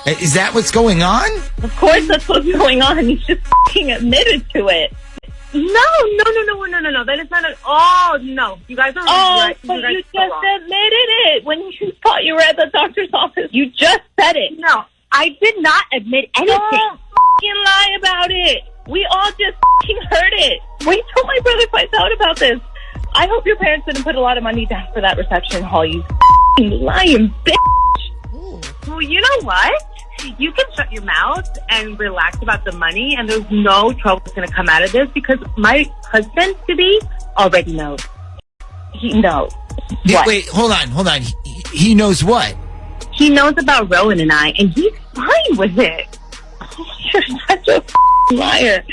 Is that what's going on? Of course that's what's going on. He's just fucking admitted to it. No. That is not at all. No. You guys are right. But you just admitted it when you thought you were at the doctor's office. You just said it. No, I did not admit anything. Don't fucking lie about it. We all just fucking heard it. Wait till my brother finds out about this. I hope your parents didn't put a lot of money down for that reception hall, you fucking lying bitch. Well, you know what? you can shut your mouth and relax about the money, and there's no trouble that's going to come out of this because my husband-to-be already knows. He knows. Yeah, wait, hold on. He knows what? He knows about Rowan and I, and he's fine with it. You're such a liar.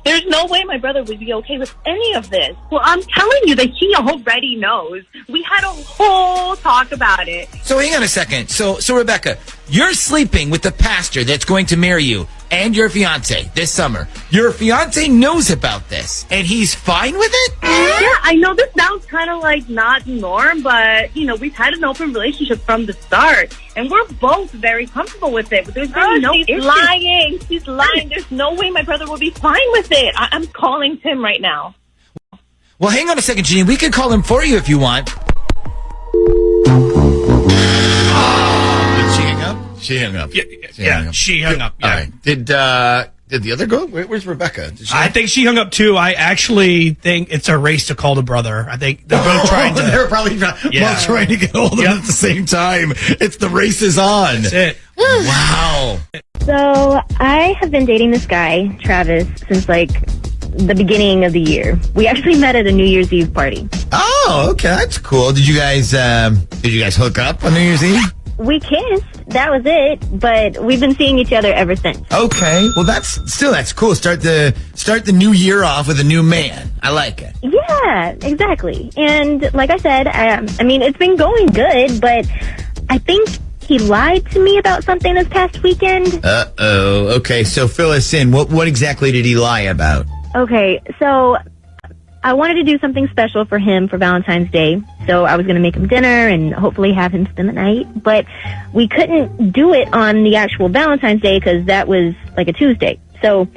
There's no way my brother would be okay with any of this. Well, I'm telling you that he already knows. We had a whole talk about it. So hang on a second. So Rebecca, you're sleeping with the pastor that's going to marry you and your fiance this summer. Your fiance knows about this, and he's fine with it? Yeah, I know this sounds kind of like not norm, but, you know, we've had an open relationship from the start, and we're both very comfortable with it. But there's been no issue. Lying. She's lying. There's no way my brother will be fine with it. I'm calling Tim right now. Well, hang on a second, Jeannie. We can call him for you if you want. Did she hang up? She hung up. She hung up. Yeah. All right. Did the other go? Where's Rebecca? I think she hung up too. I actually think it's a race to call the brother. I think they're both trying to. They're probably both trying to get hold of him at the same time. It's the race is on. That's it. Wow. So I have been dating this guy, Travis, since like the beginning of the year. We actually met at a New Year's Eve party. Oh, okay, that's cool. Did you guys hook up on New Year's Eve? We kissed. That was it. But we've been seeing each other ever since. Okay. Well, that's cool. Start the new year off with a new man. I like it. Yeah, exactly. And like I said, I mean, it's been going good, but I think he lied to me about something this past weekend. Uh-oh. Okay, so fill us in. What exactly did he lie about? Okay, so I wanted to do something special for him for Valentine's Day. So I was going to make him dinner and hopefully have him spend the night. But we couldn't do it on the actual Valentine's Day because that was like a Tuesday. So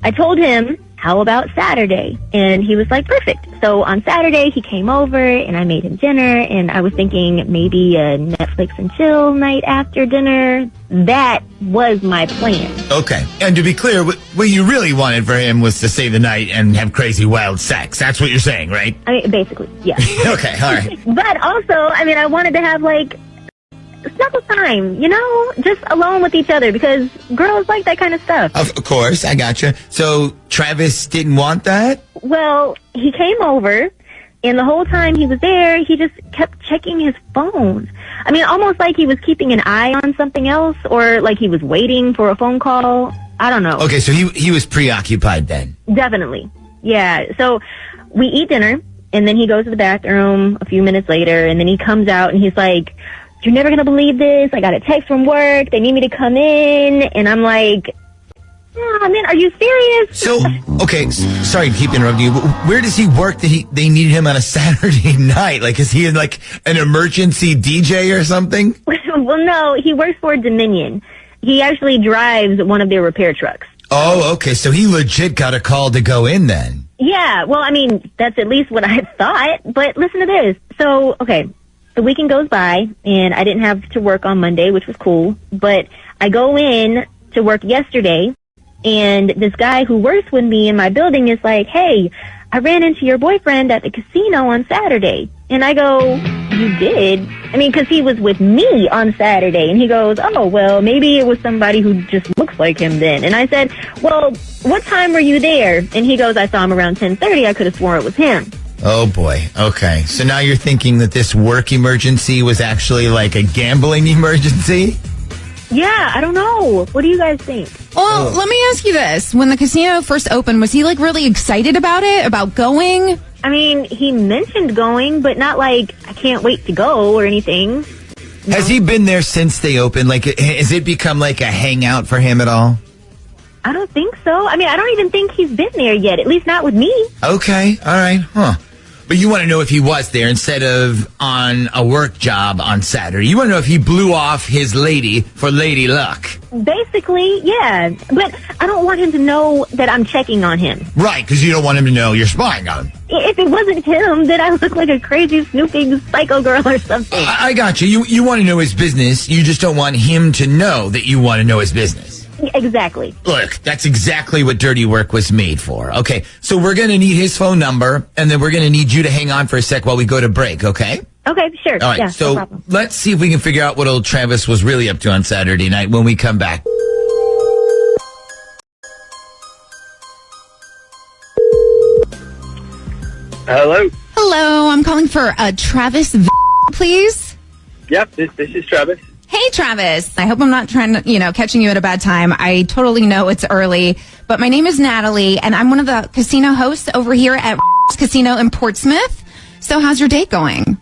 I told him, how about Saturday? And he was like, perfect. So on Saturday, he came over and I made him dinner. And I was thinking maybe a Netflix and chill night after dinner. That was my plan. Okay. And to be clear, what you really wanted for him was to stay the night and have crazy, wild sex. That's what you're saying, right? I mean, basically, yeah. Okay, all right. But also, I mean, I wanted to have like snuggle time, you know, just alone with each other because girls like that kind of stuff. Of course, I gotcha. So Travis didn't want that? Well, he came over, and the whole time he was there, he just kept checking his phone. I mean, almost like he was keeping an eye on something else or like he was waiting for a phone call. I don't know. Okay, so he was preoccupied then? Definitely. Yeah. So we eat dinner, and then he goes to the bathroom a few minutes later, and then he comes out, and he's like, you're never going to believe this. I got a text from work. They need me to come in. And I'm like, oh, man, are you serious? So, okay, sorry to keep interrupting you, but where does he work that they need him on a Saturday night? Like, is he in like an emergency DJ or something? Well, no, he works for Dominion. He actually drives one of their repair trucks. Oh, okay, so he legit got a call to go in then. Yeah, well, I mean, that's at least what I thought. But listen to this. So, okay. The weekend goes by, and I didn't have to work on Monday, which was cool. But I go in to work yesterday, and this guy who works with me in my building is like, hey, I ran into your boyfriend at the casino on Saturday. And I go, you did? I mean, because he was with me on Saturday. And he goes, oh, well, maybe it was somebody who just looks like him then. And I said, well, what time were you there? And he goes, I saw him around 10:30. I could have sworn it was him. Oh, boy. Okay. So now you're thinking that this work emergency was actually like a gambling emergency? Yeah, I don't know. What do you guys think? Well, let me ask you this. When the casino first opened, was he like really excited about it, about going? I mean, he mentioned going, but not like, I can't wait to go or anything. Has he been there since they opened? Like, has it become like a hangout for him at all? I don't think so. I mean, I don't even think he's been there yet, at least not with me. Okay. All right. Huh. But you want to know if he was there instead of on a work job on Saturday. You want to know if he blew off his lady for lady luck. Basically, yeah. But I don't want him to know that I'm checking on him. Right, because you don't want him to know you're spying on him. If it wasn't him, then I look like a crazy snooping psycho girl or something. I got you. You want to know his business. You just don't want him to know that you want to know his business. Exactly. Look, that's exactly what dirty work was made for. Okay, so we're going to need his phone number, and then we're going to need you to hang on for a sec while we go to break, okay? Okay, sure. All right, yeah, so no problem. let's see if we can figure out what old Travis was really up to on Saturday night when we come back. Hello. Hello, I'm calling for Travis, please. Yep, this is Travis. Hey, Travis. I hope I'm not trying to, catching you at a bad time. I totally know it's early, but my name is Natalie, and I'm one of the casino hosts over here at Casino in Portsmouth. So how's your date going?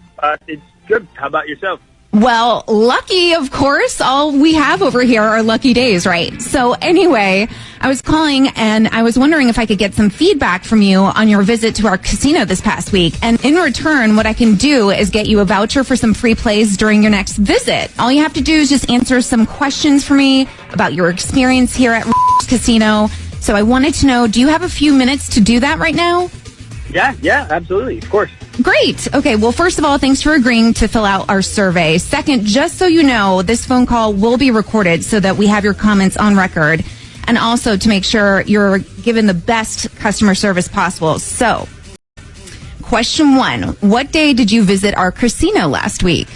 It's good. How about yourself? Well, lucky, of course. All we have over here are lucky days, right? So anyway, I was calling and I was wondering if I could get some feedback from you on your visit to our casino this past week. And in return, what I can do is get you a voucher for some free plays during your next visit. All you have to do is just answer some questions for me about your experience here at Casino. So I wanted to know, do you have a few minutes to do that right now? Yeah, absolutely. Of course. Great. Okay, well, first of all, thanks for agreeing to fill out our survey. Second, just so you know, this phone call will be recorded so that we have your comments on record, and also to make sure you're given the best customer service possible. So, question 1, what day did you visit our casino last week?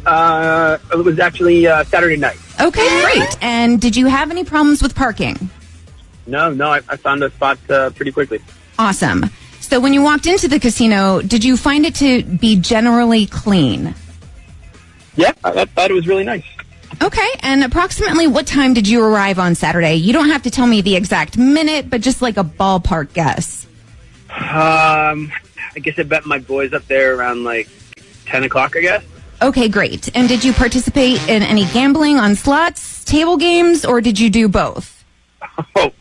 It was actually Saturday night. Okay, great. And did you have any problems with parking? No, I found a spot pretty quickly. Awesome. So when you walked into the casino, did you find it to be generally clean? Yeah, I thought it was really nice. Okay, and approximately what time did you arrive on Saturday? You don't have to tell me the exact minute, but just like a ballpark guess. I guess I bet my boys up there around like 10 o'clock, I guess. Okay, great. And did you participate in any gambling on slots, table games, or did you do both?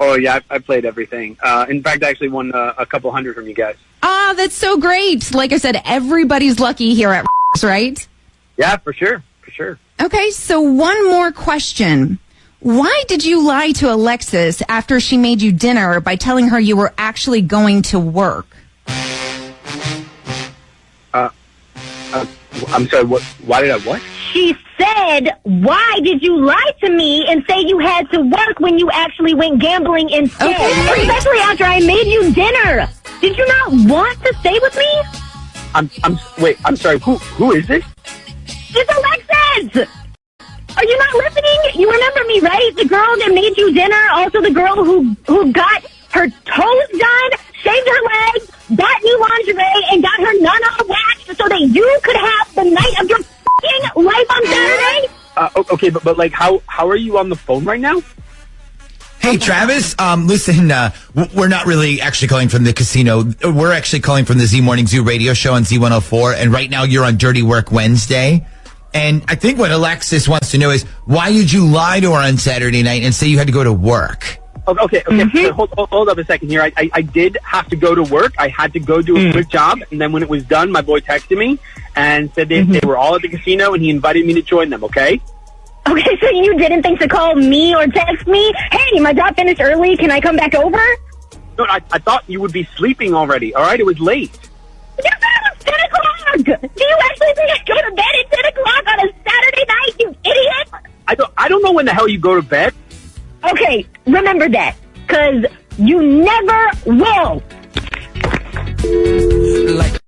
Oh yeah, I played everything. In fact, I actually won a couple hundred from you guys. Ah, that's so great. Like I said, everybody's lucky here at right? Yeah, for sure. Okay, so one more question. Why did you lie to Alexis after she made you dinner by telling her you were actually going to work? I'm sorry, why did I what? She said, why did you lie to me and say you had to work when you actually went gambling instead? Okay, especially after I made you dinner. Did you not want to stay with me? I'm sorry, who is this? It's Alexis! Are you not listening? You remember me, right? The girl that made you dinner, also the girl who got her toes done, shaved her legs, got new lingerie, and got her nun all waxed so that you could have the night of your f***ing life on Saturday? Okay, but like, how are you on the phone right now? Hey, Travis, listen, we're not really actually calling from the casino. We're actually calling from the Z Morning Zoo radio show on Z104, and right now you're on Dirty Work Wednesday. And I think what Alexis wants to know is, why did you lie to her on Saturday night and say you had to go to work? Okay. So hold up a second here. I did have to go to work. I had to go do a quick job, and then when it was done, my boy texted me and said they were all at the casino, and he invited me to join them, okay? Okay, so you didn't think to call me or text me? Hey, my job finished early. Can I come back over? No, I thought you would be sleeping already, all right? It was late. You said it was 10 o'clock! Do you actually think I go to bed at 10 o'clock on a Saturday night, you idiot? I don't know when the hell you go to bed. Okay, remember that, because you never will. Like